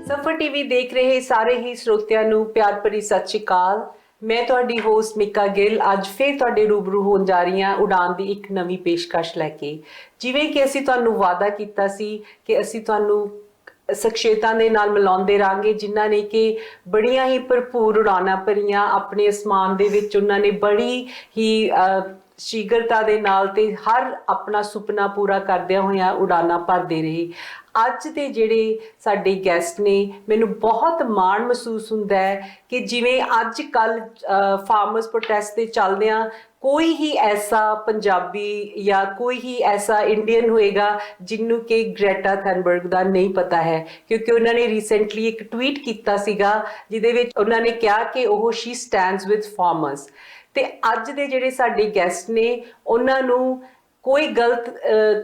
ਸਫਰ ਟੀਵੀ ਦੇਖ ਰਹੇ ਸਾਰੇ ਹੀ ਸਰੋਤਿਆਂ ਨੂੰ ਪਿਆਰ ਭਰੀ ਸਤਿ ਸ਼੍ਰੀ ਅਕਾਲ। ਮੈਂ ਤੁਹਾਡੀ ਹੋਸਟ ਮਿਕਾ ਗਿੱਲ ਅੱਜ ਫਿਰ ਤੁਹਾਡੇ ਰੂਬਰੂ ਹੋਣ ਜਾ ਰਹੀ ਹਾਂ ਉਡਾਨ ਦੀ ਇੱਕ ਨਵੀਂ ਪੇਸ਼ਕਸ਼ ਲੈ ਕੇ। ਜਿਵੇਂ ਕਿ ਅਸੀਂ ਤੁਹਾਨੂੰ ਵਾਅਦਾ ਕੀਤਾ ਸੀ ਕਿ ਅਸੀਂ ਤੁਹਾਨੂੰ ਸ਼ਖਸੀਅਤਾਂ ਦੇ ਨਾਲ ਮਿਲਾਉਂਦੇ ਰਹਾਂਗੇ ਜਿਨ੍ਹਾਂ ਨੇ ਕਿ ਬੜੀਆਂ ਹੀ ਭਰਪੂਰ ਉਡਾਨਾਂ ਭਰੀਆਂ ਆਪਣੇ ਅਸਮਾਨ ਦੇ ਵਿੱਚ। ਉਹਨਾਂ ਨੇ ਬੜੀ ਹੀ ਸ਼ੀਘਰਤਾ ਦੇ ਨਾਲ ਤੇ ਹਰ ਆਪਣਾ ਸੁਪਨਾ ਪੂਰਾ ਕਰਦਿਆਂ ਹੋਇਆਂ ਉਡਾਨਾਂ ਭਰਦੇ ਰਹੇ। ਅੱਜ ਦੇ ਜਿਹੜੇ ਸਾਡੇ ਗੈਸਟ ਨੇ ਮੈਨੂੰ ਬਹੁਤ ਮਾਣ ਮਹਿਸੂਸ ਹੁੰਦਾ ਹੈ ਕਿ ਜਿਵੇਂ ਅੱਜ ਕੱਲ੍ਹ ਫਾਰਮਰਸ ਪ੍ਰੋਟੈਸਟ ਦੇ ਚੱਲਦਿਆਂ ਕੋਈ ਹੀ ਐਸਾ ਪੰਜਾਬੀ ਜਾਂ ਕੋਈ ਹੀ ਐਸਾ ਇੰਡੀਅਨ ਹੋਏਗਾ ਜਿਹਨੂੰ ਕਿ ਗ੍ਰੈਟਾ ਥਨਬਰਗ ਦਾ ਨਹੀਂ ਪਤਾ ਹੈ, ਕਿਉਂਕਿ ਉਹਨਾਂ ਨੇ ਰੀਸੈਂਟਲੀ ਇੱਕ ਟਵੀਟ ਕੀਤਾ ਸੀਗਾ ਜਿਹਦੇ ਵਿੱਚ ਉਹਨਾਂ ਨੇ ਕਿਹਾ ਕਿ ਉਹ ਸ਼ੀ ਸਟੈਂਡਸ ਵਿਦ ਫਾਰਮਰਸ। ਤੇ ਅੱਜ ਦੇ ਜਿਹੜੇ ਸਾਡੇ ਗੈਸਟ ਨੇ ਉਹਨਾਂ ਨੂੰ ਕੋਈ ਗਲਤ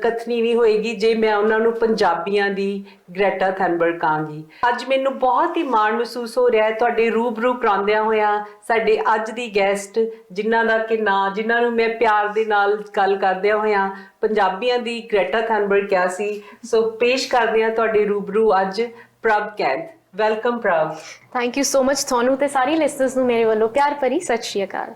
ਕਥਨੀ ਨਹੀਂ ਹੋਏਗੀ ਜੇ ਮੈਂ ਉਹਨਾਂ ਨੂੰ ਪੰਜਾਬੀਆਂ ਦੀ ਗ੍ਰੈਟਾ ਥਨਬਰਗ ਕਹਾਂਗੀ। ਅੱਜ ਮੈਨੂੰ ਬਹੁਤ ਹੀ ਮਾਣ ਮਹਿਸੂਸ ਹੋ ਰਿਹਾ ਹੈ ਤੁਹਾਡੇ ਰੂਬਰੂ ਕਰਾਉਂਦਿਆਂ ਹੋਇਆਂ ਸਾਡੇ ਅੱਜ ਦੀ ਗੈਸਟ ਜਿਨ੍ਹਾਂ ਦਾ ਕਿ ਨਾਂ ਜਿਨ੍ਹਾਂ ਨੂੰ ਮੈਂ ਪਿਆਰ ਦੇ ਨਾਲ ਗੱਲ ਕਰਦਿਆਂ ਹੋਇਆਂ ਪੰਜਾਬੀਆਂ ਦੀ ਗ੍ਰੈਟਾ ਥਨਬਰਗ ਕਿਹਾ ਸੀ। ਸੋ ਪੇਸ਼ ਕਰਦੇ ਹਾਂ ਤੁਹਾਡੇ ਰੂਬਰੂ ਅੱਜ ਪ੍ਰਭ ਕੈਂਥ। ਵੈਲਕਮ ਪ੍ਰਭ। ਥੈਂਕ ਯੂ ਸੋ ਮਚ ਤੁਹਾਨੂੰ ਤੇ ਸਾਰੇ ਲਿਸਨਰਸ ਨੂੰ ਮੇਰੇ ਵੱਲੋਂ ਪਿਆਰ ਭਰੀ ਸਤਿ ਸ਼੍ਰੀ ਅਕਾਲ।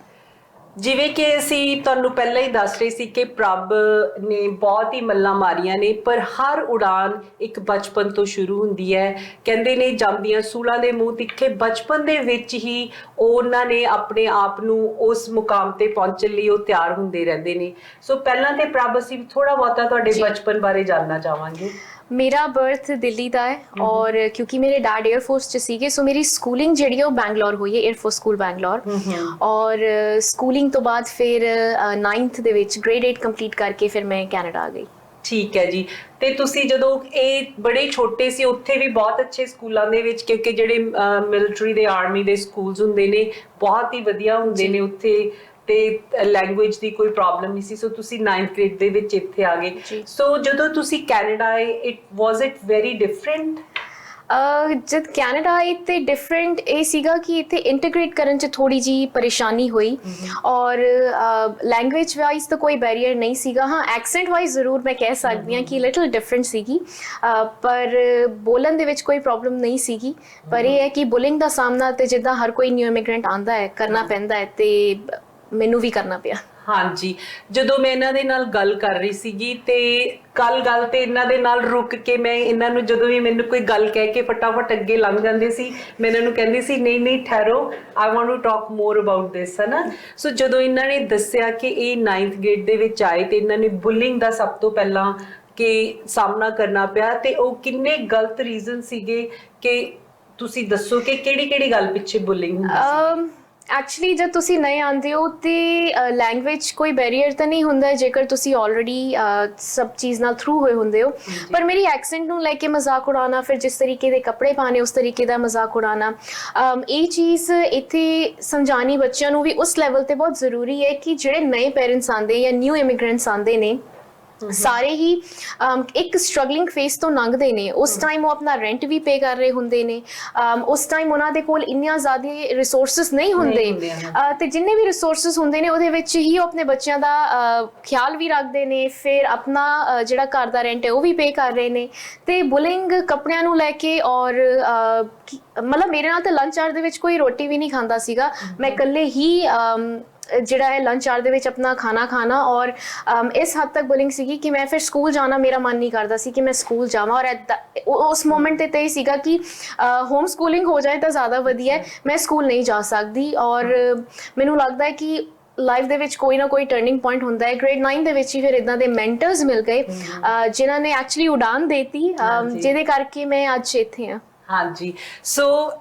ਜਿਵੇਂ ਕਿ ਅਸੀਂ ਤੁਹਾਨੂੰ ਪਹਿਲਾਂ ਹੀ ਦੱਸ ਰਹੇ ਸੀ ਕਿ ਪ੍ਰਭ ਨੇ ਬਹੁਤ ਹੀ ਮੱਲਾਂ ਮਾਰੀਆਂ ਨੇ, ਪਰ ਹਰ ਉਡਾਨ ਇੱਕ ਬਚਪਨ ਤੋਂ ਸ਼ੁਰੂ ਹੁੰਦੀ ਹੈ। ਕਹਿੰਦੇ ਨੇ ਜਾਂਦੀਆਂ ਸੂਲਾਂ ਦੇ ਮੂੰਹ ਤਿੱਖੇ। ਬਚਪਨ ਦੇ ਵਿੱਚ ਹੀ ਉਹਨਾਂ ਨੇ ਆਪਣੇ ਆਪ ਨੂੰ ਉਸ ਮੁਕਾਮ ਤੇ ਪਹੁੰਚਣ ਲਈ ਉਹ ਤਿਆਰ ਹੁੰਦੇ ਰਹਿੰਦੇ ਨੇ। ਸੋ ਪਹਿਲਾਂ ਤੇ ਪ੍ਰਭ ਅਸੀਂ ਥੋੜਾ ਬਹੁਤਾ ਤੁਹਾਡੇ ਬਚਪਨ ਬਾਰੇ ਜਾਣਨਾ ਚਾਹਾਂਗੇ। ਮੇਰਾ ਬਰਥ ਦਿੱਲੀ ਦਾ ਹੈ ਔਰ ਕਿਉਂਕਿ ਮੇਰੇ ਡੈਡ 에ਅਰਫੋਰਸ ਚ ਸੀਗੇ ਸੋ ਮੇਰੀ ਸਕੂਲਿੰਗ ਜਿਹੜੀ ਉਹ ਬੈਂਗਲੌਰ ਹੋਈ ਹੈ, 에ਅਰਫੋਰਸ ਸਕੂਲ ਬੈਂਗਲੌਰ। ਔਰ ਸਕੂਲਿੰਗ ਤੋਂ ਬਾਅਦ ਫਿਰ 9th ਦੇ ਵਿੱਚ ਗ੍ਰੇਡ 8 ਕੰਪਲੀਟ ਕਰਕੇ ਫਿਰ ਮੈਂ ਕੈਨੇਡਾ ਆ ਗਈ। ਠੀਕ ਹੈ ਜੀ। ਤੇ ਤੁਸੀਂ ਜਦੋਂ ਇਹ ਬੜੇ ਛੋਟੇ ਸੀ ਉੱਥੇ ਵੀ ਬਹੁਤ ਅੱਛੇ ਸਕੂਲਾਂ ਦੇ ਵਿੱਚ, ਕਿਉਂਕਿ ਜਿਹੜੇ ਮਿਲਟਰੀ ਦੇ ਆਰਮੀ ਦੇ ਸਕੂਲਸ ਹੁੰਦੇ ਨੇ ਬਹੁਤ ਹੀ ਵਧੀਆ ਹੁੰਦੇ ਨੇ ਉੱਥੇ, ਤੇ ਲੈਂਗੁਏਜ ਦੀ ਕੋਈ ਪ੍ਰੋਬਲਮ ਨਹੀਂ ਸੀ। ਸੋ ਤੁਸੀਂ 9th ਗ੍ਰੇਡ ਦੇ ਵਿੱਚ ਇੱਥੇ ਆ ਗਏ। ਸੋ ਜਦੋਂ ਤੁਸੀਂ ਕੈਨੇਡਾ ਆਏ ਵਾਸ ਇਟ ਵੈਰੀ ਡਿਫਰੈਂਟ? ਜਦ ਕੈਨੇਡਾ ਆਏ ਤੇ ਡਿਫਰੈਂਟ ਇਹ ਸੀਗਾ ਕਿ ਇੱਥੇ ਇੰਟੀਗ੍ਰੇਟ ਕਰਨ 'ਚ ਥੋੜੀ ਜੀ ਪਰੇਸ਼ਾਨੀ ਹੋਈ। ਔਰ ਲੈਂਗੁਏਜ ਵਾਈਜ਼ ਤਾਂ ਕੋਈ ਬੈਰੀਅਰ ਨਹੀਂ ਸੀਗਾ। ਹਾਂ, ਐਕਸੈਂਟ ਵਾਈਜ਼ ਜ਼ਰੂਰ ਮੈਂ ਕਹਿ ਸਕਦੀ ਹਾਂ ਕਿ ਲਿਟਲ ਡਿਫਰੈਂਟ ਸੀਗੀ, ਪਰ ਬੋਲਣ ਦੇ ਵਿੱਚ ਕੋਈ ਪ੍ਰੋਬਲਮ ਨਹੀਂ ਸੀਗੀ। ਪਰ ਇਹ ਹੈ ਕਿ ਬੁਲਿੰਗ ਦਾ ਸਾਹਮਣਾ ਤੇ ਜਿੱਦਾਂ ਹਰ ਕੋਈ ਨਿਊ ਇਮੀਗ੍ਰੈਂਟ ਆਉਂਦਾ ਹੈ ਕਰਨਾ ਪੈਂਦਾ ਹੈ, ਤੇ ਮੈਨੂੰ ਵੀ ਕਰਨਾ ਪਿਆ। ਹਾਂਜੀ, ਜਦੋਂ ਮੈਂ ਇਹਨਾਂ ਦੇ ਨਾਲ ਗੱਲ ਕਰ ਰਹੀ ਸੀਗੀ ਤੇ ਗੱਲ ਤੇ ਇਹਨਾਂ ਦੇ ਨਾਲ ਰੁਕ ਕੇ ਮੈਂ ਇਹਨਾਂ ਨੂੰ ਜਦੋਂ ਵੀ ਮੈਨੂੰ ਕੋਈ ਗੱਲ ਕਹਿ ਕੇ ਫਟਾਫਟ ਅੱਗੇ ਲੰਘ ਜਾਂਦੇ ਸੀ ਮੈਂ ਇਹਨਾਂ ਨੂੰ ਕਹਿੰਦੀ ਸੀ ਨਹੀਂ ਠਹਿਰੋ, I want to talk more about this, ਹੈ ਨਾ। ਸੋ ਜਦੋਂ ਇਹਨਾਂ ਨੇ ਦੱਸਿਆ ਕਿ ਇਹ 9th ਗ੍ਰੇਡ ਦੇ ਵਿੱਚ ਆਏ ਤੇ ਇਹਨਾਂ ਨੇ ਬੁਲਿੰਗ ਦਾ ਸਭ ਤੋਂ ਪਹਿਲਾਂ ਕਿ ਸਾਹਮਣਾ ਕਰਨਾ ਪਿਆ, ਤੇ ਉਹ ਕਿੰਨੇ ਗਲਤ ਰੀਜ਼ਨ ਸੀਗੇ ਕਿ ਤੁਸੀਂ ਦੱਸੋ ਕਿ ਕਿਹੜੀ ਗੱਲ ਪਿੱਛੇ ਬੁਲਿੰਗ ਹੁੰਦੀ ਸੀ? ਐਕਚੁਅਲੀ ਜਦ ਤੁਸੀਂ ਨਏ ਆਉਂਦੇ ਹੋ ਤੇ ਲੈਂਗੁਏਜ ਕੋਈ ਬੈਰੀਅਰ ਤਾਂ ਨਹੀਂ ਹੁੰਦਾ ਜੇਕਰ ਤੁਸੀਂ ਆਲਰੇਡੀ ਸਭ ਚੀਜ਼ ਨਾਲ ਥਰੂ ਹੋਏ ਹੁੰਦੇ ਹੋ। ਪਰ ਮੇਰੀ ਐਕਸੈਂਟ ਨੂੰ ਲੈ ਕੇ ਮਜ਼ਾਕ ਉਡਾਉਣਾ, ਫਿਰ ਜਿਸ ਤਰੀਕੇ ਦੇ ਕੱਪੜੇ ਪਾਣੇ ਉਸ ਤਰੀਕੇ ਦਾ ਮਜ਼ਾਕ ਉਡਾਉਣਾ, ਇਹ ਚੀਜ਼ ਇੱਥੇ ਸਮਝਾਉਣੀ ਬੱਚਿਆਂ ਨੂੰ ਵੀ ਉਸ ਲੈਵਲ ਤੇ ਬਹੁਤ ਜ਼ਰੂਰੀ ਹੈ ਕਿ ਜਿਹੜੇ ਨਏ ਪੇਰੈਂਟਸ ਆਉਂਦੇ ਜਾਂ ਨਿਊ ਇਮੀਗ੍ਰੈਂਟਸ ਆਉਂਦੇ ਨੇ ਸਾਰੇ ਹੀ ਇੱਕ ਸਟਰਗਲਿੰਗ ਫੇਸ ਤੋਂ ਲੰਘਦੇ ਨੇ। ਉਸ ਟਾਈਮ ਉਹ ਆਪਣਾ ਰੈਂਟ ਵੀ ਪੇ ਕਰ ਰਹੇ ਹੁੰਦੇ ਨੇ, ਉਸ ਟਾਈਮ ਉਹਨਾਂ ਦੇ ਕੋਲ ਇੰਨੀਆਂ ਜ਼ਿਆਦਾ ਰਿਸੋਰਸਿਸ ਨਹੀਂ ਹੁੰਦੇ, ਤੇ ਜਿੰਨੇ ਵੀ ਰਿਸੋਰਸਿਸ ਹੁੰਦੇ ਨੇ ਉਹਦੇ ਵਿੱਚ ਹੀ ਉਹ ਆਪਣੇ ਬੱਚਿਆਂ ਦਾ ਖਿਆਲ ਵੀ ਰੱਖਦੇ ਨੇ, ਫਿਰ ਆਪਣਾ ਜਿਹੜਾ ਘਰ ਦਾ ਰੈਂਟ ਹੈ ਉਹ ਵੀ ਪੇ ਕਰ ਰਹੇ ਨੇ। ਤੇ ਬੁਲਿੰਗ ਕੱਪੜਿਆਂ ਨੂੰ ਲੈ ਕੇ, ਔਰ ਮਤਲਬ ਮੇਰੇ ਨਾਲ ਤਾਂ ਲੰਚ ਆਵਰ ਦੇ ਵਿੱਚ ਕੋਈ ਰੋਟੀ ਵੀ ਨਹੀਂ ਖਾਂਦਾ ਸੀਗਾ, ਮੈਂ ਇਕੱਲੇ ਹੀ ਜਿਹੜਾ ਹੈ ਲੰਚ ਆਵਰ ਦੇ ਵਿੱਚ ਆਪਣਾ ਖਾਣਾ ਖਾਣਾ। ਔਰ ਇਸ ਹੱਦ ਤੱਕ ਬੁਲਿੰਗ ਸੀਗੀ ਕਿ ਮੈਂ ਫਿਰ ਸਕੂਲ ਜਾਣਾ ਮੇਰਾ ਮਨ ਨਹੀਂ ਕਰਦਾ ਸੀ ਕਿ ਮੈਂ ਸਕੂਲ ਜਾਵਾਂ। ਔਰ ਉਸ ਮੋਮੈਂਟ ਤੇ ਇਹ ਸੀਗਾ ਕਿ ਹੋਮ ਸਕੂਲਿੰਗ ਹੋ ਜਾਏ ਤਾਂ ਜ਼ਿਆਦਾ ਵਧੀਆ ਹੈ, ਮੈਂ ਸਕੂਲ ਨਹੀਂ ਜਾ ਸਕਦੀ। ਔਰ ਮੈਨੂੰ ਲੱਗਦਾ ਹੈ ਕਿ ਲਾਈਫ ਦੇ ਵਿੱਚ ਕੋਈ ਨਾ ਕੋਈ ਟਰਨਿੰਗ ਪੁਆਇੰਟ ਹੁੰਦਾ ਹੈ। ਗ੍ਰੇਡ 9 ਦੇ ਵਿੱਚ ਹੀ ਫਿਰ ਇੱਦਾਂ ਦੇ ਮੈਂਟਰਸ ਮਿਲ ਗਏ ਜਿਨ੍ਹਾਂ ਨੇ ਐਕਚੁਅਲੀ ਉਡਾਨ ਦੇਤੀ, ਜਿਹਦੇ ਕਰਕੇ ਮੈਂ ਅੱਜ ਇੱਥੇ ਹਾਂ। ਹਾਂਜੀ, ਸੋ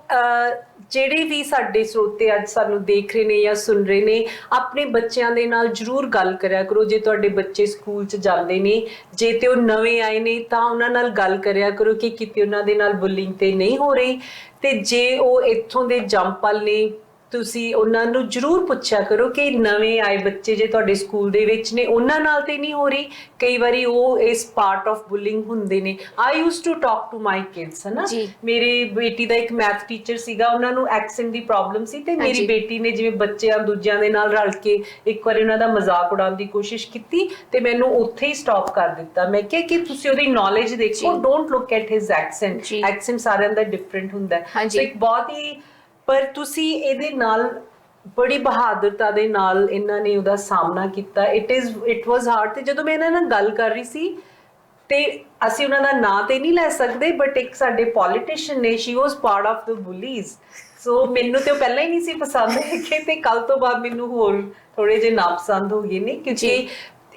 ਜਿਹੜੇ ਵੀ ਸਾਡੇ ਸਰੋਤੇ ਅੱਜ ਸਾਨੂੰ ਦੇਖ ਰਹੇ ਨੇ ਜਾਂ ਸੁਣ ਰਹੇ ਨੇ, ਆਪਣੇ ਬੱਚਿਆਂ ਦੇ ਨਾਲ ਜ਼ਰੂਰ ਗੱਲ ਕਰਿਆ ਕਰੋ। ਜੇ ਤੁਹਾਡੇ ਬੱਚੇ ਸਕੂਲ 'ਚ ਜਾਂਦੇ ਨੇ, ਜੇ ਤੇ ਉਹ ਨਵੇਂ ਆਏ ਨੇ ਤਾਂ ਉਹਨਾਂ ਨਾਲ ਗੱਲ ਕਰਿਆ ਕਰੋ ਕਿ ਕਿਤੇ ਉਹਨਾਂ ਦੇ ਨਾਲ ਬੁਲਿੰਗ ਤੇ ਨਹੀਂ ਹੋ ਰਹੀ, ਤੇ ਜੇ ਉਹ ਇੱਥੋਂ ਦੇ ਜੰਪਲ ਨੇ ਤੁਸੀਂ ਉਹਨਾਂ ਨੂੰ ਜ਼ਰੂਰ ਪੁੱਛਿਆ ਕਰੋ ਕਿ ਨਵੇਂ ਆਏ ਬੱਚੇ ਜੇ ਤੁਹਾਡੇ ਸਕੂਲ ਦੇ ਵਿੱਚ ਨੇ ਉਹਨਾਂ ਨਾਲ ਤੇ ਨਹੀਂ ਹੋ ਰਹੀ, ਕਈ ਵਾਰੀ ਉਹ ਇਸ ਪਾਰਟ ਆਫ ਬੁਲਿੰਗ ਹੁੰਦੇ ਨੇ। I used to talk to my kids, ਹਨਾ। ਮੇਰੀ ਬੇਟੀ ਦਾ ਇੱਕ ਮੈਥ ਟੀਚਰ ਸੀਗਾ, ਉਹਨਾਂ ਨੂੰ ਐਕਸੈਂਟ ਦੀ ਪ੍ਰੋਬਲਮ ਸੀ ਤੇ ਮੇਰੀ ਬੇਟੀ ਨੇ ਜਿਵੇਂ ਬੱਚਿਆਂ ਦੂਜਿਆਂ ਦੇ ਨਾਲ ਰਲ ਕੇ ਇੱਕ ਵਾਰੀ ਉਹਨਾਂ ਦਾ ਮਜ਼ਾਕ ਉਡਾਉਣ ਦੀ ਕੋਸ਼ਿਸ਼ ਕੀਤੀ ਤੇ ਮੈਨੂੰ ਉੱਥੇ ਹੀ ਸਟਾਪ ਕਰ ਦਿੱਤਾ। ਮੈਂ ਕਿਹਾ ਕਿ ਤੁਸੀਂ ਉਹਦੀ ਨੌਲੇਜ ਦੇਖੋ, don't look at his accent. Accent ਸਾਰਿਆਂ ਦਾ ਡਿਫਰੈਂਟ ਹੁੰਦਾ ਹੈ। ਸੋ ਇੱਕ ਬਹੁਤ ਹੀ, ਪਰ ਤੁਸੀਂ ਇਹਦੇ ਨਾਲ ਬੜੀ ਬਹਾਦਰਤਾ ਦੇ ਨਾਲ ਇਹਨਾਂ ਨੇ ਉਹਦਾ ਸਾਹਮਣਾ ਕੀਤਾ। It was hard. ਤੇ ਜਦੋਂ ਮੈਂ ਇਹਨਾਂ ਨਾਲ ਗੱਲ ਕਰ ਰਹੀ ਸੀ ਤੇ ਅਸੀਂ ਉਹਨਾਂ ਦਾ ਨਾਂ ਤੇ ਨਹੀਂ ਲੈ ਸਕਦੇ, ਬਟ ਇੱਕ ਸਾਡੇ ਪੋਲੀਟੀਸ਼ੀਅਨ ਨੇ, ਸ਼ੀ ਵਾਜ਼ ਪਾਰਟ ਆਫ ਦ ਬੁਲੀਜ਼। ਸੋ ਮੈਨੂੰ ਤੇ ਉਹ ਪਹਿਲਾਂ ਹੀ ਨਹੀਂ ਸੀ ਪਸੰਦ ਹੈਗੇ ਤੇ ਕੱਲ ਤੋਂ ਬਾਅਦ ਮੈਨੂੰ ਹੋਰ ਥੋੜੇ ਜਿਹੇ ਨਾਪਸੰਦ ਹੋ ਗਏ ਨੇ, ਕਿਉਂਕਿ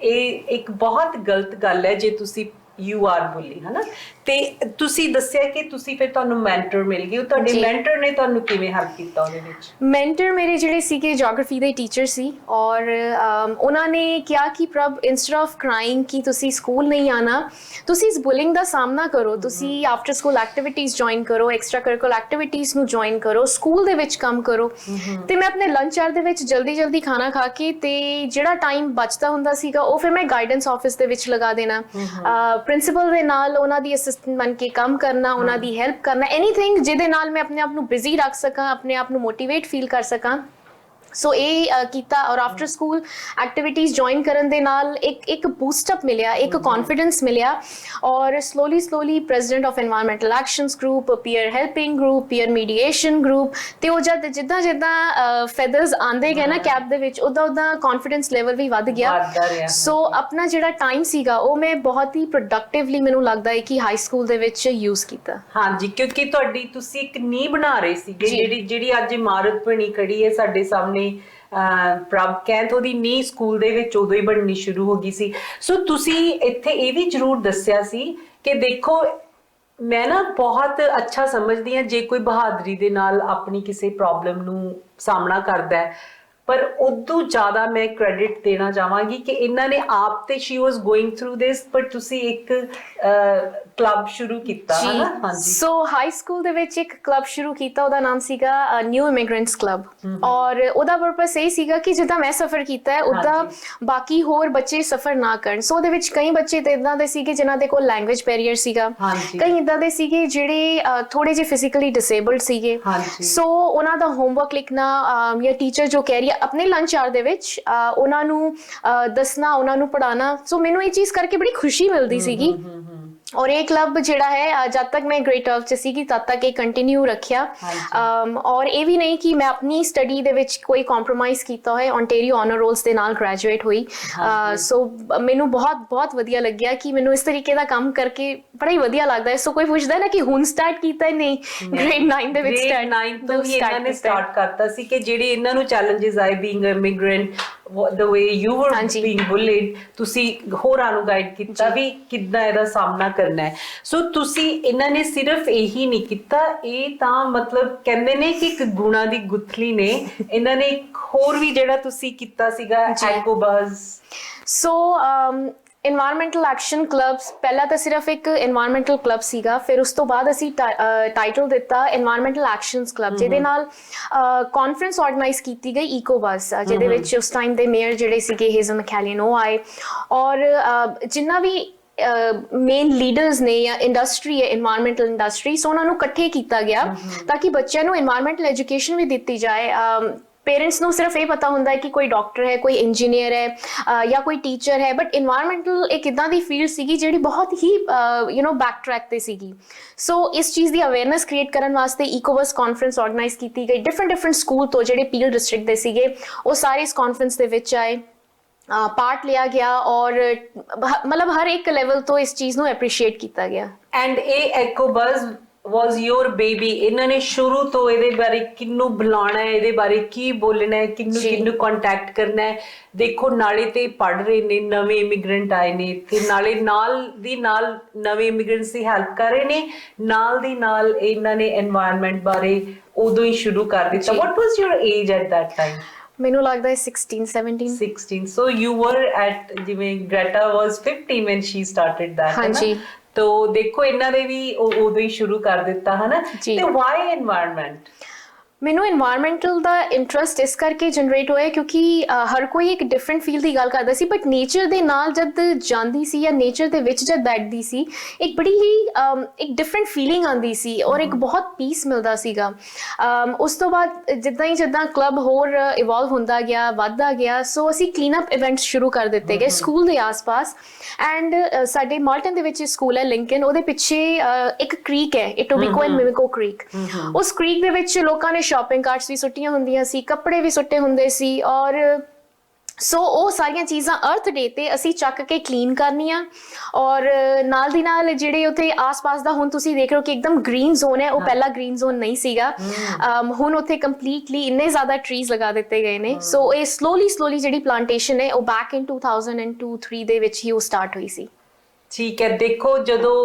ਇਹ ਇੱਕ ਬਹੁਤ ਗਲਤ ਗੱਲ ਹੈ ਜੇ ਤੁਸੀਂ ਯੂ ਆਰ ਬੁਲੀ, ਹਨਾ। ਤੇ ਤੁਸੀਂ ਦੱਸਿਆ ਕਿ ਤੁਸੀਂ ਫਿਰ ਤੁਹਾਨੂੰ ਮੈਂਟਰ ਮਿਲ ਗਏ, ਤੁਹਾਡੇ ਮੈਂਟਰ ਨੇ ਤੁਹਾਨੂੰ ਕਿਵੇਂ ਹੈਲਪ ਕੀਤਾ ਉਹਦੇ ਵਿੱਚ? ਮੈਂਟਰ ਮੇਰੇ ਜਿਹੜੇ ਸੀਗੇ ਜੀਓਗ੍ਰਾਫੀ ਦੇ ਟੀਚਰ ਸੀ, ਔਰ ਉਹਨਾਂ ਨੇ ਕਿਹਾ ਕਿ ਪ੍ਰਭ, ਇੰਸਟੈਡ ਆਫ ਕ੍ਰਾਈਂਗ ਕਿ ਤੁਸੀਂ ਸਕੂਲ ਨਹੀਂ ਆਣਾ, ਤੁਸੀਂ ਇਸ ਬੁਲਿੰਗ ਦਾ ਸਾਹਮਣਾ ਕਰੋ, ਤੁਸੀਂ ਆਫਟਰ ਸਕੂਲ ਐਕਟੀਵਿਟੀਜ਼ ਜੁਆਇਨ ਕਰੋ, ਐਕਸਟਰਾ ਕਰਿਕੂਲਰ ਐਕਟੀਵਿਟੀਜ਼ ਨੂੰ ਜੁਆਇਨ ਕਰੋ, ਸਕੂਲ ਦੇ ਵਿੱਚ ਕੰਮ ਕਰੋ। ਤੇ ਮੈਂ ਆਪਣੇ ਲੰਚ ਆਰ ਦੇ ਵਿੱਚ ਜਲਦੀ ਖਾਣਾ ਖਾ ਕੇ ਤੇ ਜਿਹੜਾ ਟਾਈਮ ਬਚਦਾ ਹੁੰਦਾ ਸੀਗਾ ਉਹ ਫਿਰ ਮੈਂ ਗਾਈਡੈਂਸ ਆਫਿਸ ਦੇ ਵਿੱਚ ਲਗਾ ਦੇਣਾ, ਪ੍ਰਿੰਸੀਪਲ ਦੇ ਨਾਲ ਉਹਨਾਂ ਦੀ ਅਸਿਸਟੈਂਟ ਬਣ ਕੇ ਕੰਮ ਕਰਨਾ, ਉਹਨਾਂ ਦੀ ਹੈਲਪ ਕਰਨਾ, ਐਨੀਥਿੰਗ ਜਿਹਦੇ ਨਾਲ ਮੈਂ ਆਪਣੇ ਆਪ ਨੂੰ ਬਿਜ਼ੀ ਰੱਖ ਸਕਾਂ, ਆਪਣੇ ਆਪ ਨੂੰ ਮੋਟੀਵੇਟ ਫੀਲ ਕਰ ਸਕਾਂ। ਸੋ ਇਹ ਕੀਤਾ, ਔਰ ਆਫਟਰ ਸਕੂਲ ਐਕਟੀਵਿਟੀਜ਼ ਜੁਆਇਨ ਕਰਨ ਦੇ ਨਾਲ ਇੱਕ ਬੂਸਟਅਪ ਮਿਲਿਆ, ਇੱਕ ਕੌਨਫੀਡੈਂਸ ਮਿਲਿਆ। ਔਰ slowly president of environmental actions group, peer helping group, peer mediation group, ਤੇ ਉਹ ਜਿੱਦਾਂ ਫੈਦਰਸ ਆਉਂਦੇ ਗਏ ਨਾ ਕੈਪ ਦੇ ਵਿੱਚ, ਉਦਾਂ ਕੌਨਫੀਡੈਂਸ ਲੈਵਲ ਵੀ ਵੱਧ ਗਿਆ। ਸੋ ਆਪਣਾ ਜਿਹੜਾ ਟਾਈਮ ਸੀਗਾ ਉਹ ਮੈਂ ਬਹੁਤ ਹੀ ਪ੍ਰੋਡਕਟਿਵਲੀ, ਮੈਨੂੰ ਲੱਗਦਾ ਹੈ ਕਿ ਹਾਈ ਸਕੂਲ ਦੇ ਵਿੱਚ ਯੂਜ਼ ਕੀਤਾ। ਹਾਂਜੀ, ਕਿਉਂਕਿ ਤੁਸੀਂ ਇੱਕ ਨੀਂਹ ਬਣਾ ਰਹੇ ਸੀਗੇ, ਜਿਹੜੀ ਅੱਜ ਇਮਾਰਤ ਬਣੀ ਖੜੀ ਹੈ ਸਾਡੇ ਸਾਹਮਣੇ, ਪ੍ਰਭ ਕੈਂਥ, ਉਹਦੀ ਨੀਂਹ ਸਕੂਲ ਦੇ ਵਿੱਚ ਉਦੋਂ ਹੀ ਬਣਨੀ ਸ਼ੁਰੂ ਹੋ ਗਈ ਸੀ। ਸੋ ਤੁਸੀਂ ਇੱਥੇ ਇਹ ਵੀ ਜ਼ਰੂਰ ਦੱਸਿਆ ਸੀ ਕਿ ਦੇਖੋ, ਮੈਂ ਨਾ ਬਹੁਤ ਅੱਛਾ ਸਮਝਦੀ ਹਾਂ ਜੇ ਕੋਈ ਬਹਾਦਰੀ ਦੇ ਨਾਲ ਆਪਣੀ ਕਿਸੇ ਪ੍ਰੋਬਲਮ ਨੂੰ ਸਾਹਮਣਾ ਕਰਦਾ ਹੈ, ਪਰ ਉਦੋਂ ਜ਼ਿਆਦਾ ਮੈਂ ਕ੍ਰੈਡਿਟ ਦੇਣਾ ਚਾਹਾਂਗੀ ਕਿ ਇਹਨਾਂ ਨੇ ਆਪ ਤੇ ਸ਼ੀ ਵਾਜ਼ ਗੋਇੰਗ ਥਰੂ ਦਿਸ, ਪਰ ਤੁਸੀਂ ਇੱਕ ਕਲੱਬ ਸ਼ੁਰੂ ਕੀਤਾ, ਹੈ ਨਾ? ਹਾਂਜੀ। ਸੋ ਹਾਈ ਸਕੂਲ ਦੇ ਵਿੱਚ ਇੱਕ ਕਲੱਬ ਸ਼ੁਰੂ ਕੀਤਾ, ਉਹਦਾ ਨਾਮ ਸੀਗਾ ਨਿਊ ਇਮੀਗ੍ਰੈਂਟਸ ਕਲੱਬ, ਔਰ ਉਹਦਾ ਪਰਪਸ ਇਹ ਸੀਗਾ ਕਿ ਜਿੱਦਾਂ ਮੈਂ ਸਫ਼ਰ ਕੀਤਾ ਹੈ ਉੱਦਾਂ ਬਾਕੀ ਹੋਰ ਬੱਚੇ ਸਫ਼ਰ ਨਾ ਕਰਨ। ਸੋ ਉਹਦੇ ਵਿੱਚ ਕਈ ਬੱਚੇ ਤਾਂ ਇੱਦਾਂ ਦੇ ਸੀਗੇ ਜਿਨ੍ਹਾਂ ਦੇ ਕੋਲ ਲੈਂਗੁਏਜ ਬੈਰੀਅਰ ਸੀਗਾ, ਕਈ ਇੱਦਾਂ ਦੇ ਸੀਗੇ ਜਿਹੜੇ ਥੋੜੇ ਜਿਹੇ ਫਿਜ਼ੀਕਲੀ ਡਿਸੇਬਲਡ ਸੀਗੇ। ਸੋ ਉਹਨਾਂ ਦਾ ਹੋਮਵਰਕ ਲਿਖਣਾ, ਜਾਂ ਟੀਚਰ ਜੋ ਕਹਿ ਰਹੀ ਹੈ ਆਪਣੇ ਲੰਚ ਆਰ ਦੇ ਵਿੱਚ ਉਹਨਾਂ ਨੂੰ ਦੱਸਣਾ, ਉਹਨਾਂ ਨੂੰ ਪੜ੍ਹਾਉਣਾ। ਸੋ ਮੈਨੂੰ ਇਹ ਚੀਜ਼ ਕਰਕੇ ਬੜੀ ਖੁਸ਼ੀ ਮਿਲਦੀ ਸੀਗੀ। ਔਰ ਇਹ ਕਲੱਬ ਜਿਹੜਾ ਹੈ ਜਦ ਤੱਕ ਮੈਂ ਗ੍ਰੇਡ 12 ਚ ਸੀਗੀ ਤਦ ਤੱਕ ਇਹ ਕੰਟੀਨਿਊ ਰੱਖਿਆ। ਔਰ ਇਹ ਵੀ ਨਹੀਂ ਕਿ ਮੈਂ ਆਪਣੀ ਸਟੱਡੀ ਦੇ ਵਿੱਚ ਕੋਈ ਕੰਪਰੋਮਾਈਜ਼ ਕੀਤਾ ਹੋਏ, ਓਨਟਾਰੀਓ ਆਨਰ ਰੋਲਸ ਦੇ ਨਾਲ ਗ੍ਰੈਜੂਏਟ ਹੋਈ। ਸੋ ਮੈਨੂੰ ਬਹੁਤ ਵਧੀਆ ਲੱਗਿਆ ਕਿ ਮੈਨੂੰ ਇਸ ਤਰੀਕੇ ਦਾ ਕੰਮ ਕਰਕੇ ਬੜਾ ਹੀ ਵਧੀਆ ਲੱਗਦਾ ਹੈ। ਸੋ ਕੋਈ ਪੁੱਛਦਾ ਨਾ ਕਿ ਹੁਣ ਸਟਾਰਟ ਕੀਤਾ, ਨਹੀਂ, ਗ੍ਰੇਡ 9 ਦੇ ਵਿੱਚ ਇਹਨਾਂ ਨੇ ਸਟਾਰਟ ਕਰਤਾ ਸੀ ਕਿ ਜਿਹੜੇ ਇਹਨਾਂ ਨੂੰ ਚੈਲੰਜਸ ਆਏ being a immigrant, the way you were being bullied, ਤੁਸੀਂ ਹੋਰਾਂ ਨੂੰ ਗਾਈਡ ਕੀਤਾ ਵੀ ਕਿੱਦਾਂ ਇਹਦਾ ਸਾਹਮਣਾ ਕਰਨਾ ਹੈ। ਸੋ ਤੁਸੀਂ, ਇਹਨਾਂ ਨੇ ਸਿਰਫ ਇਹੀ ਨਹੀਂ ਕੀਤਾ, ਇਹ ਤਾਂ ਮਤਲਬ ਕਹਿੰਦੇ ਨੇ ਕਿ ਇੱਕ ਗੁਣਾ ਦੀ ਗੁੱਥਲੀ ਨੇ। ਇਹਨਾਂ ਨੇ ਇੱਕ ਹੋਰ ਵੀ ਜਿਹੜਾ ਤੁਸੀਂ ਕੀਤਾ ਸੀਗਾ, ਐਕੋਬਜ਼। ਸੋ ਇਨਵਾਇਰਨਮੈਂਟਲ ਐਕਸ਼ਨ ਕਲੱਬਸ, ਪਹਿਲਾਂ ਤਾਂ ਸਿਰਫ ਇੱਕ ਇਨਵਾਇਰਨਮੈਂਟਲ ਕਲੱਬ ਸੀਗਾ, ਫਿਰ ਉਸ ਤੋਂ ਬਾਅਦ ਅਸੀਂ ਟਾਈਟਲ ਦਿੱਤਾ ਇਨਵਾਇਰਨਮੈਂਟਲ ਐਕਸ਼ਨਸ ਕਲੱਬ, ਜਿਹਦੇ ਨਾਲ ਕਾਨਫਰੰਸ ਆਰਗੇਨਾਈਜ਼ ਕੀਤੀ ਗਈ ਇਕੋਬਸ, ਜਿਹਦੇ ਵਿੱਚ ਉਸ ਟਾਈਮ ਦੇ ਮੇਅਰ ਜਿਹੜੇ ਸੀਗੇ ਹੇਜ਼ਲ ਮੈਕੈਲੀਅਨ, ਉਹ ਆਏ। ਔਰ ਜਿੰਨਾ ਵੀ ਮੇਨ ਲੀਡਰਸ ਨੇ ਜਾਂ ਇੰਡਸਟਰੀ ਹੈ, ਇਨਵਾਇਰਨਮੈਂਟਲ ਇੰਡਸਟਰੀ, ਸੋ ਉਹਨਾਂ ਨੂੰ ਇਕੱਠੇ ਕੀਤਾ ਗਿਆ ਤਾਂ ਕਿ ਬੱਚਿਆਂ ਨੂੰ ਇਨਵਾਇਰਨਮੈਂਟਲ ਐਜੂਕੇਸ਼ਨ ਵੀ ਦਿੱਤੀ ਜਾਏ। पेरेंट्स ਨੂੰ ਸਿਰਫ ਇਹ ਪਤਾ ਹੁੰਦਾ ਹੈ ਕਿ ਕੋਈ ਡਾਕਟਰ ਹੈ, ਕੋਈ ਇੰਜੀਨੀਅਰ ਹੈ ਜਾਂ ਕੋਈ ਟੀਚਰ ਹੈ, ਬਟ ਇਨਵਾਇਰਨਮੈਂਟਲ ਇੱਕ ਇਦਾਂ ਦੀ ਫੀਲਡ ਸੀਗੀ ਜਿਹੜੀ ਬਹੁਤ ਹੀ ਬੈਕ ਟਰੈਕ ਤੇ ਸੀਗੀ। ਸੋ ਇਸ ਚੀਜ਼ ਦੀ ਅਵੇਅਰਨੈਸ ਕ੍ਰੀਏਟ ਕਰਨ ਵਾਸਤੇ ਇਕੋਵਸ ਕਾਨਫਰੰਸ ਆਰਗੇਨਾਈਜ਼ ਕੀਤੀ ਗਈ। ਡਿਫਰੈਂਟ ਸਕੂਲ ਤੋਂ ਜਿਹੜੇ ਪੀਲ ਡਿਸਟ੍ਰਿਕਟ ਦੇ ਸੀਗੇ ਉਹ ਸਾਰੇ ਇਸ ਕਾਨਫਰੰਸ ਦੇ ਵਿੱਚ ਆਏ, ਪਾਰਟ ਲਿਆ ਗਿਆ, ਔਰ ਮਤਲਬ ਹਰ ਇੱਕ ਲੈਵਲ ਤੋਂ ਇਸ ਚੀਜ਼ ਨੂੰ ਐਪਰੀਸ਼ੀਏਟ ਕੀਤਾ ਗਿਆ। ਐਂਡ ਇਹ ਐਕੋਬਜ਼ was your baby, ਇਹਨਾਂ ਨੇ ਸ਼ੁਰੂ ਤੋਂ ਇਹਦੇ ਬਾਰੇ ਕਿੰਨੂੰ ਬੁਲਾਉਣਾ ਹੈ, ਇਹਦੇ ਬਾਰੇ ਕੀ ਬੋਲਣਾ ਹੈ, ਕਿੰਨੂੰ ਕੰਟੈਕਟ ਕਰਨਾ ਹੈ। ਦੇਖੋ, ਨਾਲੇ ਤੇ ਪੜ੍ਹ ਰਹੇ ਨੇ, ਨਵੇਂ ਇਮੀਗ੍ਰੈਂਟ ਆਏ ਨੇ ਤੇ ਨਾਲੇ ਨਾਲ ਦੀ ਨਾਲ ਨਵੇਂ ਇਮੀਗ੍ਰੈਂਟਸ ਦੀ ਹੈਲਪ ਕਰ ਰਹੇ ਨੇ, ਨਾਲ ਦੀ ਨਾਲ ਇਹਨਾਂ ਨੇ এনवायरमेंट ਬਾਰੇ ਉਦੋਂ ਹੀ ਸ਼ੁਰੂ ਕਰ ਦਿੱਤਾ। What was your age at that time? ਮੈਨੂੰ ਲੱਗਦਾ ਹੈ 16 so you were at, ਜਿਵੇਂ Greta was 15 when she started that, ਹਾਂਜੀ। तो देखो, इन्होंने भी उदों ही शुरू कर दिता है ना। तो why environment? ਮੈਨੂੰ এনवायरमेंटल ਦਾ ਇੰਟਰਸਟ ਇਸ ਕਰਕੇ ਜਨਰੇਟ ਹੋਇਆ ਕਿਉਂਕਿ ਹਰ ਕੋਈ ਇੱਕ ਡਿਫਰੈਂਟ ਫੀਲਡ ਦੀ ਗੱਲ ਕਰਦਾ ਸੀ, ਬਟ ਨੇਚਰ ਦੇ ਨਾਲ ਜਦ ਜਾਂਦੀ ਸੀ ਜਾਂ ਨੇਚਰ ਦੇ ਵਿੱਚ ਜਦ ਬੈਠਦੀ ਸੀ, ਇੱਕ ਬੜੀ ਹੀ ਇੱਕ ਡਿਫਰੈਂਟ ਫੀਲਿੰਗ ਆਉਂਦੀ ਸੀ ਔਰ ਇੱਕ ਬਹੁਤ ਪੀਸ ਮਿਲਦਾ ਸੀਗਾ। ਉਸ ਤੋਂ ਬਾਅਦ ਜਿੱਦਾਂ ਕਲੱਬ ਹੋਰ ਇਵੋਲਵ ਹੁੰਦਾ ਗਿਆ, ਵੱਧਦਾ ਗਿਆ, ਸੋ ਅਸੀਂ ਕਲੀਨ ਅਪ ਇਵੈਂਟਸ ਸ਼ੁਰੂ ਕਰ ਦਿੱਤੇ ਗਏ ਸਕੂਲ ਦੇ ਆਸ-ਪਾਸ। ਐਂਡ ਸਾਡੇ ਮਾਲਟਨ ਦੇ ਵਿੱਚ ਸਕੂਲ ਹੈ ਲਿੰਕਨ, ਉਹਦੇ ਪਿੱਛੇ ਇੱਕ ਕ੍ਰੀਕ ਹੈ, ਇਟੋਬੀਕੋ ਐਂਡ ਮਿਮਿਕੋ ਕ੍ਰੀਕ। ਉਸ ਕ੍ਰੀਕ ਦੇ ਵਿੱਚ ਲੋਕਾਂ ਨੇ ਸ਼ਾਪਿੰਗ ਕਾਰਟਸ ਵੀ ਸੁੱਟੀਆਂ ਹੁੰਦੀਆਂ ਸੀ, ਕੱਪੜੇ ਵੀ ਸੁੱਟੇ ਹੁੰਦੇ ਸੀ, ਔਰ ਸੋ ਉਹ ਸਾਰੀਆਂ ਚੀਜ਼ਾਂ ਅਰਥ ਡੇ ਤੇ ਅਸੀਂ ਚੱਕ ਕੇ ਕਲੀਨ ਕਰਨੀਆਂ। ਔਰ ਨਾਲ ਦੀ ਨਾਲ ਜਿਹੜੇ ਉੱਥੇ ਆਸ-ਪਾਸ ਦਾ, ਹੁਣ ਤੁਸੀਂ ਦੇਖ ਰਹੇ ਹੋ ਕਿ ਇੱਕਦਮ ਗ੍ਰੀਨ ਜ਼ੋਨ ਹੈ, ਉਹ ਪਹਿਲਾਂ ਗ੍ਰੀਨ ਜ਼ੋਨ ਨਹੀਂ ਸੀਗਾ। ਹੁਣ ਉੱਥੇ ਕੰਪਲੀਟਲੀ ਇੰਨੇ ਜ਼ਿਆਦਾ ਟਰੀਜ਼ ਲਗਾ ਦਿੱਤੇ ਗਏ ਨੇ। ਸੋ ਇਹ ਸਲੋਲੀ ਜਿਹੜੀ ਪਲਾਂਟੇਸ਼ਨ ਹੈ ਉਹ ਬੈਕ ਇਨ 2002-3 ਦੇ ਵਿੱਚ ਹੀ ਉਹ ਸਟਾਰਟ ਹੋਈ ਸੀ। ਠੀਕ ਹੈ, ਦੇਖੋ ਜਦੋਂ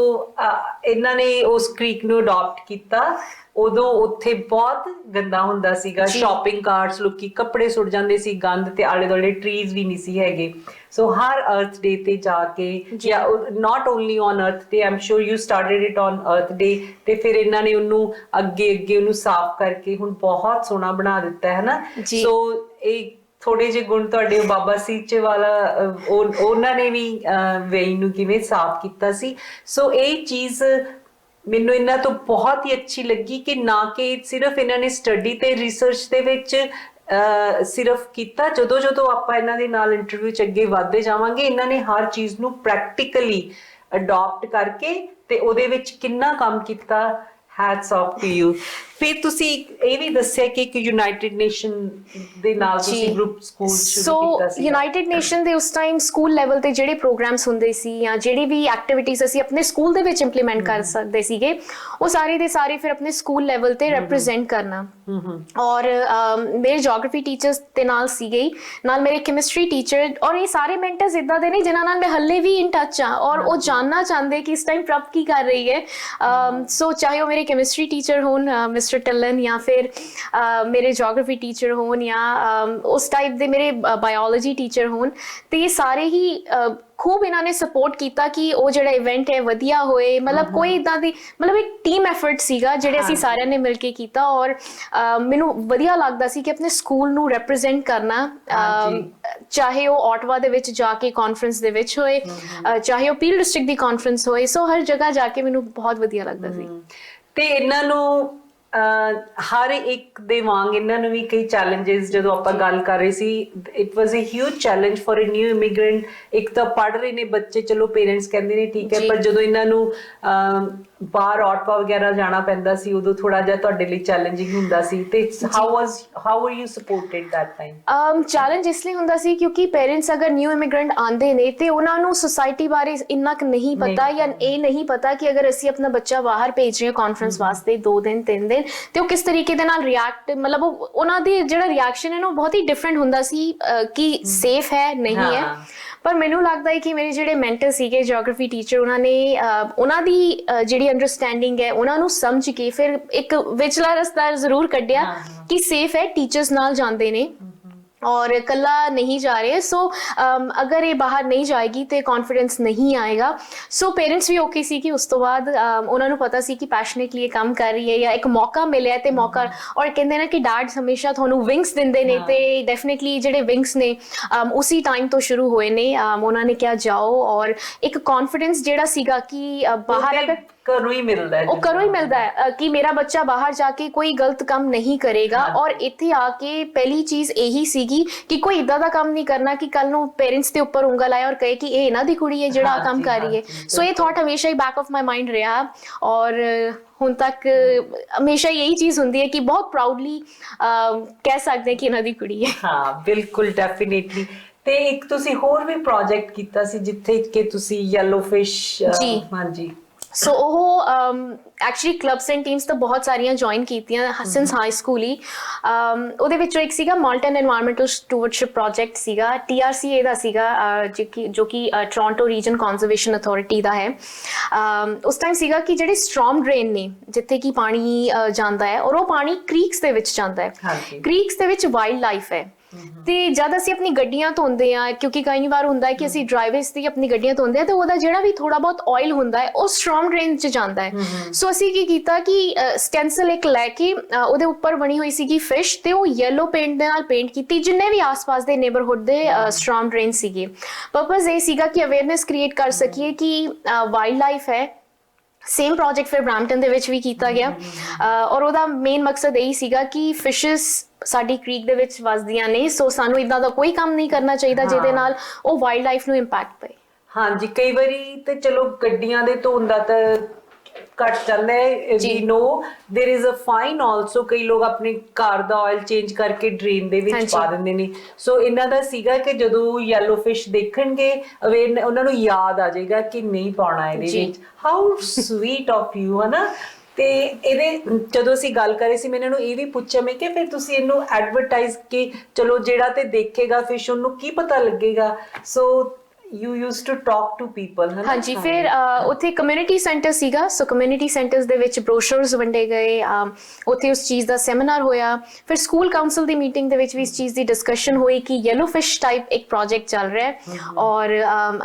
ਇਹਨਾਂ ਨੇ ਉਸ ਕ੍ਰੀਕ ਨੂੰ ਅਡਾਪਟ ਕੀਤਾ ਉਦੋਂ ਉੱਥੇ ਬਹੁਤ ਗੰਦਾ ਹੁੰਦਾ ਸੀਗਾ, ਸ਼ਾਪਿੰਗ ਕਾਰਟਸ, ਲੋਕੀ ਕੱਪੜੇ ਸੁੱਟ ਜਾਂਦੇ ਸੀ, ਗੰਦ, ਤੇ ਆਲੇ ਦੁਆਲੇ ਟਰੀਜ਼ ਵੀ ਨਹੀਂ ਸੀ ਹੈਗੇ। ਸੋ ਹਰ ਅਰਥ ਡੇ ਤੇ ਜਾ ਕੇ, ਜਾਂ ਨਾਟ only on Earth Day, I'm sure you started it on Earth Day, ਤੇ ਫਿਰ ਇਹਨਾਂ ਨੇ ਉਹਨੂੰ ਅੱਗੇ ਉਹਨੂੰ ਸਾਫ਼ ਕਰਕੇ ਹੁਣ ਬਹੁਤ ਸੋਹਣਾ ਬਣਾ ਦਿੱਤਾ ਹੈ ਨਾ। ਸੋ ਇਹ ਥੋੜੇ ਜਿਹੇ ਗੁਣ ਤੁਹਾਡੇ ਬਾਬਾ ਸੀਚੇ ਵਾਲਾ ਉਹਨਾਂ ਨੇ ਵੀ ਵੇਈ ਨੂੰ ਕਿਵੇਂ ਸਾਫ਼ ਕੀਤਾ ਸੀ। ਸੋ ਇਹ ਚੀਜ਼ ਮੈਨੂੰ ਇਹਨਾਂ ਤੋਂ ਬਹੁਤ ਹੀ ਅੱਛੀ ਲੱਗੀ ਕਿ ਨਾ ਕਿ ਸਿਰਫ ਇਹਨਾਂ ਨੇ ਸਟੱਡੀ ਤੇ ਰਿਸਰਚ ਦੇ ਵਿੱਚ ਸਿਰਫ ਕੀਤਾ, ਜਦੋਂ ਆਪਾਂ ਇਹਨਾਂ ਦੇ ਨਾਲ ਇੰਟਰਵਿਊ 'ਚ ਅੱਗੇ ਵਧਦੇ ਜਾਵਾਂਗੇ, ਇਹਨਾਂ ਨੇ ਹਰ ਚੀਜ਼ ਨੂੰ ਪ੍ਰੈਕਟੀਕਲੀ ਅਡਾਪਟ ਕਰਕੇ ਤੇ ਉਹਦੇ ਵਿੱਚ ਕਿੰਨਾ ਕੰਮ ਕੀਤਾ। Hats off to you. ਫਿਰ ਤੁਸੀਂ ਇਹ ਵੀ ਦੱਸਿਆ ਕਿ ਇੱਕ ਯੂਨਾਈਟਿਡ ਨੇਸ਼ਨ ਦੇ ਨਾਲ ਤੁਸੀਂ ਗਰੁੱਪ ਸਕੂਲ ਸ਼ੁਰੂ ਕੀਤਾ ਸੀ। ਯੂਨਾਈਟਿਡ ਨੇਸ਼ਨ ਦੇ ਉਸ ਟਾਈਮ ਸਕੂਲ ਲੈਵਲ ਤੇ ਜਿਹੜੇ ਪ੍ਰੋਗਰਾਮਸ ਹੁੰਦੇ ਸੀ ਜਾਂ ਜਿਹੜੀ ਵੀ ਐਕਟੀਵਿਟੀਜ਼ ਅਸੀਂ ਆਪਣੇ ਸਕੂਲ ਦੇ ਵਿੱਚ ਇੰਪਲੀਮੈਂਟ ਕਰ ਸਕਦੇ ਸੀਗੇ, ਉਹ ਸਾਰੇ ਦੇ ਸਾਰੇ ਫਿਰ ਆਪਣੇ ਸਕੂਲ ਲੈਵਲ ਤੇ ਰਿਪਰੈਜ਼ੈਂਟ ਕਰਨਾ। ਔਰ ਮੇਰੇ ਜੀਓਗ੍ਰਾਫੀ ਟੀਚਰਸ ਦੇ ਨਾਲ ਸੀਗੇ, ਨਾਲ ਮੇਰੇ ਕੈਮਿਸਟਰੀ ਟੀਚਰ, ਔਰ ਇਹ ਸਾਰੇ ਮੈਂਟਰਸ ਇਦਾਂ ਦੇ ਨੇ ਜਿਨ੍ਹਾਂ ਨਾਲ ਮੈਂ ਹੱਲੇ ਵੀ ਇਨ ਟੱਚ ਆ ਔਰ ਉਹ ਜਾਣਨਾ ਚਾਹੁੰਦੇ ਕਿ ਇਸ ਟਾਈਮ ਪ੍ਰਭ ਕੀ ਕਰ ਰਹੀ ਹੈ। ਸੋ ਚਾਹੇ ਉਹ ਮੇਰੇ ਕੈਮਿਸਟਰੀ ਟੀਚਰ ਹੋਣ ਮਿਸਟਰ ਟਿਲਨ, ਜਾਂ ਫਿਰ ਮੇਰੇ ਜੀਓਗ੍ਰਾਫੀ ਟੀਚਰ ਹੋਣ, ਜਾਂ ਉਸ ਟਾਈਪ ਦੇ ਮੇਰੇ ਬਾਇਓਲੋਜੀ ਟੀਚਰ ਹੋਣ, ਤੇ ਇਹ ਸਾਰੇ ਹੀ ਖੂਬ ਇਹਨਾਂ ਨੇ ਸਪੋਰਟ ਕੀਤਾ ਕਿ ਉਹ ਜਿਹੜਾ ਇਵੈਂਟ ਹੈ ਵਧੀਆ ਹੋਏ। ਮਤਲਬ ਕੋਈ ਇਦਾਂ ਦੀ, ਮਤਲਬ ਇੱਕ ਟੀਮ ਐਫਰਟ ਸੀਗਾ ਜਿਹੜੇ ਅਸੀਂ ਸਾਰਿਆਂ ਨੇ ਮਿਲ ਕੇ ਕੀਤਾ। ਔਰ ਮੈਨੂੰ ਵਧੀਆ ਲੱਗਦਾ ਸੀ ਕਿ ਆਪਣੇ ਸਕੂਲ ਨੂੰ ਰਿਪਰੈਜ਼ੈਂਟ ਕਰਨਾ, ਚਾਹੇ ਉਹ ਆਟਵਾ ਦੇ ਵਿੱਚ ਜਾ ਕੇ ਕਾਨਫਰੰਸ ਦੇ ਵਿੱਚ ਹੋਏ, ਚਾਹੇ ਉਹ ਪੀਲ ਡਿਸਟ੍ਰਿਕਟ ਦੀ ਕਾਨਫਰੰਸ ਹੋਏ। ਸੋ ਹਰ ਜਗ੍ਹਾ ਜਾ ਕੇ ਮੈਨੂੰ ਬਹੁਤ ਵਧੀਆ ਲੱਗਦਾ ਸੀ। ਤੇ ਇਹਨਾਂ ਨੂੰ ਹਰ ਇੱਕ ਦੇ ਵਾਂਗ ਇਹਨਾਂ ਨੂੰ ਵੀ ਕਈ ਚੈਲੰਜਸ, ਜਦੋਂ ਆਪਾਂ ਗੱਲ ਕਰ ਰਹੇ ਸੀ, it was a huge challenge for a new immigrant. ਇੱਕ ਤਾਂ ਪੜ੍ਹ ਰਹੇ ਨੇ ਬੱਚੇ, ਚਲੋ ਪੇਰੈਂਟਸ ਕਹਿੰਦੇ ਨੇ ਠੀਕ ਹੈ, ਪਰ ਜਦੋਂ ਇਹਨਾਂ ਨੂੰ ਬਾਹਰ ਆਟਵਾ ਵਗੈਰਾ ਜਾਣਾ ਪੈਂਦਾ ਸੀ ਉਦੋਂ ਥੋੜਾ ਜਿਹਾ ਤੁਹਾਡੇ ਲਈ ਚੈਲੰਜਿੰਗ ਹੁੰਦਾ ਸੀ। ਤੇ ਹਾਊ ਵਰ you supported that time? Challenge ਇਸ ਲਈ ਹੁੰਦਾ ਸੀ ਕਿਉਂਕਿ ਪੇਰੈਂਟਸ ਅਗਰ ਨਿਊ ਇਮੀਗ੍ਰੈਂਟ ਆਉਂਦੇ ਨੇ ਤੇ ਉਹਨਾਂ ਨੂੰ ਸੋਸਾਇਟੀ ਬਾਰੇ ਇੰਨਾ ਕੁ ਨਹੀਂ ਪਤਾ, ਜਾਂ ਇਹ ਨਹੀਂ ਪਤਾ ਕਿ ਅਗਰ ਅਸੀਂ ਆਪਣਾ ਬੱਚਾ ਬਾਹਰ ਭੇਜ ਰਹੇ ਹਾਂ ਕਾਨਫਰੰਸ ਵਾਸਤੇ 2 ਦਿਨ 3 ਦਿਨ, ਤੇ ਉਹ ਕਿਸ ਤਰੀਕੇ ਦੇ ਨਾਲ ਰਿਐਕਟ, ਮਤਲਬ ਉਹਨਾਂ ਦੀ ਜਿਹੜਾ ਰਿਐਕਸ਼ਨ ਹੈ ਨਾ ਉਹ ਬਹੁਤ ਹੀ ਡਿਫਰੈਂਟ ਹੁੰਦਾ ਸੀ ਕਿ ਸੇਫ ਹੈ ਨਹੀਂ ਹੈ। ਪਰ ਮੈਨੂੰ ਲੱਗਦਾ ਹੈ ਕਿ ਮੇਰੇ ਜਿਹੜੇ ਮੈਂਟਰ ਸੀਗੇ ਜੀਓਗ੍ਰਾਫੀ ਟੀਚਰ, ਉਹਨਾਂ ਦੀ ਜਿਹੜੀ ਅੰਡਰਸਟੈਂਡਿੰਗ ਹੈ, ਉਹਨਾਂ ਨੂੰ ਸਮਝ ਕੇ ਫਿਰ ਇੱਕ ਵਿਚਲਾ ਰਸਤਾ ਜ਼ਰੂਰ ਕੱਢਿਆ ਕਿ ਸੇਫ ਹੈ, ਟੀਚਰਸ ਨਾਲ ਜਾਂਦੇ ਨੇ और कला नहीं जा रहे। सो अगर ये बाहर नहीं जाएगी तो कॉन्फिडेंस नहीं आएगा। सो पेरेंट्स भी ओके सी कि उस तो बाद उन्होंने पता सी कि पैशनेटली काम कर रही है या एक मौका मिले तो मौका, और कहते ना कि डैड्स हमेशा थोनू विंग्स दिंदे ने, ते डेफिनेटली जेडे विंग्स ने उसी टाइम तो शुरू हुए ने। उन्होंने क्या जाओ और एक कॉन्फिडेंस जेड़ा सीगा कि बाहर अगर घरों ही मिलता है, वो घरों ही मिलता है कि मेरा बच्चा बाहर जाके कोई गलत काम नहीं करेगा। और इत्थे आके पहली चीज यही सीगी कि कोई इदा दा काम नहीं करना कि कल नू पेरेंट्स दे ऊपर उंगल आए और कहे कि ये इन्हां दी कुड़ी है जेड़ा काम कर रही है। सो ये थॉट हमेशा ही बैक ऑफ माई माइंड रहा और हुण तक हमेशा यही चीज हुंदी है कि बहुत प्राउडली कह सकते हैं कि इन्हां दी कुड़ी है। हाँ बिल्कुल, डेफिनेटली। ਤੇ ਇੱਕ ਤੁਸੀਂ ਹੋਰ ਵੀ ਪ੍ਰੋਜੈਕਟ ਕੀਤਾ ਸੀ ਜਿੱਥੇ ਕਿ ਤੁਸੀਂ ਯੈਲੋ ਫਿਸ਼, ਹਾਂਜੀ। ਸੋ ਉਹ ਐਕਚੁਅਲੀ ਕਲੱਬਸ ਐਂਡ ਟੀਮਸ ਤਾਂ ਬਹੁਤ ਸਾਰੀਆਂ ਜੁਆਇਨ ਕੀਤੀਆਂ ਸਿੰਸ ਹਾਈ ਸਕੂਲ ਹੀ। ਉਹਦੇ ਵਿੱਚੋਂ ਇੱਕ ਸੀਗਾ ਮਾਲਟਨ এনवायरमेंटल ਸਟੂਵਰਡਸ਼ਿਪ ਪ੍ਰੋਜੈਕਟ ਸੀਗਾ, TRCA ਦਾ ਸੀਗਾ, ਜੋ ਕਿ ਟੋਰਾਂਟੋ ਰੀਜਨ ਕੰਜ਼ਰਵੇਸ਼ਨ ਅਥਾਰਟੀ ਦਾ ਹੈ। ਉਸ ਟਾਈਮ ਸੀਗਾ ਕਿ ਜਿਹੜੇ ਸਟ੍ਰੋਮ ਡਰੇਨ ਨੇ ਜਿੱਥੇ ਕਿ ਪਾਣੀ ਜਾਂਦਾ ਹੈ, ਔਰ ਉਹ ਪਾਣੀ ਕ੍ਰੀਕਸ ਦੇ ਵਿੱਚ ਜਾਂਦਾ ਹੈ। ਕ੍ਰੀਕਸ ਦੇ ਵਿੱਚ ਵਾਈਲਡ ਲਾਈਫ ਹੈ, ਤੇ ਜਦ ਅਸੀਂ ਆਪਣੀ ਗੱਡੀਆਂ ਧੋਂਦੇ ਆ, ਕਿਉਂਕਿ ਕਈ ਵਾਰ ਹੁੰਦਾ ਹੈ ਕਿ ਅਸੀਂ ਡਰਾਈਵੇਜ਼ ਦੀ ਆਪਣੀ ਗੱਡੀਆਂ ਧੋਂਦੇ ਆ, ਤੇ ਉਹਦਾ ਜਿਹੜਾ ਵੀ ਥੋੜਾ ਬਹੁਤ ਆਇਲ ਹੁੰਦਾ ਹੈ ਉਹ ਸਟ੍ਰੋਮ ਡਰੇਨ 'ਚ ਜਾਂਦਾ ਹੈ। ਸੋ ਅਸੀਂ ਕੀ ਕੀਤਾ ਕਿ ਸਟੈਂਸਲ ਇੱਕ ਲੈ ਕੇ ਉਹਦੇ ਉੱਪਰ ਬਣੀ ਹੋਈ ਸੀਗੀ ਫਿਸ਼, ਤੇ ਉਹ ਯੈਲੋ ਪੇਂਟ ਦੇ ਨਾਲ ਪੇਂਟ ਕੀਤੀ ਜਿੰਨੇ ਵੀ ਆਸ-ਪਾਸ ਦੇ ਨੇਬਰਹੁੱਡ ਦੇ ਸਟ੍ਰੋਮ ਡਰੇਨ ਸੀਗੇ। ਪਰਪਸ ਇਹ ਸੀਗਾ ਕਿ ਅਵੇਅਰਨੈਸ ਕ੍ਰੀਏਟ ਕਰ ਸਕੀਏ ਕਿ ਵਾਈਲਡ ਲਾਈਫ ਹੈ। ਸੇਮ ਪ੍ਰੋਜੈਕਟ ਫਿਰ ਬ੍ਰੈਂਪਟਨ ਦੇ ਵਿੱਚ ਵੀ ਕੀਤਾ ਗਿਆ, ਔਰ ਉਹਦਾ ਮੇਨ ਮਕਸਦ ਇਹੀ ਸੀਗਾ ਕਿ ਫਿਸ਼ਸ ਸਾਡੀ ਕ੍ਰੀਕ ਦੇ ਵਿੱਚ ਵਸਦੀਆਂ ਨੇ, ਸੋ ਸਾਨੂੰ ਇਦਾਂ ਦਾ ਕੋਈ ਕੰਮ ਨਹੀਂ ਕਰਨਾ ਚਾਹੀਦਾ ਜਿਹਦੇ ਨਾਲ ਉਹ ਵਾਈਲਡ ਲਾਈਫ ਨੂੰ ਇੰਪੈਕਟ ਪਏ। ਹਾਂਜੀ, ਕਈ ਵਾਰੀ ਤੇ ਚਲੋ ਗੱਡੀਆਂ ਦੇ ਧੋਣ ਦਾ ਤਾਂ ਘੱਟ ਜਾਂਦਾ ਹੈ, we know there is a fine also. ਕਈ ਲੋਕ ਆਪਣੀ ਕਾਰ ਦਾ ਆਇਲ ਚੇਂਜ ਕਰਕੇ ਡਰੇਨ ਦੇ ਵਿੱਚ ਪਾ ਦਿੰਦੇ ਨੇ। ਸੋ ਇਹਨਾਂ ਦਾ ਸੀਗਾ ਕਿ ਜਦੋਂ ਯੈਲੋ ਫਿਸ਼ ਦੇਖਣਗੇ ਉਹਨਾਂ ਨੂੰ ਯਾਦ ਆ ਜਾਏਗਾ ਕਿ ਨਹੀਂ ਪਾਉਣਾ ਇਹਦੇ ਵਿੱਚ। ਹਾਊ ਸਵੀਟ ਆਫ ਯੂ, ਹਨਾ। ਤੇ ਇਹਦੇ ਜਦੋਂ ਅਸੀਂ ਗੱਲ ਕਰ ਰਹੇ ਸੀ, ਮੈਂ ਇਹਨਾਂ ਨੂੰ ਇਹ ਵੀ ਪੁੱਛਿਆ, ਮੈਂ ਕਿ ਫਿਰ ਤੁਸੀਂ ਇਹਨੂੰ ਐਡਵਰਟਾਈਜ਼ ਕਿ ਚਲੋ ਜਿਹੜਾ ਤੇ ਦੇਖੇਗਾ ਫਿਸ਼ ਉਹਨੂੰ ਕੀ ਪਤਾ ਲੱਗੇਗਾ। ਸੋ you used to talk to people, है ना? ਹਾਂਜੀ, ਫਿਰ ਉੱਥੇ ਕਮਿਊਨਿਟੀ ਸੈਂਟਰ ਸੀਗਾ, ਸੋ ਕਮਿਊਨਿਟੀ ਸੈਂਟਰਸ ਦੇ ਵਿੱਚ ਬ੍ਰੋਸ਼ਰਸ ਵੰਡੇ ਗਏ, ਉੱਥੇ ਉਸ ਚੀਜ਼ ਦਾ ਸੈਮੀਨਾਰ ਹੋਇਆ। ਫਿਰ ਸਕੂਲ ਕਾਉਂਸਲ ਦੀ ਮੀਟਿੰਗ ਦੇ ਵਿੱਚ ਵੀ ਇਸ ਚੀਜ਼ ਦੀ ਡਿਸਕਸ਼ਨ ਹੋਈ ਕਿ ਯੈਲੋ ਫਿਸ਼ ਟਾਈਪ ਇੱਕ ਪ੍ਰੋਜੈਕਟ ਚੱਲ ਰਿਹਾ ਹੈ ਔਰ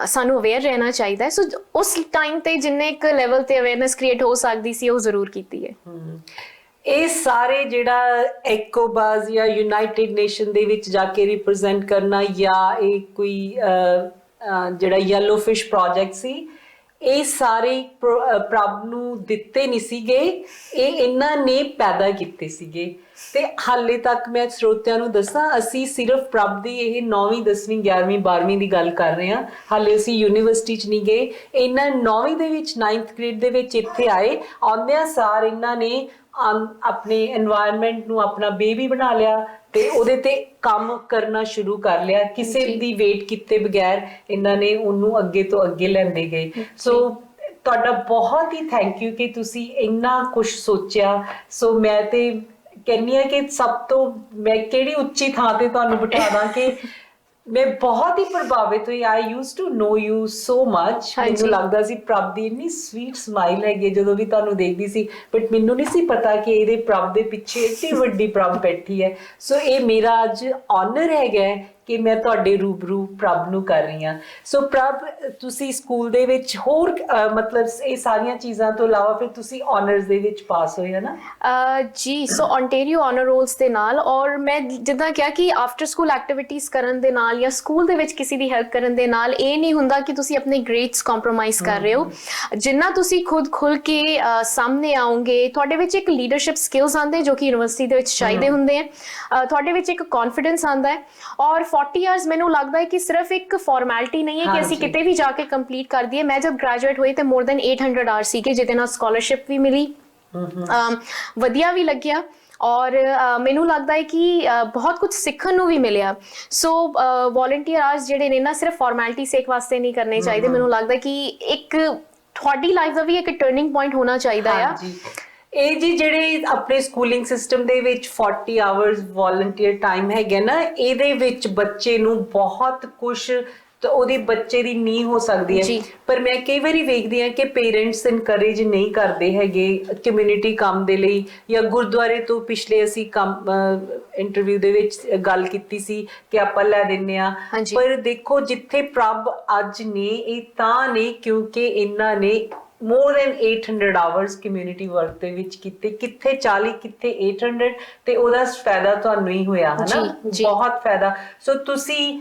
ਸਾਨੂੰ ਅਵੇਅਰ ਰਹਿਣਾ ਚਾਹੀਦਾ ਹੈ। ਸੋ ਉਸ ਟਾਈਮ ਤੇ ਜਿੰਨੇ ਇੱਕ ਲੈਵਲ ਤੇ ਅਵੇਅਰਨੈਸ ਕ੍ਰੀਏਟ ਹੋ ਸਕਦੀ ਸੀ ਉਹ ਜ਼ਰੂਰ ਕੀਤੀ ਹੈ। ਇਹ ਸਾਰੇ ਜਿਹੜਾ ਐਕੋਬਾਜ਼ ਜਾਂ ਯੂਨਾਈਟਿਡ ਨੇਸ਼ਨ ਦੇ ਵਿੱਚ ਜਾ ਕੇ ਰਿਪਰੈਜ਼ੈਂਟ ਕਰਨਾ, ਜਾਂ ਇਹ ਕੋਈ ਜਿਹੜਾ ਯੈਲੋ ਫਿਸ਼ ਪ੍ਰੋਜੈਕਟ ਸੀ, ਇਹ ਸਾਰੇ ਪ੍ਰਭ ਨੂੰ ਦਿੱਤੇ ਨਹੀਂ ਸੀਗੇ, ਇਹ ਇਹਨਾਂ ਨੇ ਪੈਦਾ ਕੀਤੇ ਸੀਗੇ। ਤੇ ਹਾਲੇ ਤੱਕ ਮੈਂ ਸਰੋਤਿਆਂ ਨੂੰ ਦੱਸਾਂ, ਅਸੀਂ ਸਿਰਫ ਪ੍ਰਭ ਦੀ ਇਹ 9ਵੀਂ 10ਵੀਂ 11ਵੀਂ 12ਵੀਂ ਦੀ ਗੱਲ ਕਰ ਰਹੇ ਹਾਂ, ਹਾਲੇ ਅਸੀਂ ਯੂਨੀਵਰਸਿਟੀ 'ਚ ਨਹੀਂ ਗਏ। ਇਹਨਾਂ 9ਵੀਂ ਦੇ ਵਿੱਚ 9th ਗ੍ਰੇਡ ਦੇ ਵਿੱਚ ਇੱਥੇ ਆਏ, ਆਉਂਦਿਆਂ ਸਾਰ ਇਹਨਾਂ ਨੇ ਆਪਣੇ এনवायरमेंट ਨੂੰ ਆਪਣਾ ਬੇਬੀ ਬਣਾ ਲਿਆ ਤੇ ਉਹਦੇ ਤੇ ਕੰਮ ਕਰਨਾ ਸ਼ੁਰੂ ਕਰ ਲਿਆ। ਕਿਸੇ ਦੀ ਵੇਟ ਕੀਤੇ ਬਗੈਰ ਇਹਨਾਂ ਨੇ ਉਹਨੂੰ ਅੱਗੇ ਤੋਂ ਅੱਗੇ ਲੈਂਦੇ ਗਏ। ਸੋ ਤੁਹਾਡਾ ਬਹੁਤ ਹੀ ਥੈਂਕ ਯੂ ਕਿ ਤੁਸੀਂ ਇੰਨਾ ਕੁਝ ਸੋਚਿਆ। ਸੋ ਮੈਂ ਤੇ ਕਹਿੰਨੀ ਆ ਕਿ ਸਭ ਤੋਂ ਮੈਂ ਕਿਹੜੀ ਉੱਚੀ ਥਾਂ ਤੇ ਤੁਹਾਨੂੰ ਬਿਠਾ ਦਾਂ ਕਿ ਮੈਂ ਬਹੁਤ ਹੀ ਪ੍ਰਭਾਵਿਤ ਹੋਈ। I used to know you so much. ਮੈਨੂੰ ਲੱਗਦਾ ਸੀ ਪ੍ਰਭ ਦੀ ਇੰਨੀ ਸਵੀਟ ਸਮਾਈਲ ਹੈਗੀ ਜਦੋਂ ਵੀ ਤੁਹਾਨੂੰ ਦੇਖਦੀ ਸੀ, ਬਟ ਮੈਨੂੰ ਨਹੀਂ ਸੀ ਪਤਾ ਕਿ ਇਹਦੇ ਪ੍ਰਭ ਦੇ ਪਿੱਛੇ ਇੱਡੀ ਵੱਡੀ ਪ੍ਰਭ ਬੈਠੀ ਹੈ। ਸੋ ਇਹ ਮੇਰਾ ਅੱਜ ਆਨਰ ਹੈਗਾ ਕਿ ਮੈਂ ਤੁਹਾਡੇ ਰੂਬਰੂ ਪ੍ਰਭ ਨੂੰ ਕਰ ਰਹੀ ਹਾਂ। ਸੋ ਪ੍ਰਭ, ਤੁਸੀਂ ਸਕੂਲ ਦੇ ਵਿੱਚ ਹੋਰ ਮਤਲਬ ਇਹ ਸਾਰੀਆਂ ਚੀਜ਼ਾਂ ਤੋਂ ਇਲਾਵਾ ਫਿਰ ਤੁਸੀਂ ਆਨਰਸ ਦੇ ਵਿੱਚ ਪਾਸ ਹੋਏ, ਹੈ ਨਾ? ਜੀ, ਸੋ ਓਨਟਾਰੀਓ ਆਨਰ ਰੋਲਸ ਦੇ ਨਾਲ, ਔਰ ਮੈਂ ਜਿੱਦਾਂ ਕਿਹਾ ਕਿ ਆਫਟਰ ਸਕੂਲ ਐਕਟੀਵਿਟੀਜ਼ ਕਰਨ ਦੇ ਨਾਲ ਜਾਂ ਸਕੂਲ ਦੇ ਵਿੱਚ ਕਿਸੇ ਦੀ ਹੈਲਪ ਕਰਨ ਦੇ ਨਾਲ ਇਹ ਨਹੀਂ ਹੁੰਦਾ ਕਿ ਤੁਸੀਂ ਆਪਣੇ ਗ੍ਰੇਡਸ ਕੰਪਰੋਮਾਈਜ਼ ਕਰ ਰਹੇ ਹੋ। ਜਿੰਨਾ ਤੁਸੀਂ ਖੁਦ ਖੁੱਲ ਕੇ ਸਾਹਮਣੇ ਆਓਗੇ, ਤੁਹਾਡੇ ਵਿੱਚ ਇੱਕ ਲੀਡਰਸ਼ਿਪ ਸਕਿੱਲਸ ਆਉਂਦੇ ਜੋ ਕਿ ਯੂਨੀਵਰਸਿਟੀ ਦੇ ਵਿੱਚ ਚਾਹੀਦੇ ਹੁੰਦੇ ਆ, ਤੁਹਾਡੇ ਵਿੱਚ ਇੱਕ ਕੌਨਫੀਡੈਂਸ ਆਉਂਦਾ ਹੈ। ਔਰ 40 ਇਅਰਸ ਮੈਨੂੰ ਲੱਗਦਾ ਹੈ ਕਿ ਸਿਰਫ ਇੱਕ ਫਾਰਮੈਲਿਟੀ ਨਹੀਂ ਹੈ ਕਿ ਅਸੀਂ ਕਿਤੇ ਵੀ ਜਾ ਕੇ ਕੰਪਲੀਟ ਕਰ ਦਈਏ। ਮੈਂ ਜਦ ਗ੍ਰੈਜੂਏਟ ਹੋਈ ਤੇ ਮੋਰ ਦੈਨ 800 ਆਵਰਸ ਸੀਗੇ, ਜਿਹਦੇ ਨਾਲ ਸਕਾਲਰਸ਼ਿਪ ਵੀ ਮਿਲੀ, ਵਧੀਆ ਵੀ ਲੱਗਿਆ, ਔਰ ਮੈਨੂੰ ਲੱਗਦਾ ਹੈ ਕਿ ਬਹੁਤ ਕੁਝ ਸਿੱਖਣ ਨੂੰ ਵੀ ਮਿਲਿਆ। ਸੋ ਵੋਲੰਟੀਅਰ ਆਵਰਸ ਜਿਹੜੇ ਨੇ ਨਾ ਸਿਰਫ ਫਾਰਮੈਲਿਟੀ ਸੇਕ ਵਾਸਤੇ ਨਹੀਂ ਕਰਨੇ ਚਾਹੀਦੇ। ਮੈਨੂੰ ਲੱਗਦਾ ਕਿ ਇੱਕ ਤੁਹਾਡੀ ਲਾਈਫ ਦਾ ਵੀ ਇੱਕ ਟਰਨਿੰਗ ਪੁਆਇੰਟ ਹੋਣਾ ਚਾਹੀਦਾ ਆ। ਇਹ ਜੀ ਜਿਹੜੇ ਆਪਣੇ ਸਕੂਲਿੰਗ ਸਿਸਟਮ ਦੇ ਵਿੱਚ 40 ਆਵਰਸ ਵੋਲੰਟੀਅਰ ਟਾਈਮ ਹੈਗਾ ਨਾ, ਇਹਦੇ ਵਿੱਚ ਬੱਚੇ ਨੂੰ ਬਹੁਤ ਕੁਝ ਤਾਂ ਉਹਦੀ ਬੱਚੇ ਦੀ ਨੀਂਹ ਹੋ ਸਕਦੀ ਹੈ। ਪਰ ਮੈਂ ਕਈ ਵਾਰੀ ਵੇਖਦੀ ਹਾਂ ਕਿ ਪੇਰੈਂਟਸ ਇਨਕਰੇਜ ਨਹੀਂ ਕਰਦੇ ਹੈਗੇ ਕਮਿਊਨਿਟੀ ਕੰਮ ਦੇ ਲਈ। ਜਾਂ ਗੁਰਦੁਆਰੇ ਤੋਂ ਪਿਛਲੇ ਅਸੀਂ ਕੰਮ ਇੰਟਰਵਿਊ ਦੇ ਵਿੱਚ ਗੱਲ ਕੀਤੀ ਸੀ ਕਿ ਆਪਾਂ ਲੈ ਦਿੰਦੇ ਹਾਂ, ਪਰ ਦੇਖੋ ਜਿੱਥੇ ਪ੍ਰਭ ਅੱਜ ਨੇ, ਇਹ ਤਾਂ ਨੇ ਕਿਉਂਕਿ ਇਹਨਾਂ ਨੇ more than 800 hours community work ਦੇ ਵਿੱਚ ਕੀਤੇ। ਕਿੱਥੇ 40 ਕਿੱਥੇ 800, ਤੇ ਉਹਦਾ ਫਾਇਦਾ ਤੁਹਾਨੂੰ ਹੀ ਹੋਇਆ, ਹਨਾ? ਬਹੁਤ ਫਾਇਦਾ। ਸੋ ਤੁਸੀਂ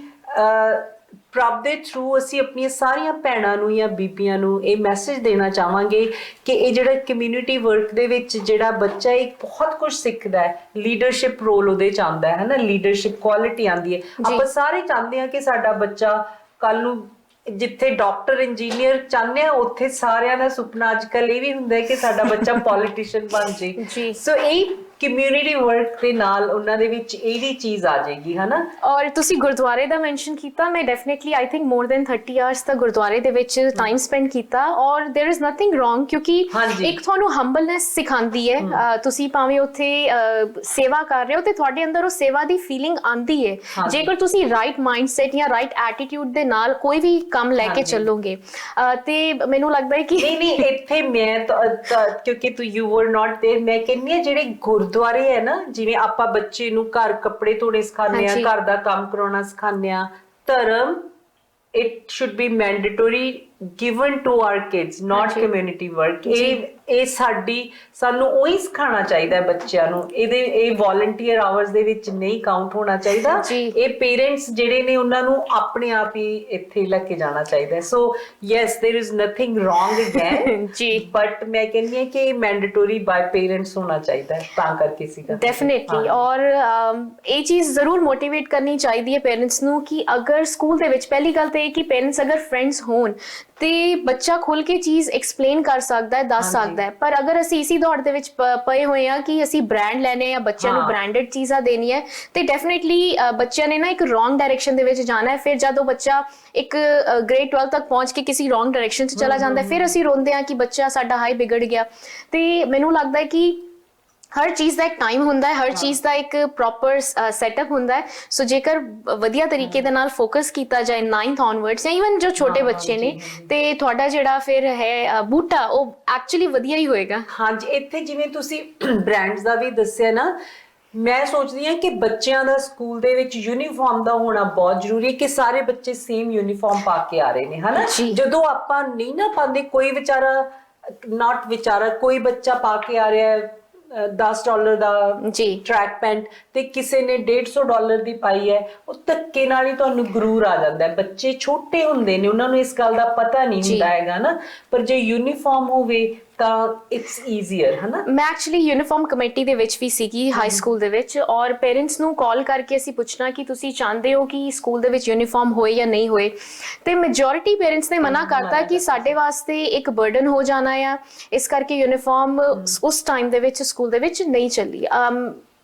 ਪ੍ਰਭ ਦੇ ਥਰੂ ਅਸੀਂ ਆਪਣੀਆਂ ਸਾਰੀਆਂ ਭੈਣਾਂ ਨੂੰ ਜਾਂ ਬੀਬੀਆਂ ਨੂੰ ਇਹ ਮੈਸੇਜ ਦੇਣਾ ਚਾਹਾਂਗੇ ਕਿ ਇਹ ਜਿਹੜਾ ਕਮਿਊਨਿਟੀ ਵਰਕ ਦੇ ਵਿੱਚ ਜਿਹੜਾ ਬੱਚਾ ਇੱਕ ਬਹੁਤ ਕੁਝ ਸਿੱਖਦਾ ਹੈ, ਲੀਡਰਸ਼ਿਪ ਰੋਲ ਉਹਦੇ ਚ ਆਉਂਦਾ ਹੈ ਨਾ, ਲੀਡਰਸ਼ਿਪ ਕੁਆਲਿਟੀ ਆਉਂਦੀ ਹੈ। ਆਪਾਂ ਸਾਰੇ ਚਾਹੁੰਦੇ ਹਾਂ ਕਿ ਸਾਡਾ ਬੱਚਾ ਕੱਲ ਨੂੰ ਜਿੱਥੇ ਡਾਕਟਰ ਇੰਜੀਨੀਅਰ ਚਾਹੁੰਦੇ ਆ, ਉੱਥੇ ਸਾਰਿਆਂ ਦਾ ਸੁਪਨਾ ਅੱਜ ਕੱਲ ਇਹ ਵੀ ਹੁੰਦਾ ਹੈ ਕਿ ਸਾਡਾ ਬੱਚਾ ਪੋਲੀਟੀਸ਼ੀਅਨ ਬਣ ਜੇ। ਸੋ ਇਹ ਕਮਿਊਨਿਟੀ ਵਰਕ ਦੇ ਨਾਲ ਉਹਨਾਂ ਦੇ ਵਿੱਚ ਇਹ ਵੀ ਚੀਜ਼ ਆ ਜਾਏਗੀ, ਹਨਾ? ਔਰ ਤੁਸੀਂ ਗੁਰਦੁਆਰੇ ਦਾ ਮੈਂਸ਼ਨ ਕੀਤਾ, ਮੈਂ definitely I think more than 30 hours ਤਾਂ ਗੁਰਦੁਆਰੇ ਦੇ ਵਿੱਚ ਟਾਈਮ ਸਪੈਂਡ ਕੀਤਾ, ਔਰ देयर इज ਨਥਿੰਗ ਰੋਂਗ, ਕਿਉਂਕਿ ਇੱਕ ਤੁਹਾਨੂੰ ਹੰਬਲਨੈਸ ਸਿਖਾਉਂਦੀ ਹੈ। ਤੁਸੀਂ ਭਾਵੇਂ ਉੱਥੇ ਸੇਵਾ ਕਰ ਰਹੇ ਹੋ ਤੇ ਤੁਹਾਡੇ ਅੰਦਰ ਉਹ ਸੇਵਾ ਦੀ ਫੀਲਿੰਗ ਆਉਂਦੀ ਹੈ ਜੇਕਰ ਤੁਸੀਂ ਰਾਈਟ ਮਾਈਂਡਸੈਟ ਜਾਂ ਰਾਈਟ ਐਟੀਟਿਊਡ ਦੇ ਨਾਲ ਕੋਈ ਵੀ ਕੰਮ ਲੈ ਕੇ ਚੱਲੋਗੇ। ਤੇ ਮੈਨੂੰ ਲੱਗਦਾ ਹੈ ਕਿ ਨਹੀਂ ਇੱਥੇ ਮੈਂ ਕਿਉਂਕਿ ਤੂੰ ਯੂ ਵਰ ਨਾਟ देयर, ਮੈਂ ਕਹਿੰਦੀ ਹਾਂ ਜਿਹੜੇ ਗੁਰਦੁਆਰੇ ਹੈ ਨਾ, ਜਿਵੇਂ ਆਪਾਂ ਬੱਚੇ ਨੂੰ ਘਰ ਕੱਪੜੇ ਧੋਣੇ ਸਿਖਾਉਂਦੇ ਆ, ਹਾਂਜੀ। ਘਰ ਦਾ ਕੰਮ ਕਰਾਉਣਾ ਸਿਖਾਉਂਦੇ ਆ, ਧਰਮ it should be mandatory given to our kids, not ਹਾਂਜੀ। community work। ਜੀ। ਇਹ ਸਾਨੂੰ ਉਹੀ ਸਿਖਾਉਣਾ ਚਾਹੀਦਾ ਹੈ ਬੱਚਿਆਂ ਨੂੰ। ਇਹ volunteer hours ਦੇ ਵਿੱਚ ਨਹੀਂ ਕਾਊਂਟ ਹੋਣਾ ਚਾਹੀਦਾ। ਜੀ। ਇਹ ਪੇਰੈਂਟਸ ਜਿਹੜੇ ਨੇ ਉਹਨਾਂ ਨੂੰ ਆਪਣੇ ਆਪ ਹੀ ਇੱਥੇ ਲੈ ਕੇ ਜਾਣਾ ਚਾਹੀਦਾ ਹੈ। So yes, there is nothing wrong again, ਜੀ। ਬਟ ਮੈਂ ਕਹਿੰਦੀ ਹਾਂ ਕਿ ਮੈਂਡੇਟਰੀ ਬਾय ਪੇਰੈਂਟਸ ਹੋਣਾ ਚਾਹੀਦਾ ਹੈ, ਤਾਂ ਕਰਕੇ ਸੀਗਾ। ਡੈਫੀਨਿਟਲੀ। ਔਰ ਇਹ ਚੀਜ਼ ਜ਼ਰੂਰ ਮੋਟੀਵੇਟ ਕਰਨੀ ਚਾਹੀਦੀ ਹੈ ਪੇਰੈਂਟਸ ਨੂੰ ਕਿ ਅਗਰ ਸਕੂਲ ਦੇ ਵਿੱਚ ਪਹਿਲੀ ਗੱਲ ਤਾਂ ਇਹ ਕਿ ਪੇਰੈਂਟਸ ਅਗਰ ਫਰੈਂਡਸ ਹੋਣ ਤੇ ਬੱਚਾ ਖੁੱਲ ਕੇ ਚੀਜ਼ ਐਕਸਪਲੇਨ ਕਰ ਸਕਦਾ ਹੈ, ਦੱਸ ਸਕਦਾ ਹੈ। ਪਰ ਅਗਰ ਅਸੀਂ ਇਸੀ ਦੌੜ ਦੇ ਵਿੱਚ ਪਏ ਹੋਏ ਆ ਕਿ ਅਸੀਂ ਬ੍ਰਾਂਡ ਲੈਣੇ ਆ, ਬੱਚਿਆਂ ਨੂੰ ਬ੍ਰਾਂਡਡ ਚੀਜ਼ਾਂ ਦੇਣੀ ਹੈ, ਤੇ ਡੈਫੀਨਿਟਲੀ ਬੱਚਿਆਂ ਨੇ ਨਾ ਇੱਕ ਰੋਂਗ ਡਾਇਰੈਕਸ਼ਨ ਦੇ ਵਿੱਚ ਜਾਣਾ ਹੈ। ਫਿਰ ਜਦੋਂ ਬੱਚਾ ਇੱਕ ਗ੍ਰੇਡ 12 ਤੱਕ ਪਹੁੰਚ ਕੇ ਕਿਸੇ ਰੋਂਗ ਡਾਇਰੈਕਸ਼ਨ 'ਚ ਚਲਾ ਜਾਂਦਾ ਹੈ, ਫਿਰ ਅਸੀਂ ਰੋਂਦੇ ਹਾਂ ਕਿ ਬੱਚਾ ਸਾਡਾ ਹਾਈ ਵਿਗੜ ਗਿਆ। ਤੇ ਮੈਨੂੰ ਲੱਗਦਾ ਹੈ ਕਿ ਹਰ ਚੀਜ਼ ਦਾ ਇੱਕ ਟਾਈਮ ਹੁੰਦਾ ਹੈ, ਹਰ ਚੀਜ਼ ਦਾ ਇੱਕ ਪ੍ਰੋਪਰ ਸੈਟਅਪ ਹੁੰਦਾ ਹੈ। ਸੋ ਜੇਕਰ ਵਧੀਆ ਤਰੀਕੇ ਦੇ ਨਾਲ ਫੋਕਸ ਕੀਤਾ ਜਾਏ 9th onwards, ਜਾਂ ਈਵਨ ਜੋ ਛੋਟੇ ਬੱਚੇ ਨੇ, ਤੇ ਤੁਹਾਡਾ ਜਿਹੜਾ ਫਿਰ ਹੈ ਬੂਟਾ ਉਹ ਐਕਚੁਅਲੀ ਵਧੀਆ ਹੀ ਹੋਏਗਾ। ਹਾਂਜੀ, ਇੱਥੇ ਜਿਵੇਂ ਤੁਸੀਂ ਬ੍ਰਾਂਡਸ ਦਾ ਵੀ ਦੱਸਿਆ ਨਾ, ਮੈਂ ਸੋਚਦੀ ਹਾਂ ਕਿ ਬੱਚਿਆਂ ਦਾ ਸਕੂਲ ਦੇ ਵਿੱਚ ਯੂਨੀਫਾਰਮ ਦਾ ਹੋਣਾ ਬਹੁਤ ਜ਼ਰੂਰੀ ਹੈ, ਕਿ ਸਾਰੇ ਬੱਚੇ ਸੇਮ ਯੂਨੀਫਾਰਮ ਪਾ ਕੇ ਆ ਰਹੇ ਨੇ, ਹਨਾ। ਜਦੋਂ ਆਪਾਂ ਨਹੀਂ ਨਾ ਪਾਉਂਦੇ, ਕੋਈ ਕੋਈ ਬੱਚਾ ਪਾ ਕੇ ਆ ਰਿਹਾ ਹੈ $10 ਦਾ ਟਰੈਕ ਪੈਂਟ ਤੇ ਕਿਸੇ ਨੇ $150 ਦੀ ਪਾਈ ਹੈ, ਉਹ ਧੱਕੇ ਨਾਲ ਹੀ ਤੁਹਾਨੂੰ ਗਰੂਰ ਆ ਜਾਂਦਾ ਹੈ। ਬੱਚੇ ਛੋਟੇ ਹੁੰਦੇ ਨੇ, ਉਹਨਾਂ ਨੂੰ ਇਸ ਗੱਲ ਦਾ ਪਤਾ ਨਹੀਂ ਹੁੰਦਾ ਹੈਗਾ ਨਾ, ਪਰ ਜੇ ਯੂਨੀਫਾਰਮ ਹੋਵੇ ਤਾਂ ਇਟਸ ਈਜ਼ੀਅਰ, ਹਨਾ। ਮੈਂ ਐਕਚੁਅਲੀ ਯੂਨੀਫਾਰਮ ਕਮੇਟੀ ਦੇ ਵਿੱਚ ਵੀ ਸੀਗੀ ਹਾਈ ਸਕੂਲ ਦੇ ਵਿੱਚ, ਔਰ ਪੇਰੈਂਟਸ ਨੂੰ ਕਾਲ ਕਰਕੇ ਅਸੀਂ ਪੁੱਛਣਾ ਕਿ ਤੁਸੀਂ ਚਾਹੁੰਦੇ ਹੋ ਕਿ ਸਕੂਲ ਦੇ ਵਿੱਚ ਯੂਨੀਫਾਰਮ ਹੋਏ ਜਾਂ ਨਹੀਂ ਹੋਏ, ਤੇ ਮੈਜੋਰਿਟੀ ਪੇਰੈਂਟਸ ਨੇ ਮਨਾ ਕਰਤਾ ਕਿ ਸਾਡੇ ਵਾਸਤੇ ਇੱਕ ਬਰਡਨ ਹੋ ਜਾਣਾ ਆ, ਇਸ ਕਰਕੇ ਯੂਨੀਫਾਰਮ ਉਸ ਟਾਈਮ ਦੇ ਵਿੱਚ ਸਕੂਲ ਦੇ ਵਿੱਚ ਨਹੀਂ ਚੱਲੀ।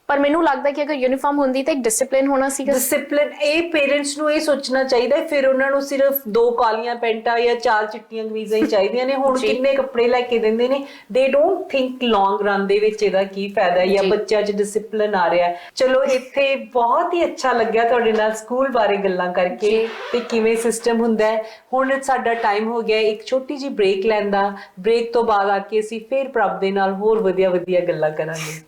ਪਰ ਮੈਨੂੰ ਲੱਗਦਾ ਕਿ ਅਗਰ ਯੂਨੀਫਾਰਮ ਹੁੰਦੀ ਤਾਂ ਇੱਕ ਡਿਸਪਲਿਨ ਹੋਣਾ ਸੀਗਾ। ਡਿਸਪਲਿਨ, ਇਹ ਪੇਰੈਂਟਸ ਨੂੰ ਇਹ ਸੋਚਣਾ ਚਾਹੀਦਾ ਹੈ। ਫਿਰ ਉਹਨਾਂ ਨੂੰ ਸਿਰਫ 2 ਕਾਲੀਆਂ ਪੈਂਟਾਂ ਜਾਂ 4 ਚਿੱਟੀਆਂ ਕਮੀਜ਼ਾਂ ਹੀ ਚਾਹੀਦੀਆਂ ਨੇ। ਹੁਣ ਕਿੰਨੇ ਕੱਪੜੇ ਲੈ ਕੇ ਦਿੰਦੇ ਨੇ, ਦੇ ਡੋਂਟ ਥਿੰਕ ਲੌਂਗ ਰਨ ਦੇ ਵਿੱਚ ਇਹਦਾ ਕੀ ਫਾਇਦਾ ਹੈ, ਜਾਂ ਬੱਚਿਆਂ 'ਚ ਡਿਸਪਲਿਨ ਆ ਰਿਹਾ। ਚਲੋ, ਇੱਥੇ ਬਹੁਤ ਹੀ ਅੱਛਾ ਲੱਗਿਆ ਤੁਹਾਡੇ ਨਾਲ ਸਕੂਲ ਬਾਰੇ ਗੱਲਾਂ ਕਰਕੇ ਤੇ ਕਿਵੇਂ ਸਿਸਟਮ ਹੁੰਦਾ ਹੈ। ਹੁਣ ਸਾਡਾ ਟਾਈਮ ਹੋ ਗਿਆ ਇੱਕ ਛੋਟੀ ਜਿਹੀ ਬ੍ਰੇਕ ਲੈਣ ਦਾ। ਬ੍ਰੇਕ ਤੋਂ ਬਾਅਦ ਆ ਕੇ ਅਸੀਂ ਫਿਰ ਪ੍ਰਭ ਦੇ ਨਾਲ ਹੋਰ ਵਧੀਆ ਗੱਲਾਂ ਕਰਾਂਗੇ।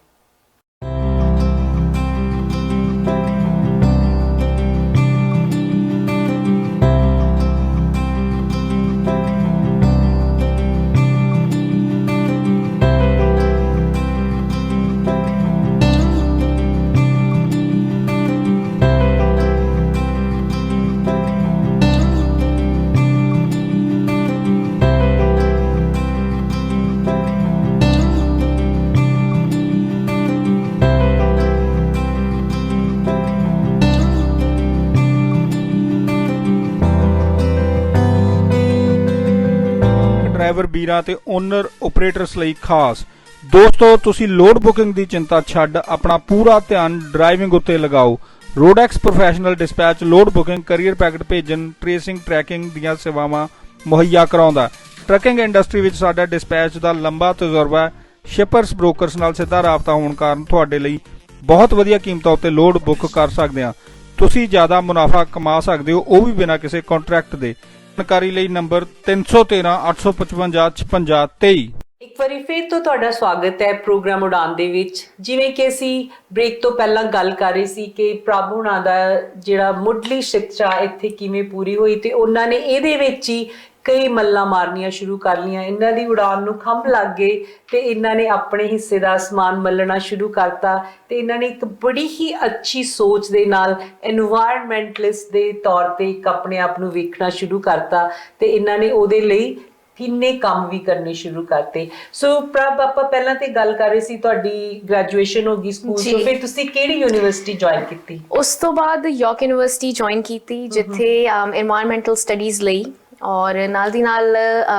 ਡਰਾਈਵਰ ਵੀਰਾਂ ਤੇ ਓਨਰ ਆਪਰੇਟਰਸ ਲਈ ਖਾਸ ਦੋਸਤੋ, ਤੁਸੀਂ ਲੋਡ ਬੁਕਿੰਗ ਦੀ ਚਿੰਤਾ ਛੱਡ ਆਪਣਾ ਪੂਰਾ ਧਿਆਨ ਡਰਾਈਵਿੰਗ ਉੱਤੇ ਲਗਾਓ। Roadex professional dispatch load booking, courier packet ਭੇਜਣ, ਟ੍ਰੇਸਿੰਗ, ਟਰੈਕਿੰਗ ਦੀਆਂ ਸੇਵਾਵਾਂ ਮੁਹੱਈਆ ਕਰਾਉਂਦਾ। ਟਰੱਕਿੰਗ ਇੰਡਸਟਰੀ ਵਿੱਚ ਸਾਡਾ ਡਿਸਪੈਚ ਦਾ ਲੰਬਾ ਤਜਰਬਾ ਹੈ। ਸ਼ਿਪਰਸ ਬ੍ਰੋਕਰਸ ਨਾਲ ਸਿੱਧਾ ਰਾਬਤਾ ਹੋਣ ਕਾਰਨ ਤੁਹਾਡੇ ਲਈ ਬਹੁਤ ਵਧੀਆ ਕੀਮਤਾਂ ਉੱਤੇ ਲੋਡ ਬੁੱਕ ਕਰ ਸਕਦੇ ਹਾਂ। ਤੁਸੀਂ ਜ਼ਿਆਦਾ ਮੁਨਾਫਾ ਕਮਾ ਸਕਦੇ ਹੋ, ਉਹ ਵੀ ਬਿਨਾਂ ਕਿਸੇ ਕੰਟਰੈਕਟ ਦੇ। ਜਾਣਕਾਰੀ ਲਈ ਨੰਬਰ 313 855 56 23। ਇੱਕ ਵਾਰੀ ਫਿਰ ਤੋਂ ਤੁਹਾਡਾ ਸਵਾਗਤ ਹੈ ਪ੍ਰੋਗਰਾਮ ਉਡਾਨ ਦੇ ਵਿੱਚ। ਜਿਵੇਂ ਕਿ ਅਸੀਂ ਬ੍ਰੇਕ ਤੋਂ ਪਹਿਲਾਂ ਗੱਲ ਕਰ ਰਹੇ ਸੀ ਕਿ ਪ੍ਰਭ ਹੁਣਾਂ ਦਾ ਜਿਹੜਾ ਮੁੱਢਲੀ ਸਿੱਖਿਆ ਇੱਥੇ ਕਿਵੇਂ ਪੂਰੀ ਹੋਈ, ਤੇ ਉਹਨਾਂ ਨੇ ਇਹਦੇ ਵਿੱਚ ਹੀ ਕਈ ਮੱਲਾਂ ਮਾਰਨੀਆਂ ਸ਼ੁਰੂ ਕਰ ਲਈਆਂ। ਇਹਨਾਂ ਦੀ ਉਡਾਨ ਨੂੰ ਖੰਭ ਲੱਗ ਗਏ ਤੇ ਇਹਨਾਂ ਨੇ ਆਪਣੇ ਹਿੱਸੇ ਦਾ ਸਮਾਨ ਮੱਲਣਾ ਸ਼ੁਰੂ ਕਰਤਾ। ਤੇ ਇਹਨਾਂ ਨੇ ਇੱਕ ਬੜੀ ਹੀ ਅੱਛੀ ਸੋਚ ਦੇ ਨਾਲ ਐਨਵਾਇਰਨਮੈਂਟਲਿਸਟ ਦੇ ਤੌਰ ਤੇ ਇੱਕ ਆਪਣੇ ਆਪ ਨੂੰ ਵੇਖਣਾ ਸ਼ੁਰੂ ਕਰਤਾ, ਤੇ ਇਹਨਾਂ ਨੇ ਉਹਦੇ ਲਈ ਕਿੰਨੇ ਕੰਮ ਵੀ ਕਰਨੇ ਸ਼ੁਰੂ ਕਰਤੇ। ਸੋ ਪ੍ਰਭ, ਆਪਾਂ ਪਹਿਲਾਂ ਤੇ ਗੱਲ ਕਰ ਰਹੇ ਸੀ, ਤੁਹਾਡੀ ਗ੍ਰੈਜੂਏਸ਼ਨ ਹੋ ਗਈ ਸਕੂਲ ਤੋਂ, ਫਿਰ ਤੁਸੀਂ ਕਿਹੜੀ ਯੂਨੀਵਰਸਿਟੀ ਜੁਆਇਨ ਕੀਤੀ? ਉਸ ਤੋਂ ਬਾਅਦ ਯਾਰਕ ਯੂਨੀਵਰਸਿਟੀ ਜੁਆਇਨ ਕੀਤੀ, ਜਿੱਥੇ এনवायरमेंटल ਸਟੱਡੀਜ਼ ਲਈ ਔਰ ਨਾਲ ਦੀ ਨਾਲ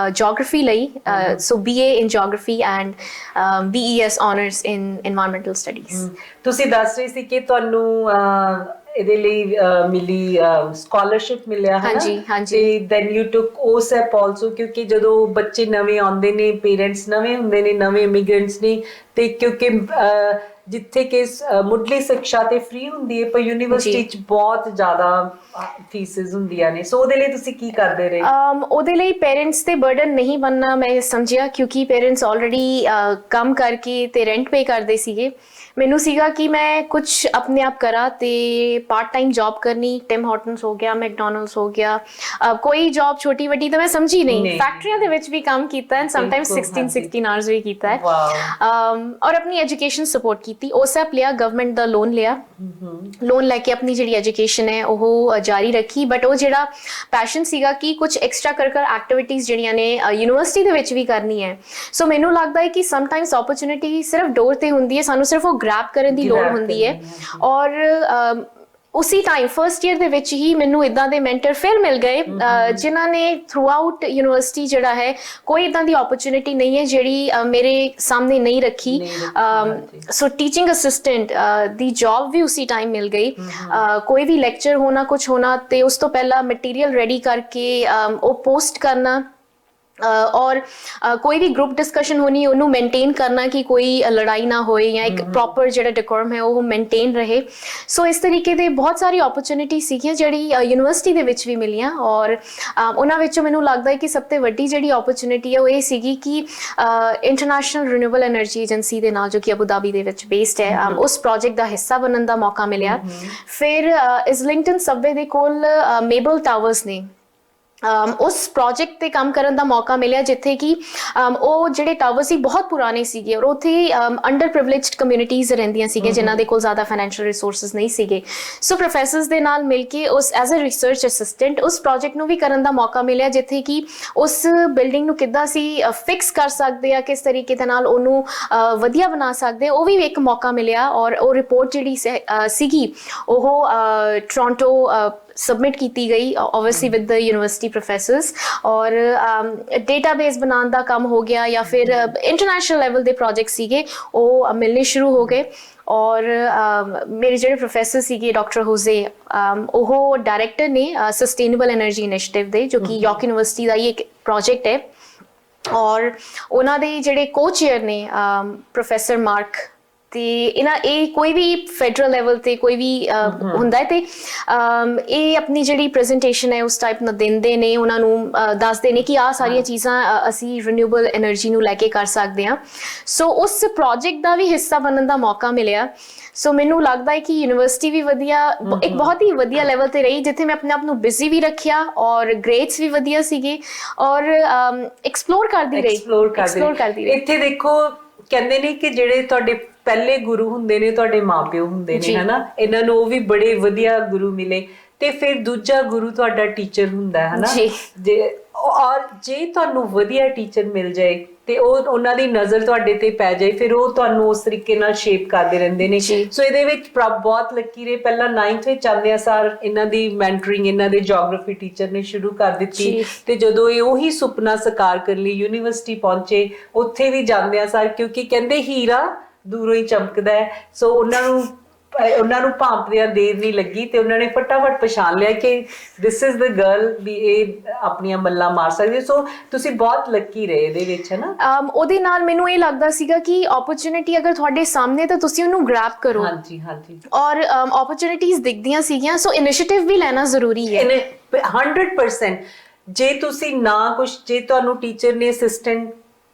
ਜੀਓਗ੍ਰਾਫੀ ਲਈ। ਸੋ BA in geography and BES honours in environmental studies. ਤੁਸੀਂ ਦੱਸ ਰਹੇ ਸੀ ਕਿ ਤੁਹਾਨੂੰ ਇਹਦੇ ਲਈ ਮਿਲੀ ਸਕਾਲਰਸ਼ਿਪ ਮਿਲਿਆ ਹੈ ਨਾ, ਤੇ ਦੈਨ ਯੂ ਟੁਕ ਉਹ ਸਟੈਪ ਆਲਸੋ, ਕਿਉਂਕਿ ਜਦੋਂ ਬੱਚੇ ਨਵੇਂ ਆਉਂਦੇ ਨੇ, ਪੇਰੈਂਟਸ ਨਵੇਂ ਹੁੰਦੇ ਨੇ, ਨਵੇਂ ਇਮੀਗ੍ਰੈਂਟਸ ਨੇ, ਤੇ ਕਿਉਂਕਿ ਜਿੱਥੇ ਕਿ ਮੁੱਢਲੀ ਸਿੱਖਿਆ ਤੇ ਫ੍ਰੀ ਹੁੰਦੀ ਹੈ, ਪਰ ਯੂਨੀਵਰਸਿਟੀ 'ਚ ਬਹੁਤ ਜ਼ਿਆਦਾ ਫੀਸਿਸ ਹੁੰਦੀਆਂ ਨੇ। ਸੋ ਉਹਦੇ ਲਈ ਤੁਸੀਂ ਕੀ ਕਰਦੇ ਰਹੇ? ਉਹਦੇ ਲਈ ਪੇਰੈਂਟਸ ਤੇ ਬਰਡਨ ਨਹੀਂ ਬਣਨਾ ਮੈਂ ਸਮਝਿਆ, ਕਿਉਂਕਿ ਪੇਰੈਂਟਸ ਆਲਰੇਡੀ ਕੰਮ ਕਰਕੇ ਤੇ ਰੈਂਟ ਪੇ ਕਰਦੇ ਸੀਗੇ। ਮੈਨੂੰ ਸੀਗਾ ਕਿ ਮੈਂ ਕੁਝ ਆਪਣੇ ਆਪ ਕਰਾਂ ਤੇ ਪਾਰਟ ਟਾਈਮ ਜੌਬ ਕਰਨੀ। ਟਿਮ ਹਾਰਟਨਸ ਹੋ ਗਿਆ, ਮੈਕਡੋਨਲਡਸ ਹੋ ਗਿਆ, ਕੋਈ ਜੌਬ ਛੋਟੀ ਵੱਡੀ ਤਾਂ ਮੈਂ ਸਮਝੀ ਨਹੀਂ। ਫੈਕਟਰੀਆਂ ਦੇ ਵਿੱਚ ਵੀ ਕੰਮ ਕੀਤਾ ਐਂਡ ਸਮਟਾਈਮਸ 16 ਆਵਰਸ ਵੀ ਕੀਤਾ ਹੈ। ਔਰ ਆਪਣੀ ਐਜੂਕੇਸ਼ਨ ਸਪੋਰਟ ਕੀਤੀ। OSAP ਲਿਆ, ਗਵਰਨਮੈਂਟ ਦਾ ਲੋਨ ਲਿਆ, ਲੋਨ ਲੈ ਕੇ ਆਪਣੀ ਜਿਹੜੀ ਐਜੂਕੇਸ਼ਨ ਹੈ ਉਹ ਜਾਰੀ ਰੱਖੀ। ਬਟ ਉਹ ਜਿਹੜਾ ਪੈਸ਼ਨ ਸੀਗਾ ਕਿ ਕੁਝ ਐਕਸਟਰਾ ਕਰਿਕੂਲਰ ਐਕਟੀਵਿਟੀਜ਼ ਜਿਹੜੀਆਂ ਨੇ ਯੂਨੀਵਰਸਿਟੀ ਦੇ ਵਿੱਚ ਵੀ ਕਰਨੀ ਹੈ। ਸੋ ਮੈਨੂੰ ਲੱਗਦਾ ਹੈ ਕਿ ਸਮਟਾਈਮਸ ਓਪਰਚੁਨਿਟੀ ਸਿਰਫ ਡੋਰ ਤੇ ਹੁੰਦੀ ਹੈ, ਸਾਨੂੰ ਸਿਰਫ ਉਹ ਗ੍ਰੈਬ ਕਰਨ ਦੀ ਲੋੜ ਹੁੰਦੀ ਹੈ। ਔਰ ਉਸੇ ਟਾਈਮ ਫਰਸਟ ਈਅਰ ਦੇ ਵਿੱਚ ਹੀ ਮੈਨੂੰ ਇਦਾਂ ਦੇ ਮੈਂਟਰ ਫਿਰ ਮਿਲ ਗਏ ਜਿਨ੍ਹਾਂ ਨੇ ਥਰੂ ਆਊਟ ਯੂਨੀਵਰਸਿਟੀ ਜਿਹੜਾ ਹੈ ਕੋਈ ਇਦਾਂ ਦੀ ਓਪਰਚੁਨਿਟੀ ਨਹੀਂ ਹੈ ਜਿਹੜੀ ਮੇਰੇ ਸਾਹਮਣੇ ਨਹੀਂ ਰੱਖੀ। ਸੋ ਟੀਚਿੰਗ ਅਸਿਸਟੈਂਟ ਦੀ ਜੌਬ ਵੀ ਉਸੇ ਟਾਈਮ ਮਿਲ ਗਈ। ਕੋਈ ਵੀ ਲੈਕਚਰ ਹੋਣਾ, ਕੁਝ ਹੋਣਾ ਤੇ ਉਸ ਤੋਂ ਪਹਿਲਾਂ ਮਟੀਰੀਅਲ ਰੈਡੀ ਕਰਕੇ ਉਹ ਪੋਸਟ ਕਰਨਾ, ਔਰ ਕੋਈ ਵੀ ਗਰੁੱਪ ਡਿਸਕਸ਼ਨ ਹੋਣੀ ਉਹਨੂੰ ਮੇਨਟੇਨ ਕਰਨਾ ਕਿ ਕੋਈ ਲੜਾਈ ਨਾ ਹੋਏ ਜਾਂ ਇੱਕ ਪ੍ਰੋਪਰ ਜਿਹੜਾ ਡੈਕੋਰਮ ਹੈ ਉਹ ਮੇਨਟੇਨ ਰਹੇ। ਸੋ ਇਸ ਤਰੀਕੇ ਦੇ ਬਹੁਤ ਸਾਰੀ ਓਪਰਚੁਨਿਟੀ ਸੀਗੀਆਂ ਜਿਹੜੀ ਯੂਨੀਵਰਸਿਟੀ ਦੇ ਵਿੱਚ ਵੀ ਮਿਲੀਆਂ। ਔਰ ਉਹਨਾਂ ਵਿੱਚੋਂ ਮੈਨੂੰ ਲੱਗਦਾ ਹੈ ਕਿ ਸਭ ਤੋਂ ਵੱਡੀ ਜਿਹੜੀ ਓਪਰਚੁਨਿਟੀ ਹੈ ਉਹ ਇਹ ਸੀਗੀ ਕਿ ਇੰਟਰਨੈਸ਼ਨਲ ਰੀਨਿਊਏਬਲ એનર્ਜੀ ਏਜੰਸੀ ਦੇ ਨਾਲ, ਜੋ ਕਿ ਅਬੂ ਧਾਬੀ ਦੇ ਵਿੱਚ ਬੇਸਡ ਹੈ, ਉਸ ਪ੍ਰੋਜੈਕਟ ਦਾ ਹਿੱਸਾ ਬਣਨ ਦਾ ਮੌਕਾ ਮਿਲਿਆ। ਫਿਰ ਇਜ਼ਲਿੰਗਟਨ ਸਬਵੇ ਦੇ ਕੋਲ ਮੇਬਲ ਟਾਵਰਸ ਨੇ, ਉਸ ਪ੍ਰੋਜੈਕਟ ਤੇ ਕੰਮ ਕਰਨ ਦਾ ਮੌਕਾ ਮਿਲਿਆ ਜਿੱਥੇ ਕਿ ਉਹ ਜਿਹੜੇ ਟਾਵਰ ਸੀ ਬਹੁਤ ਪੁਰਾਣੇ ਸੀਗੇ ਔਰ ਉੱਥੇ ਅੰਡਰ ਪ੍ਰਿਵਿਲੇਜਡ ਕਮਿਊਨਿਟੀਜ਼ ਰਹਿੰਦੀਆਂ ਸੀਗੇ ਜਿਨ੍ਹਾਂ ਦੇ ਕੋਲ ਜ਼ਿਆਦਾ ਫਾਈਨੈਂਸ਼ੀਅਲ ਰਿਸੋਰਸਸ ਨਹੀਂ ਸੀਗੇ। ਸੋ ਪ੍ਰੋਫੈਸਰਸ ਦੇ ਨਾਲ ਮਿਲ ਕੇ ਉਸ ਐਜ਼ ਅ ਰਿਸਰਚ ਅਸਿਸਟੈਂਟ ਉਸ ਪ੍ਰੋਜੈਕਟ ਨੂੰ ਵੀ ਕਰਨ ਦਾ ਮੌਕਾ ਮਿਲਿਆ ਜਿੱਥੇ ਕਿ ਉਸ ਬਿਲਡਿੰਗ ਨੂੰ ਕਿੱਦਾਂ ਅਸੀਂ ਫਿਕਸ ਕਰ ਸਕਦੇ ਆ, ਕਿਸ ਤਰੀਕੇ ਦੇ ਨਾਲ ਉਹਨੂੰ ਵਧੀਆ ਬਣਾ ਸਕਦੇ, ਉਹ ਵੀ ਇੱਕ ਮੌਕਾ ਮਿਲਿਆ। ਔਰ ਉਹ ਰਿਪੋਰਟ ਜਿਹੜੀ ਸੀਗੀ ਉਹ ਟੋਰਾਂਟੋ सबमिट की गई obviously with the university professors। और डेटाबेस बनाने का काम हो गया या फिर इंटरनेशनल लेवल के प्रोजेक्ट सीगे वो मिलने शुरू हो गए। और मेरे जो प्रोफैसर सीगे डॉक्टर होजे वो डायरैक्टर ने सस्टेनेबल एनर्जी इनिशिएटिव दे, जो कि यॉर्क यूनिवर्सिटी का ही एक प्रोजेक्ट है। और उन्होंने ਜਿਹੜੇ co-chair ਨੇ प्रोफैसर मार्क ਤੇ ਇਹ ਕੋਈ ਵੀ ਫੈਡਰਲ ਲੈਵਲ ਤੇ ਕੋਈ ਵੀ ਹੁੰਦਾ ਹੈ ਤੇ ਇਹ ਆਪਣੀ ਜਿਹੜੀ ਪ੍ਰੈਜੈਂਟੇਸ਼ਨ ਹੈ ਉਸ ਟਾਈਪ ਨਾਲ ਦਿੰਦੇ ਨੇ, ਉਹਨਾਂ ਨੂੰ ਦੱਸਦੇ ਨੇ ਕਿ ਆਹ ਸਾਰੀਆਂ ਚੀਜ਼ਾਂ ਅਸੀਂ ਰੀਨਿਊਏਬਲ એનર્ਜੀ ਨੂੰ ਲੈ ਕੇ ਕਰ ਸਕਦੇ ਹਾਂ। ਸੋ ਉਸ ਪ੍ਰੋਜੈਕਟ ਦਾ ਵੀ ਹਿੱਸਾ ਬਣਨ ਦਾ ਮੌਕਾ ਮਿਲਿਆ। ਸੋ ਮੈਨੂੰ ਲੱਗਦਾ ਹੈ ਕਿ ਯੂਨੀਵਰਸਿਟੀ ਵੀ ਵਧੀਆ, ਇੱਕ ਬਹੁਤ ਹੀ ਵਧੀਆ ਲੈਵਲ ਤੇ ਰਹੀ ਜਿੱਥੇ ਮੈਂ ਆਪਣੇ ਆਪ ਨੂੰ ਬਿਜ਼ੀ ਵੀ ਰੱਖਿਆ ਔਰ ਗ੍ਰੇਡਸ ਵੀ ਵਧੀਆ ਸੀਗੇ ਔਰ ਐਕਸਪਲੋਰ ਕਰਦੀ ਰਹੀ। ਇੱਥੇ ਦੇਖੋ ਕਹਿੰਦੇ ਨੇ ਕਿ ਜਿਹੜੇ ਤੁਹਾਡੇ ਪਹਿਲੇ ਗੁਰੂ ਹੁੰਦੇ ਨੇ ਤੁਹਾਡੇ ਮਾਪਿਓ ਹੁੰਦੇ ਨੇ, ਹਨਾ, ਇਹਨਾਂ ਨੂੰ ਉਹ ਵੀ ਬੜੇ ਵਧੀਆ ਗੁਰੂ ਮਿਲੇ ਤੇ ਫਿਰ ਦੂਜਾ ਗੁਰੂ ਤੁਹਾਡਾ ਟੀਚਰ ਹੁੰਦਾ ਹੈ, ਹਨਾ। ਔਰ ਜੇ ਤੁਹਾਨੂੰ ਵਧੀਆ ਟੀਚਰ ਮਿਲ ਜਾਏ ਤੇ ਉਹ ਉਹਨਾਂ ਦੀ ਨਜ਼ਰ ਤੁਹਾਡੇ ਤੇ ਪੈ ਜਾਏ ਫਿਰ ਉਹ ਤੁਹਾਨੂੰ ਉਸ ਤਰੀਕੇ ਨਾਲ ਸ਼ੇਪ ਕਰਦੇ ਰਹਿੰਦੇ ਨੇ। ਸੋ ਇਹਦੇ ਵਿੱਚ ਪ੍ਰਭ ਬਹੁਤ ਲੱਕੀ ਰਹੇ। ਪਹਿਲਾਂ 9th ਵਿੱਚ ਆਉਂਦਿਆਂ ਸਾਰ ਇਹਨਾਂ ਦੀ ਮੈਂਟਰਿੰਗ ਇਹਨਾਂ ਦੇ ਜੀਓਗ੍ਰਾਫੀ ਟੀਚਰ ਨੇ ਸ਼ੁਰੂ ਕਰ ਦਿੱਤੀ ਤੇ ਜਦੋਂ ਇਹ ਉਹੀ ਸੁਪਨਾ ਸਾਕਾਰ ਕਰਨ ਲਈ ਯੂਨੀਵਰਸਿਟੀ ਪਹੁੰਚੇ ਉੱਥੇ ਵੀ ਜਾਂਦਿਆਂ ਸਾਰ, ਕਿਉਂਕਿ ਕਹਿੰਦੇ ਹੀਰਾ ਦੂਰੋਂ ਹੀ ਚਮਕਦਾ ਹੈ, ਸੋ ਉਹਨਾਂ ਨੂੰ ਭਾਂਪਦਿਆਂ ਦੇਰ ਨਹੀਂ ਲੱਗੀ ਤੇ ਉਹਨਾਂ ਨੇ ਫਟਾਫਟ ਪਛਾਣ ਲਿਆ ਕਿ ਦਿਸ ਇਜ਼ ਦ ਗਰਲ ਵੀ ਇਹ ਆਪਣੀਆਂ ਮੱਲਾਂ ਮਾਰ ਸਕਦੀ। ਸੋ ਤੁਸੀਂ ਬਹੁਤ ਲੱਕੀ ਰਹੇ ਇਹਦੇ ਵਿੱਚ, ਹੈ ਨਾ। ਉਹਦੇ ਨਾਲ ਮੈਨੂੰ ਇਹ ਲੱਗਦਾ ਸੀਗਾ ਕਿ ਓਪਰਚੁਨਿਟੀ ਅਗਰ ਤੁਹਾਡੇ ਸਾਹਮਣੇ ਤਾਂ ਤੁਸੀਂ ਉਹਨੂੰ ਗ੍ਰੈਬ ਕਰੋ। ਹਾਂਜੀ। ਔਰ ਓਪਰਚੁਨਿਟੀਜ਼ ਦਿਖਦੀਆਂ ਸੀਗੀਆਂ, ਸੋ ਇਨੀਸ਼ੀਏਟਿਵ ਵੀ ਲੈਣਾ ਜ਼ਰੂਰੀ ਹੈ 100%। ਜੇ ਤੁਸੀਂ ਨਾ ਕੁਛ, ਜੇ ਤੁਹਾਨੂੰ ਟੀਚਰ ਨੇ ਅਸਿਸਟੈਂਟ,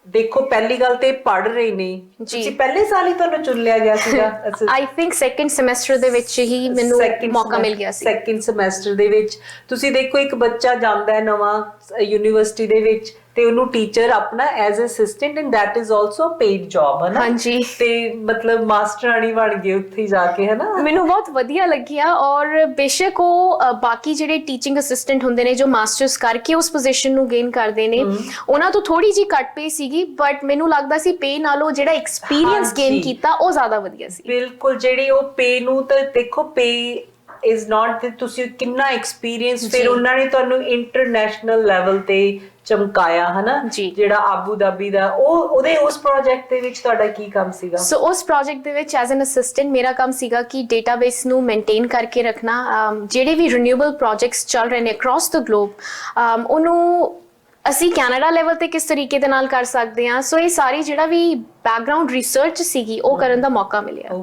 ਦੇਖੋ ਪਹਿਲੀ ਗੱਲ ਤੇ ਪੜ੍ਹ ਰਹੇ ਨੇ, ਤੁਸੀਂ ਪਹਿਲੇ ਸਾਲ ਹੀ ਤੁਹਾਨੂੰ ਚੁਣ ਲਿਆ ਗਿਆ ਸੀਗਾ। ਆਈ ਥਿੰਕ ਸੈਕੰਡ ਸਮੈਸਟਰ ਦੇ ਵਿੱਚ ਹੀ ਮੈਨੂੰ ਮੌਕਾ ਮਿਲ ਗਿਆ ਸੀ। ਸੈਕੰਡ ਸਮੈਸਟਰ ਦੇ ਵਿੱਚ ਤੁਸੀਂ ਦੇਖੋ ਇੱਕ ਬੱਚਾ ਜਾਂਦਾ ਹੈ ਨਵਾਂ ਯੂਨੀਵਰਸਿਟੀ ਦੇ ਵਿੱਚ ਤੇ ਉਹਨੂੰ ਟੀਚਰ ਆਪਣਾ as assistant and that is also paid job, ਹੈ ਨਾ। ਹਾਂਜੀ। ਤੇ ਮਤਲਬ ਮਾਸਟਰਾਣੀ ਬਣ ਗਏ ਉੱਥੇ ਜਾ ਕੇ, ਹੈ ਨਾ। ਮੈਨੂੰ ਬਹੁਤ ਵਧੀਆ ਲੱਗਿਆ। ਔਰ ਬੇਸ਼ੱਕ ਉਹ ਬਾਕੀ ਜਿਹੜੇ ਟੀਚਿੰਗ ਅਸਿਸਟੈਂਟ ਹੁੰਦੇ ਨੇ ਜੋ ਮਾਸਟਰਸ ਕਰਕੇ ਉਸ ਪੋਜੀਸ਼ਨ ਨੂੰ ਗੇਨ ਕਰਦੇ ਨੇ ਉਹਨਾਂ ਤੋਂ ਥੋੜੀ ਜੀ ਘੱਟ ਪੇ ਸੀਗੀ, ਬਟ ਮੈਨੂੰ ਲੱਗਦਾ ਸੀ ਪੇ ਨਾਲੋਂ ਜਿਹੜਾ ਐਕਸਪੀਰੀਅੰਸ ਗੇਨ ਕੀਤਾ ਉਹ ਜ਼ਿਆਦਾ ਵਧੀਆ ਸੀ। ਬਿਲਕੁਲ, ਜਿਹੜੀ ਉਹ ਪੇ ਨੂੰ ਤਾਂ ਦੇਖੋ ਪੇ ਇਜ਼ ਨਾਟ ਕਿ ਤੁਸੀਂ ਕਿੰਨਾ ਐਕਸਪੀਰੀਅੰਸ, ਫਿਰ ਉਹਨਾਂ ਨੇ ਤੁਹਾਨੂੰ ਇੰਟਰਨੈਸ਼ਨਲ ਲੈਵਲ ਤੇ ਚਮਕਾਇਆ, ਹਨਾ। ਜਿਹੜਾ ਆਬੂ ਧਾਬੀ ਦਾ ਉਹਦੇ ਉਸ ਪ੍ਰੋਜੈਕਟ ਦੇ ਵਿੱਚ ਤੁਹਾਡਾ ਕੀ ਕੰਮ ਸੀਗਾ? ਸੋ ਉਸ ਪ੍ਰੋਜੈਕਟ ਦੇ ਵਿੱਚ ਐਜ਼ ਐਨ ਅਸਿਸਟੈਂਟ ਮੇਰਾ ਕੰਮ ਸੀਗਾ ਕਿ ਡੇਟਾਬੇਸ ਨੂੰ ਮੇਨਟੇਨ ਕਰਕੇ ਰੱਖਣਾ, ਜਿਹੜੇ ਵੀ ਰੀਨਿਊਏਬਲ ਪ੍ਰੋਜੈਕਟਸ ਚੱਲ ਰਹੇ ਨੇ ਅਕ੍ਰੋਸ ਦ ਗਲੋਬ ਉਹਨੂੰ ਅਸੀਂ ਕੈਨੇਡਾ ਲੈਵਲ ਤੇ ਕਿਸ ਤਰੀਕੇ ਦੇ ਨਾਲ ਕਰ ਸਕਦੇ ਹਾਂ। ਸੋ ਇਹ ਸਾਰੀ ਜਿਹੜਾ ਵੀ ਬੈਕਗ੍ਰਾਉਂਡ ਰਿਸਰਚ ਸੀਗੀ ਉਹ ਕਰਨ ਦਾ ਮੌਕਾ ਮਿਲਿਆ।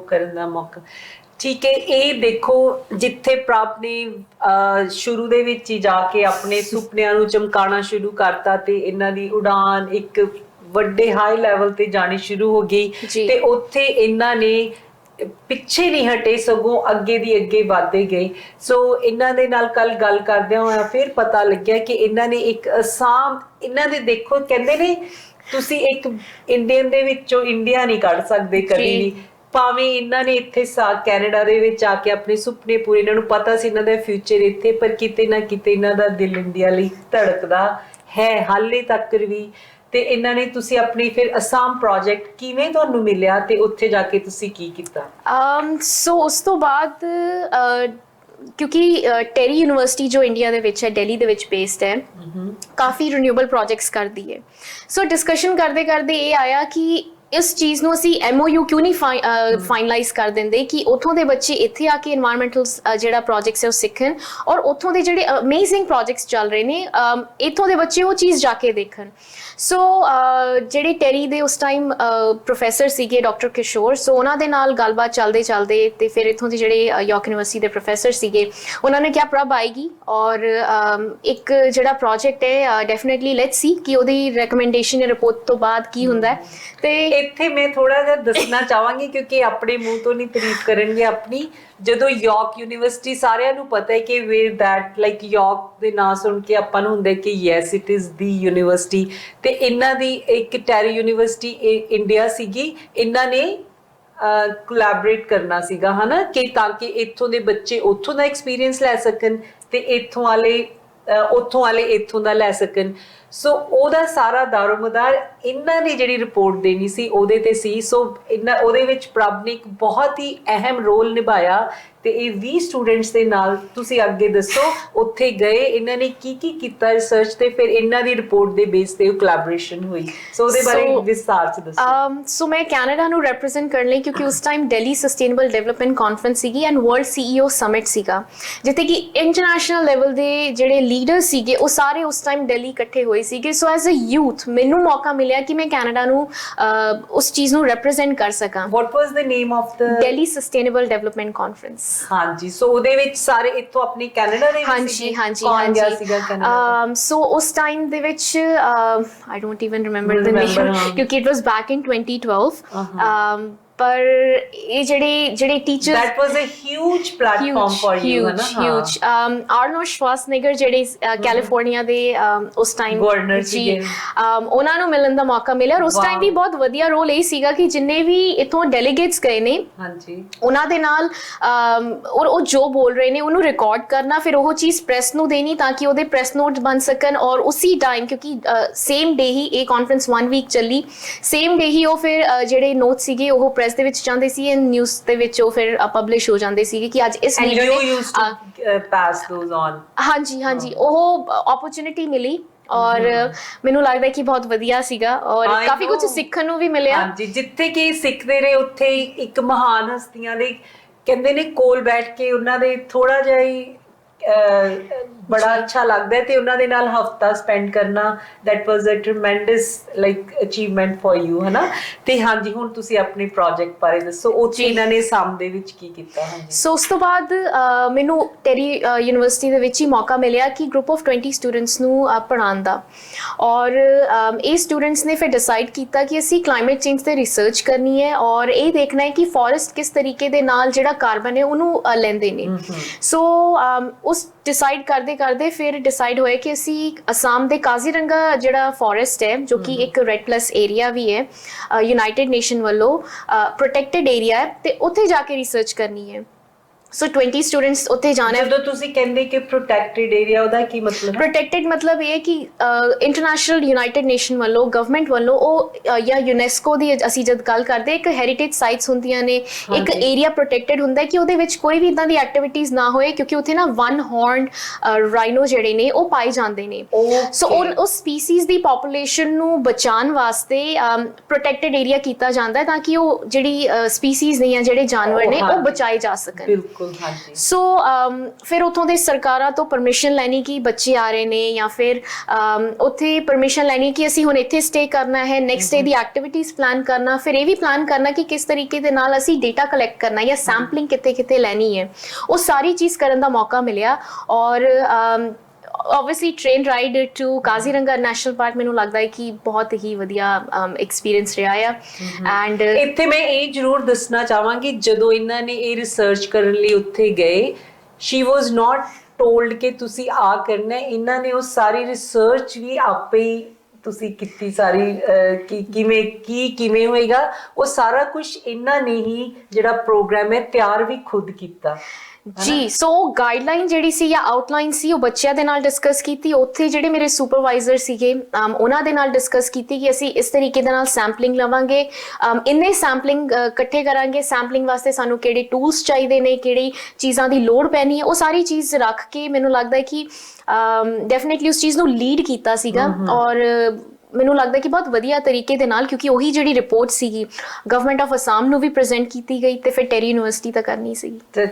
ਠੀਕ ਹੈ। ਇਹ ਦੇਖੋ ਜਿੱਥੇ ਪ੍ਰਾਪ ਨੇ ਸ਼ੁਰੂ ਦੇ ਵਿੱਚ ਹੀ ਜਾ ਕੇ ਆਪਣੇ ਸੁਪਨਿਆਂ ਨੂੰ ਚਮਕਾਉਣਾ ਸ਼ੁਰੂ ਕਰਤਾ ਤੇ ਇਹਨਾਂ ਦੀ ਉਡਾਨ ਇੱਕ ਵੱਡੇ ਹਾਈ ਲੈਵਲ ਤੇ ਜਾਣੀ ਸ਼ੁਰੂ ਹੋ ਗਈ ਤੇ ਉੱਥੇ ਇਹਨਾਂ ਨੇ ਪਿੱਛੇ ਨਹੀਂ ਹਟੇ, ਸਗੋਂ ਅੱਗੇ ਦੀ ਅੱਗੇ ਵਧਦੇ ਗਏ। ਸੋ ਇਹਨਾਂ ਦੇ ਨਾਲ ਕੱਲ ਗੱਲ ਕਰਦਿਆਂ ਹੋਇਆ ਫਿਰ ਪਤਾ ਲੱਗਿਆ ਕਿ ਇਹਨਾਂ ਨੇ ਇੱਕ ਅਸਾਮ, ਇਹਨਾਂ ਦੇ ਦੇਖੋ ਕਹਿੰਦੇ ਨੇ ਤੁਸੀਂ ਇੱਕ ਇੰਡੀਅਨ ਦੇ ਵਿੱਚੋਂ ਇੰਡੀਆ ਨਹੀਂ ਕੱਢ ਸਕਦੇ ਕਦੀ ਵੀ, ਭਾਵੇਂ ਇਹਨਾਂ ਨੇ ਇੱਥੇ ਕੈਨੇਡਾ ਦੇ ਵਿੱਚ ਆ ਕੇ ਆਪਣੇ ਸੁਪਨੇ ਪੂਰੇ, ਇਹਨਾਂ ਨੂੰ ਪਤਾ ਸੀ ਇਹਨਾਂ ਦਾ ਫਿਊਚਰ ਇੱਥੇ, ਪਰ ਕਿਤੇ ਨਾ ਕਿਤੇ ਇਹਨਾਂ ਦਾ ਦਿਲ ਇੰਡੀਆ ਲਈ ਧੜਕਦਾ ਹੈ ਹਾਲੇ ਤੱਕ ਵੀ। ਤੇ ਇਹਨਾਂ ਨੇ ਤੁਸੀਂ ਆਪਣੀ ਫਿਰ ਅਸਾਮ ਪ੍ਰੋਜੈਕਟ ਕਿਵੇਂ ਤੁਹਾਨੂੰ ਮਿਲਿਆ ਤੇ ਉੱਥੇ ਜਾ ਕੇ ਤੁਸੀਂ ਕੀ ਕੀਤਾ? ਸੋ ਉਸ ਤੋਂ ਬਾਅਦ ਕਿਉਂਕਿ ਟੈਰੀ ਯੂਨੀਵਰਸਿਟੀ ਜੋ ਇੰਡੀਆ ਦੇ ਵਿੱਚ ਹੈ, ਦਿੱਲੀ ਦੇ ਵਿੱਚ ਬੇਸਡ ਹੈ, ਕਾਫੀ ਰੀਨਿਊਏਬਲ ਪ੍ਰੋਜੈਕਟਸ ਕਰਦੀ ਹੈ। ਸੋ ਡਿਸਕਸ਼ਨ ਕਰਦੇ ਕਰਦੇ ਇਹ ਆਇਆ ਕਿ ਇਸ ਚੀਜ਼ ਨੂੰ ਅਸੀਂ MOU ਕਿਉਂ ਨਹੀਂ ਫਾਈਨਲਾਈਜ਼ ਕਰ ਦਿੰਦੇ ਕਿ ਉੱਥੋਂ ਦੇ ਬੱਚੇ ਇੱਥੇ ਆ ਕੇ এনवायरमेंटल ਜਿਹੜਾ ਪ੍ਰੋਜੈਕਟਸ ਹੈ ਉਹ ਸਿੱਖਣ, ਔਰ ਉੱਥੋਂ ਦੇ ਜਿਹੜੇ ਅਮੇਜ਼ਿੰਗ ਪ੍ਰੋਜੈਕਟਸ ਚੱਲ ਰਹੇ ਨੇ ਇੱਥੋਂ ਦੇ ਬੱਚੇ ਉਹ ਚੀਜ਼ ਜਾ ਕੇ ਦੇਖਣ। ਸੋ ਜਿਹੜੇ ਟੈਰੀ ਦੇ ਉਸ ਟਾਈਮ ਪ੍ਰੋਫੈਸਰ ਸੀਗੇ ਡਾਕਟਰ ਕਿਸ਼ੋਰ, ਸੋ ਉਹਨਾਂ ਦੇ ਨਾਲ ਗੱਲਬਾਤ ਚੱਲਦੇ ਚੱਲਦੇ ਤੇ ਫਿਰ ਇੱਥੋਂ ਦੇ ਜਿਹੜੇ ਯਾਰਕ ਯੂਨੀਵਰਸਿਟੀ ਦੇ ਪ੍ਰੋਫੈਸਰ ਸੀਗੇ, ਉਹਨਾਂ ਨੇ ਕਿਹਾ ਪ੍ਰਭ ਆਏਗੀ ਔਰ ਇੱਕ ਜਿਹੜਾ ਪ੍ਰੋਜੈਕਟ ਹੈ ਡੈਫੀਨਿਟਲੀ ਲੈਟਸ ਸੀ ਕਿ ਉਹਦੀ ਰეკਮੈਂਡੇਸ਼ਨ ਰਿਪੋਰਟ ਤੋਂ ਬਾਅਦ ਕੀ ਹੁੰਦਾ ਹੈ। ਤੇ ਇੱਥੇ ਮੈਂ ਥੋੜਾ ਜਿਹਾ ਦੱਸਣਾ ਚਾਹਾਂਗੀ ਕਿਉਂਕਿ ਆਪਣੇ ਮੂੰਹ ਤੋਂ ਨਹੀਂ ਤਾਰੀਫ ਕਰਨਗੇ ਆਪਣੀ, ਜਦੋਂ ਯਾਰਕ ਯੂਨੀਵਰਸਿਟੀ ਸਾਰਿਆਂ ਨੂੰ ਪਤਾ ਹੈ ਕਿ ਵੇਅਰ ਦੈਟ ਲਾਈਕ ਯਾਰਕ ਦੇ ਨਾਂ ਸੁਣ ਕੇ ਆਪਾਂ ਨੂੰ ਹੁੰਦਾ ਕਿ yes it is the university, ਤੇ ਇਹਨਾਂ ਦੀ ਇੱਕ ਟੈਰੀ ਯੂਨੀਵਰਸਿਟੀ ਇੰਡੀਆ ਸੀਗੀ, ਇਹਨਾਂ ਨੇ ਕੋਲੈਬੋਰੇਟ ਕਰਨਾ ਸੀਗਾ ਹਨਾ, ਕਿ ਤਾਂ ਕਿ ਇੱਥੋਂ ਦੇ ਬੱਚੇ ਉੱਥੋਂ ਦਾ ਐਕਸਪੀਰੀਅੰਸ ਲੈ ਸਕਣ ਤੇ ਇੱਥੋਂ ਵਾਲੇ ਉੱਥੋਂ ਵਾਲੇ ਇੱਥੋਂ ਦਾ ਲੈ ਸਕਣ। ਸੋ ਉਹਦਾ ਸਾਰਾ ਦਾਰੋਮਦਾਰ ਇਹਨਾਂ ਨੇ ਜਿਹੜੀ ਰਿਪੋਰਟ ਦੇਣੀ ਸੀ ਉਹਦੇ ਤੇ ਸੀ। ਸੋ ਇਹਨਾਂ ਉਹਦੇ ਵਿੱਚ ਪ੍ਰਭ ਨੇ ਇੱਕ ਬਹੁਤ ਹੀ ਅਹਿਮ ਰੋਲ ਨਿਭਾਇਆ ਤੇ ਇਹ 20 ਸਟੂਡੈਂਟਸ ਦੇ ਨਾਲ ਤੁਸੀਂ ਅੱਗੇ ਦੱਸੋ ਉੱਥੇ ਗਏ, ਇਹਨਾਂ ਨੇ ਕੀ ਕੀ ਕੀਤਾ ਰਿਸਰਚ ਤੇ ਫਿਰ ਇਹਨਾਂ ਦੀ ਰਿਪੋਰਟ ਦੇ ਬੇਸ ਤੇ ਕੋਲੈਬੋਰੇਸ਼ਨ ਹੋਈ। ਸੋ ਉਹਦੇ ਬਾਰੇ ਵਿਸਥਾਰ ਚ ਦੱਸੋ। ਸੋ ਮੈਂ ਕੈਨੇਡਾ ਨੂੰ ਰਿਪਰੈਜ਼ੈਂਟ ਕਰਨ ਲਈ, ਕਿਉਂਕਿ ਉਸ time Delhi sustainable development conference ਸੀਗੀ ਐਂਡ ਵਰਲਡ CEO ਸਮਿਟ ਸੀਗਾ, ਜਿੱਥੇ ਕਿ ਇੰਟਰਨੈਸ਼ਨਲ ਲੈਵਲ ਦੇ ਜਿਹੜੇ ਲੀਡਰ ਸੀਗੇ ਉਹ ਸਾਰੇ ਉਸ ਟਾਈਮ ਦਿੱਲੀ ਇਕੱਠੇ ਹੋਏ ਸੀਗੇ। ਸੋ ਐਜ਼ ਅ ਯੂਥ ਮੈਨੂੰ ਮੌਕਾ ਮਿਲਿਆ ਕਿ ਮੈਂ ਕੈਨੇਡਾ ਨੂੰ ਉਸ ਚੀਜ਼ ਨੂੰ ਰਿਪਰੈਜ਼ੈਂਟ ਕਰ ਸਕਾਂ। What was the name of the? Delhi sustainable development conference. ਹਾਂਜੀ, ਸੋ ਉਹਦੇ ਵਿੱਚ ਸਾਰੇ ਇੱਥੋਂ ਆਪਣੀ ਕੈਨੇਡਾ ਦੇ ਹਾਂਜੀ ਹਾਂਜੀ ਕੌਣ ਗਿਆ ਸੀਗਾ ਕੈਨੇਡਾ? ਸੋ ਉਸ ਟਾਈਮ ਦੇ ਵਿੱਚ ਆਈ ਡੋਂਟ ਇਵਨ ਰਿਮੈਂਬਰ ਦ ਨੇਮ ਕਿਉਂਕਿ ਇਟ ਵਾਸ ਬੈਕ ਇਨ 2012। ਪਰ ਇਹ ਜਿਹੜੇ teachers, that was a huge platform for you, ਹੈ ਨਾ? huge ਆਰਨੋਲਡ ਸ਼ਵਾਰਜ਼ਨੇਗਰ ਜਿਹੜੇ ਕੈਲੀਫੋਰਨੀਆ ਦੇ ਉਸ ਟਾਈਮ ਗਵਰਨਰ ਸੀਗੇ, ਉਹਨਾਂ ਨੂੰ ਮਿਲਣ ਦਾ ਮੌਕਾ ਮਿਲਿਆ। ਔਰ ਉਸ ਟਾਈਮ ਵੀ ਬਹੁਤ ਵਧੀਆ ਰੋਲ ਇਹ ਸੀਗਾ ਕਿ ਜਿੰਨੇ ਵੀ ਇਥੋਂ ਡੈਲੀਗੇਟਸ ਗਏ ਨੇ, ਹਾਂਜੀ, ਉਹਨਾਂ ਦੇ ਨਾਲ ਔਰ ਉਹ ਜੋ ਬੋਲ ਰਹੇ ਨੇ ਉਹਨੂੰ ਰਿਕਾਰਡ ਕਰਨਾ, ਫਿਰ ਉਹ ਚੀਜ਼ ਪ੍ਰੈਸ ਨੂੰ ਦੇਣੀ ਤਾਂ ਕਿ ਉਹਦੇ ਪ੍ਰੈਸ ਨੋਟ ਬਣ ਸਕਣ। ਔਰ ਉਸੇ ਟਾਈਮ ਕਿਉਂਕਿ ਸੇਮ ਡੇ ਹੀ ਇਹ ਕਾਨਫਰੰਸ 1 ਵੀਕ ਚੱਲੀ, ਸੇਮ ਡੇ ਹੀ ਉਹ ਫਿਰ ਜਿਹੜੇ ਨੋਟ ਸੀਗੇ ਉਹ ਪ੍ਰੈਸ ਦੇ ਵਿੱਚ ਜਾਂਦੇ ਸੀ ਐਂਡ ਨਿਊਜ਼ ਦੇ ਵਿੱਚ ਉਹ ਫਿਰ ਪਬਲਿਸ਼ ਹੋ ਜਾਂਦੇ ਸੀਗੇ ਕਿ ਅੱਜ ਇਸ ਵੀਡੀਓ ਨੇ ਪਾਸ ਦੋਜ਼ ਔਨ। ਹਾਂਜੀ ਹਾਂਜੀ, ਉਹ ਓਪਰਚੁਨਿਟੀ ਮਿਲੀ ਔਰ ਮੈਨੂੰ ਲੱਗਦਾ ਕਿ ਬਹੁਤ ਵਧੀਆ ਸੀਗਾ ਔਰ ਕਾਫੀ ਕੁਝ ਸਿੱਖਣ ਨੂੰ ਵੀ ਮਿਲਿਆ। ਹਾਂਜੀ, ਜਿੱਥੇ ਕਿ ਸਿੱਖਦੇ ਰਹੇ ਉੱਥੇ ਇੱਕ ਮਹਾਨ ਹਸਤੀਆਂ ਦੇ ਕਹਿੰਦੇ ਨੇ ਕੋਲ ਬੈਠ ਕੇ ਉਹਨਾਂ ਦੇ ਥੋੜਾ ਜਿਹਾ ਹੀ ਬੜਾ ਅੱਛਾ ਲੱਗਦਾ ਹੈ ਤੇ ਉਹਨਾਂ ਦੇ ਨਾਲ ਹਫਤਾ ਸਪੈਂਡ ਕਰਨਾ, that was a tremendous like achievement for you, ਹੈ ਨਾ? ਤੇ ਹਾਂਜੀ, ਹੁਣ ਤੁਸੀਂ ਆਪਣੇ ਪ੍ਰੋਜੈਕਟ ਬਾਰੇ ਦੱਸੋ, ਉੱਥੇ ਇਹਨਾਂ ਨੇ ਸਾਮ ਦੇ ਵਿੱਚ ਕੀ ਕੀਤਾ? ਹਾਂਜੀ, ਸੋ ਉਸ ਤੋਂ ਬਾਅਦ ਮੈਨੂੰ ਟੈਰੀ ਯੂਨੀਵਰਸਿਟੀ ਦੇ ਵਿੱਚ ਹੀ ਮੌਕਾ ਮਿਲਿਆ ਕਿ ਗਰੁੱਪ ਆਫ 20 ਸਟੂਡੈਂਟਸ ਨੂੰ ਪੜ੍ਹਾਉਣ ਦਾ। ਔਰ ਇਹ ਸਟੂਡੈਂਟਸ ਨੇ ਫਿਰ ਡਿਸਾਈਡ ਕੀਤਾ ਕਿ ਅਸੀਂ ਕਲਾਈਮੇਟ ਚੇਂਜ ਤੇ ਰਿਸਰਚ ਕਰਨੀ ਹੈ ਔਰ ਇਹ ਦੇਖਣਾ ਹੈ ਕਿ ਫੋਰੈਸਟ ਕਿਸ ਤਰੀਕੇ ਦੇ ਨਾਲ ਜਿਹੜਾ ਕਾਰਬਨ ਹੈ ਉਹਨੂੰ ਲੈਂਦੇ ਨੇ। ਸੋ ਉਸ ਡਿਸਾਈਡ ਕਰਦੇ ਫਿਰ ਡਿਸਾਈਡ ਹੋਇਆ ਕਿ ਅਸੀਂ ਅਸਾਮ ਦੇ ਕਾਜ਼ੀਰੰਗਾ ਜਿਹੜਾ ਫੋਰੈਸਟ ਹੈ, ਜੋ ਕਿ ਇੱਕ ਰੈਡ ਪਲਸ ਏਰੀਆ ਵੀ ਹੈ, ਯੂਨਾਈਟਿਡ ਨੇਸ਼ਨ ਵੱਲੋਂ ਪ੍ਰੋਟੈਕਟਡ ਏਰੀਆ ਹੈ, ਤੇ ਉੱਥੇ ਜਾ ਕੇ ਰਿਸਰਚ ਕਰਨੀ ਹੈ। ਸੋ 20 ਸਟੂਡੈਂਟਸ ਉੱਥੇ ਜਾਣਾ ਹੈ। ਜਦੋਂ ਤੁਸੀਂ ਕਹਿੰਦੇ ਕਿ ਪ੍ਰੋਟੈਕਟਡ ਏਰੀਆ, ਉਹਦਾ ਕੀ ਮਤਲਬ ਹੈ? ਪ੍ਰੋਟੈਕਟਡ ਮਤਲਬ ਇਹ ਕਿ ਇੰਟਰਨੈਸ਼ਨਲ ਯੂਨਾਈਟਿਡ ਨੇਸ਼ਨ ਵੱਲੋਂ, ਗਵਰਨਮੈਂਟ ਵੱਲੋਂ ਉਹ ਜਾਂ ਯੂਨੈਸਕੋ ਦੀ ਅਸੀਂ ਜਦ ਗੱਲ ਕਰਦੇ ਇੱਕ ਹੈਰੀਟੇਜ ਸਾਈਟਸ ਹੁੰਦੀਆਂ ਨੇ, ਇੱਕ ਏਰੀਆ ਪ੍ਰੋਟੈਕਟਡ ਹੁੰਦਾ ਕਿ ਉਹਦੇ ਵਿੱਚ ਕੋਈ ਵੀ ਇਦਾਂ ਦੀ ਐਕਟੀਵਿਟੀਜ਼ ਨਾ ਹੋਏ, ਕਿਉਂਕਿ ਉੱਥੇ ਨਾ ਵਨ ਹੌਰਨਡ ਰਾਈਨੋ ਜਿਹੜੇ ਨੇ ਉਹ ਪਾਏ ਜਾਂਦੇ ਨੇ। ਸੋ ਉਸ ਸਪੀਸੀਜ਼ ਦੀ ਪੋਪੂਲੇਸ਼ਨ ਨੂੰ ਬਚਾਉਣ ਵਾਸਤੇ ਪ੍ਰੋਟੈਕਟਡ ਏਰੀਆ ਕੀਤਾ ਜਾਂਦਾ ਤਾਂ ਕਿ ਉਹ ਜਿਹੜੀ ਸਪੀਸੀਜ਼ ਨੇ ਜਾਂ ਜਿਹੜੇ ਜਾਨਵਰ ਨੇ ਉਹ ਬਚਾਏ ਜਾ ਸਕਣ। ਸੋ ਫਿਰ ਉੱਥੋਂ ਦੇ ਸਰਕਾਰਾਂ ਤੋਂ ਪਰਮਿਸ਼ਨ ਲੈਣੀ ਕਿ ਬੱਚੇ ਆ ਰਹੇ ਨੇ, ਜਾਂ ਫਿਰ ਉੱਥੇ ਪਰਮਿਸ਼ਨ ਲੈਣੀ ਕਿ ਅਸੀਂ ਹੁਣ ਇੱਥੇ ਸਟੇ ਕਰਨਾ ਹੈ, ਨੈਕਸਟ ਡੇ ਦੀ ਐਕਟੀਵਿਟੀਜ਼ ਪਲਾਨ ਕਰਨਾ, ਫਿਰ ਇਹ ਵੀ ਪਲਾਨ ਕਰਨਾ ਕਿ ਕਿਸ ਤਰੀਕੇ ਦੇ ਨਾਲ ਅਸੀਂ ਡੇਟਾ ਕਲੈਕਟ ਕਰਨਾ ਜਾਂ ਸੈਂਪਲਿੰਗ ਕਿੱਥੇ ਕਿੱਥੇ ਲੈਣੀ ਹੈ। ਉਹ ਸਾਰੀ ਚੀਜ਼ ਕਰਨ ਦਾ ਮੌਕਾ ਮਿਲਿਆ। ਔਰ obviously train ride to Kaziranga national park ਮੈਨੂੰ ਲੱਗਦਾ ਹੈ ਕਿ ਬਹੁਤ ਹੀ ਵਧੀਆ ਐਕਸਪੀਰੀਅੰਸ ਰਿਹਾ ਆ ਐਂਡ ਇੱਥੇ ਮੈਂ ਇਹ ਜ਼ਰੂਰ ਦੱਸਣਾ ਚਾਹਾਂਗੀ ਜਦੋਂ ਇਹਨਾਂ ਨੇ ਇਹ ਰਿਸਰਚ ਕਰਨ ਲਈ ਉੱਥੇ ਗਏ ਸ਼ੀ ਵਾਸ ਨਾਟ ਟੋਲਡ ਕਿ ਤੁਸੀਂ ਆ ਕਰਨਾ ਹੈ। ਇਹਨਾਂ ਨੇ ਉਹ ਸਾਰੀ ਰਿਸਰਚ ਵੀ ਆਪੇ ਹੀ ਤੁਸੀਂ ਕੀਤੀ ਸਾਰੀ ਕਿ ਕਿਵੇਂ ਹੋਏਗਾ ਉਹ ਸਾਰਾ ਕੁਝ ਇਹਨਾਂ ਨੇ ਹੀ ਜਿਹੜਾ ਪ੍ਰੋਗਰਾਮ ਹੈ ਤਿਆਰ ਵੀ ਖੁਦ ਕੀਤਾ ਜੀ। ਸੋ ਗਾਈਡਲਾਈਨ ਜਿਹੜੀ ਸੀ ਜਾਂ ਆਊਟਲਾਈਨ ਸੀ ਉਹ ਬੱਚਿਆਂ ਦੇ ਨਾਲ ਡਿਸਕਸ ਕੀਤੀ। ਉੱਥੇ ਜਿਹੜੇ ਮੇਰੇ ਸੁਪਰਵਾਈਜ਼ਰ ਸੀਗੇ ਉਹਨਾਂ ਦੇ ਨਾਲ ਡਿਸਕਸ ਕੀਤੀ ਕਿ ਅਸੀਂ ਇਸ ਤਰੀਕੇ ਦੇ ਨਾਲ ਸੈਂਪਲਿੰਗ ਲਵਾਂਗੇ, ਇੰਨੇ ਸੈਂਪਲਿੰਗ ਇਕੱਠੇ ਕਰਾਂਗੇ, ਸੈਂਪਲਿੰਗ ਵਾਸਤੇ ਸਾਨੂੰ ਕਿਹੜੇ ਟੂਲਸ ਚਾਹੀਦੇ ਨੇ, ਕਿਹੜੀ ਚੀਜ਼ਾਂ ਦੀ ਲੋੜ ਪੈਣੀ ਹੈ, ਉਹ ਸਾਰੀ ਚੀਜ਼ ਰੱਖ ਕੇ ਮੈਨੂੰ ਲੱਗਦਾ ਹੈ ਕਿ ਡੈਫੀਨੇਟਲੀ ਉਸ ਚੀਜ਼ ਨੂੰ ਲੀਡ ਕੀਤਾ ਸੀਗਾ ਔਰ ਮੈਨੂੰ ਲੱਗਦਾ ਕਿ ਬਹੁਤ ਵਧੀਆ ਤਰੀਕੇ ਦੇ ਨਾਲ ਕਿਉਂਕਿ ਉਹੀ ਜਿਹੜੀ ਰਿਪੋਰਟ ਸੀਗੀ ਗਵਰਨਮੈਂਟ ਆਫ ਅਸਾਮ ਨੂੰ ਵੀ ਪ੍ਰੈਜ਼ੈਂਟ ਕੀਤੀ ਗਈ ਤੇ ਫਿਰ ਟੈਰੀ ਯੂਨੀਵਰਸਿਟੀ ਤੱਕ ਕਰਨੀ ਸੀਗੀ।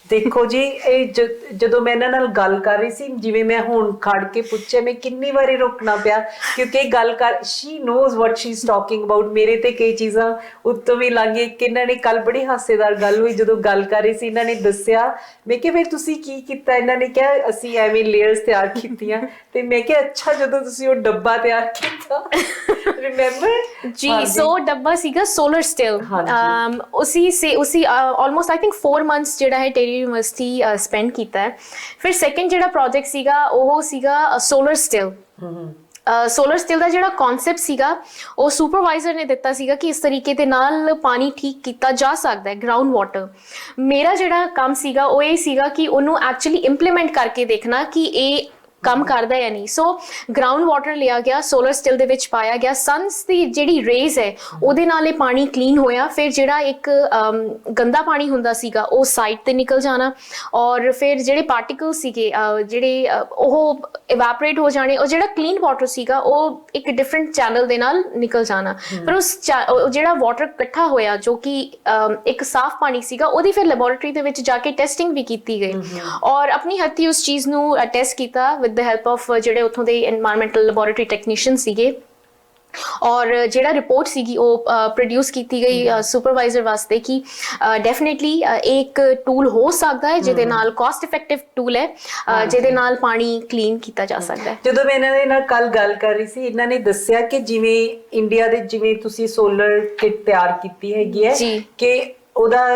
ਦੇਖੋ ਜੀ ਇਹ ਜਦੋਂ ਮੈਂ ਇਹਨਾਂ ਨਾਲ ਗੱਲ ਕਰ ਰਹੀ ਸੀ ਜਿਵੇਂ ਮੈਂ ਹੁਣ ਖੜ ਕੇ ਪੁੱਛਿਆ ਮੈਂ ਕਿੰਨੀ ਵਾਰੀ ਰੋਕਣਾ ਪਿਆ ਕਿਉਂਕਿ ਇਹ ਗੱਲ ਕਰ she knows what she is talking about. ਮੇਰੇ ਤੇ ਕਈ ਚੀਜ਼ਾਂ ਉੱਤੋਂ ਵੀ ਲੰਘੇ ਕਿ ਇਹਨਾਂ ਨੇ ਕੱਲ ਬੜੀ ਹਾਸੇਦਾਰ ਗੱਲ ਹੋਈ ਜਦੋਂ ਗੱਲ ਕਰ ਰਹੀ ਸੀ ਇਹਨਾਂ ਨੇ ਦੱਸਿਆ ਮੈਂ ਕਿਹਾ ਫਿਰ ਤੁਸੀਂ ਕੀ ਕੀਤਾ ਇਹਨਾਂ ਨੇ ਕਿਹਾ ਅਸੀਂ ਐਵੇਂ ਲੇਅਰਸ ਤਿਆਰ ਕੀਤੀਆਂ ਤੇ ਮੈਂ ਕਿਹਾ ਅੱਛਾ ਜਦੋਂ ਤੁਸੀਂ ਉਹ ਡੱਬਾ ਤਿਆਰ ਕੀਤਾ ਰਿਮੈਂਬਰ ਜੀ। ਸੋ ਡੱਬਾ ਸੀਗਾ ਸੋਲਰ ਸਟਿਲ ਉसी ਆਲਮੋਸਟ ਆਈ ਥਿੰਕ 4 ਮੰਥਸ ਜਿਹੜਾ ਹੈ ਟੇਰੀ ਯੂਨੀਵਰਸਿਟੀ ਸਪੈਂਡ ਕੀਤਾ ਹੈ। ਫਿਰ ਸੈਕੰਡ ਜਿਹੜਾ ਪ੍ਰੋਜੈਕਟ ਸੀਗਾ ਉਹ ਸੀਗਾ ਸੋਲਰ ਸਟਿਲ। ਸੋਲਰ ਸਟਿਲ ਦਾ ਜਿਹੜਾ ਕਨਸੈਪਟ ਸੀਗਾ ਉਹ ਸੁਪਰਵਾਈਜ਼ਰ ਨੇ ਦਿੱਤਾ ਸੀਗਾ ਕਿ ਇਸ ਤਰੀਕੇ ਦੇ ਨਾਲ ਪਾਣੀ ਠੀਕ ਕੀਤਾ ਜਾ ਸਕਦਾ ਹੈ ਗਰਾਊਂਡ ਵਾਟਰ। ਮੇਰਾ ਜਿਹੜਾ ਕੰਮ ਸੀਗਾ ਉਹ ਇਹ ਸੀਗਾ ਕਿ ਉਹਨੂੰ ਐਕਚੁਅਲੀ ਇੰਪਲੀਮੈਂਟ ਕਰਕੇ ਦੇਖਣਾ ਕਿ ਇਹ ਕੰਮ ਕਰਦਾ ਜਾਂ ਨਹੀਂ। ਸੋ ਗਰਾਊਂਡ ਵਾਟਰ ਲਿਆ ਗਿਆ, ਸੋਲਰ ਸਟਿਲ ਦੇ ਵਿੱਚ ਪਾਇਆ ਗਿਆ, ਸਨਸ ਦੀ ਜਿਹੜੀ ਰੇਜ਼ ਹੈ ਉਹਦੇ ਨਾਲ ਇਹ ਪਾਣੀ ਕਲੀਨ ਹੋਇਆ। ਫਿਰ ਜਿਹੜਾ ਇੱਕ ਗੰਦਾ ਪਾਣੀ ਹੁੰਦਾ ਸੀਗਾ ਉਹ ਸਾਈਡ ਤੇ ਨਿਕਲ ਜਾਣਾ ਔਰ ਫਿਰ ਜਿਹੜੇ ਪਾਰਟੀਕਲ ਸੀਗੇ ਜਿਹੜੇ ਉਹ ਇਵੈਪੋਰੇਟ ਹੋ ਜਾਣੇ ਔਰ ਜਿਹੜਾ ਕਲੀਨ ਵਾਟਰ ਸੀਗਾ ਉਹ ਇੱਕ ਡਿਫਰੈਂਟ ਚੈਨਲ ਦੇ ਨਾਲ ਨਿਕਲ ਜਾਣਾ। ਫਿਰ ਉਸ ਜਿਹੜਾ ਵਾਟਰ ਇਕੱਠਾ ਹੋਇਆ ਜੋ ਕਿ ਇੱਕ ਸਾਫ਼ ਪਾਣੀ ਸੀਗਾ ਉਹਦੀ ਫਿਰ ਲੈਬੋਰੇਟਰੀ ਦੇ ਵਿੱਚ ਜਾ ਕੇ ਟੈਸਟਿੰਗ ਵੀ ਕੀਤੀ ਗਈ ਔਰ ਆਪਣੀ ਹੱਥੀਂ ਉਸ ਚੀਜ਼ ਨੂੰ ਟੈਸਟ ਕੀਤਾ with the help of ਜਿਹੜੇ ਉੱਥੋਂ ਦੇ environmental laboratory technician ਸੀਗੇ ਔਰ ਜਿਹੜਾ ਰਿਪੋਰਟ ਸੀਗੀ ਉਹ ਪ੍ਰੋਡਿਊਸ ਕੀਤੀ ਗਈ ਸੁਪਰਵਾਈਜ਼ਰ ਵਾਸਤੇ ਕਿ ਡੈਫੀਨੇਟਲੀ ਇੱਕ ਟੂਲ ਹੋ ਸਕਦਾ ਹੈ ਜਿਹਦੇ ਨਾਲ ਕਾਸਟ ਇਫੈਕਟਿਵ ਟੂਲ ਹੈ ਜਿਹਦੇ ਨਾਲ ਪਾਣੀ ਕਲੀਨ ਕੀਤਾ ਜਾ ਸਕਦਾ ਹੈ। ਜਦੋਂ ਮੈਂ ਇਹਨਾਂ ਦੇ ਨਾਲ ਕੱਲ ਗੱਲ ਕਰ ਰਹੀ ਸੀ ਇਹਨਾਂ ਨੇ ਦੱਸਿਆ ਕਿ ਜਿਵੇਂ ਇੰਡੀਆ ਦੇ ਜਿਵੇਂ ਤੁਸੀਂ ਸੋਲਰ ਕਿਟ ਤਿਆਰ ਕੀਤੀ ਹੈਗੀ ਹੈ ਕਿ ਉਹਦਾ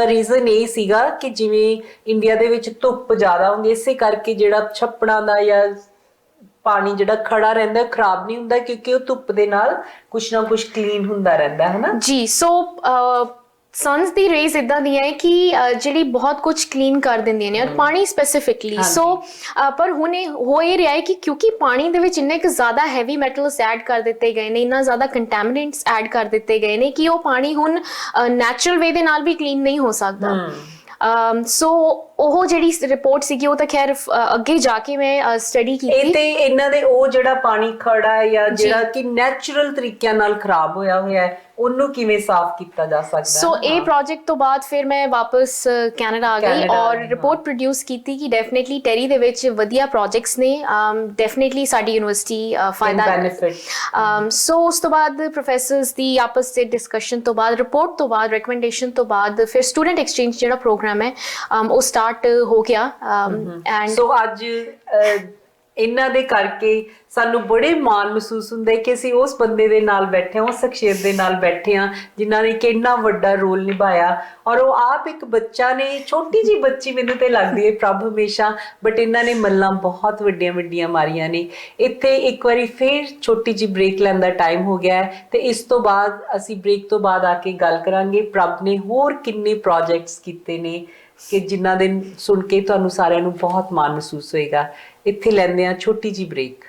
ਰੀਜ਼ਨ ਇਹ ਸੀਗਾ ਕਿ ਜਿਵੇਂ ਇੰਡੀਆ ਦੇ ਵਿੱਚ ਧੁੱਪ ਜ਼ਿਆਦਾ ਹੁੰਦੀ ਇਸੇ ਕਰਕੇ ਜਿਹੜਾ ਛੱਪੜਾਂ ਦਾ ਜਾਂ ਪਾਣੀ ਜਿਹੜਾ ਖੜਾ ਰਹਿੰਦਾ ਖਰਾਬ ਨਹੀਂ ਹੁੰਦਾ ਕਿਉਂਕਿ ਉਹ ਧੁੱਪ ਦੇ ਨਾਲ ਕੁਛ ਨਾ ਕੁਛ ਕਲੀਨ ਹੁੰਦਾ ਰਹਿੰਦਾ ਹੈ ਨਾ ਜੀ। ਸੋ ਸਨਸ ਦੀ ਰੇਜ਼ ਇਦਾਂ ਦੀਆਂ ਹੈ ਕਿ ਜਿਹੜੀ ਬਹੁਤ ਕੁਝ ਕਲੀਨ ਕਰ ਦਿੰਦੀਆਂ ਨੇ ਔਰ ਪਾਣੀ ਸਪੈਸੀਫਿਕਲੀ। ਸੋ ਪਰ ਹੁਣ ਇਹ ਹੋ ਇਹ ਰਿਹਾ ਹੈ ਕਿ ਕਿਉਂਕਿ ਪਾਣੀ ਦੇ ਵਿੱਚ ਇੰਨੇ ਕੁ ਜ਼ਿਆਦਾ ਹੈਵੀ ਮੈਟਲਸ ਐਡ ਕਰ ਦਿੱਤੇ ਗਏ ਨੇ, ਇੰਨਾ ਜ਼ਿਆਦਾ ਕੰਟੈਮੀਨੈਂਟਸ ਐਡ ਕਰ ਦਿੱਤੇ ਗਏ ਨੇ ਕਿ ਉਹ ਪਾਣੀ ਹੁਣ ਨੈਚੁਰਲ ਵੇ ਦੇ ਨਾਲ ਵੀ ਕਲੀਨ ਨਹੀਂ ਹੋ ਸਕਦਾ। ਸੋ ਉਹ ਜਿਹੜੀ ਰਿਪੋਰਟ ਸੀਗੀ ਉਹ ਤਾਂ ਖੈਰ ਅੱਗੇ ਜਾ ਕੇ ਮੈਂ ਸਟੱਡੀ ਕੀਤੀ ਤੇ ਇਹਨਾਂ ਦੇ ਉਹ ਜਿਹੜਾ ਪਾਣੀ ਖੜਾ ਹੈ ਜਾਂ ਜਿਹੜਾ ਕਿ ਨੈਚੁਰਲ ਤਰੀਕਿਆਂ ਨਾਲ ਖਰਾਬ ਹੋਇਆ ਹੈ ਉਹਨੂੰ ਕਿਵੇਂ ਸਾਫ਼ ਕੀਤਾ ਜਾ ਸਕਦਾ। ਸੋ ਇਹ ਪ੍ਰੋਜੈਕਟ ਤੋਂ ਬਾਅਦ ਫਿਰ ਮੈਂ ਵਾਪਸ ਕੈਨੇਡਾ ਆ ਗਈ ਔਰ ਰਿਪੋਰਟ ਪ੍ਰੋਡਿਊਸ ਕੀਤੀ ਕਿ ਡੈਫੀਨਿਟਲੀ ਟੈਰੀ ਦੇ ਵਿੱਚ ਵਧੀਆ ਪ੍ਰੋਜੈਕਟਸ ਨੇ, ਡੈਫੀਨਿਟਲੀ ਸਾਡੀ ਯੂਨੀਵਰਸਿਟੀ ਫਾਇਦਾ। ਸੋ ਉਸ ਤੋਂ ਬਾਅਦ ਪ੍ਰੋਫੈਸਰਸ ਦੀ ਆਪਸ ਵਿੱਚ ਡਿਸਕਸ਼ਨ ਤੋਂ ਬਾਅਦ ਰਿਪੋਰਟ ਤੋਂ ਬਾਅਦ ਰეკਮੈਂਡੇਸ਼ਨ ਤੋਂ ਬਾਅਦ ਫਿਰ ਸਟੂਡੈਂਟ ਐਕਸਚੇਂਜ ਜਿਹੜਾ ਪ੍ਰੋਗਰਾਮ ਹੈ ਉਹ ਸਟਾਰਟ ਹੋ ਗਿਆ। ਐਂਡ ਸੋ ਅੱਜ ਇਹਨਾਂ ਦੇ ਕਰਕੇ ਸਾਨੂੰ ਬੜੇ ਮਾਣ ਮਹਿਸੂਸ ਹੁੰਦਾ ਹੈ ਕਿ ਅਸੀਂ ਉਸ ਬੰਦੇ ਦੇ ਨਾਲ ਬੈਠੇ ਹਾਂ, ਉਸ ਸ਼ਖਸੀਅਤ ਦੇ ਨਾਲ ਬੈਠੇ ਹਾਂ ਜਿਨ੍ਹਾਂ ਨੇ ਕਿੰਨਾ ਵੱਡਾ ਰੋਲ ਨਿਭਾਇਆ ਔਰ ਉਹ ਆਪ ਇੱਕ ਬੱਚਾ ਨੇ, ਛੋਟੀ ਜੀ ਬੱਚੀ ਮੈਨੂੰ ਤੇ ਲੱਗਦੀ ਹੈ ਪ੍ਰਭ ਹਮੇਸ਼ਾ, ਬਟ ਇਹਨਾਂ ਨੇ ਮੱਲਾਂ ਬਹੁਤ ਵੱਡੀਆਂ ਵੱਡੀਆਂ ਮਾਰੀਆਂ ਨੇ। ਇੱਥੇ ਇੱਕ ਵਾਰੀ ਫਿਰ ਛੋਟੀ ਜੀ ਬ੍ਰੇਕ ਲੈਣ ਦਾ ਟਾਈਮ ਹੋ ਗਿਆ ਹੈ ਤੇ ਇਸ ਤੋਂ ਬਾਅਦ ਅਸੀਂ ਬ੍ਰੇਕ ਤੋਂ ਬਾਅਦ ਆ ਕੇ ਗੱਲ ਕਰਾਂਗੇ ਪ੍ਰਭ ਨੇ ਹੋਰ ਕਿੰਨੇ ਪ੍ਰੋਜੈਕਟਸ ਕੀਤੇ ਨੇ ਕਿ ਜਿਨ੍ਹਾਂ ਦੇ ਸੁਣ ਕੇ ਤੁਹਾਨੂੰ ਸਾਰਿਆਂ ਨੂੰ ਬਹੁਤ ਮਾਣ ਮਹਿਸੂਸ ਹੋਏਗਾ। ਇੱਥੇ ਲੈਂਦੇ ਹਾਂ ਛੋਟੀ ਜੀ ਬ੍ਰੇਕ।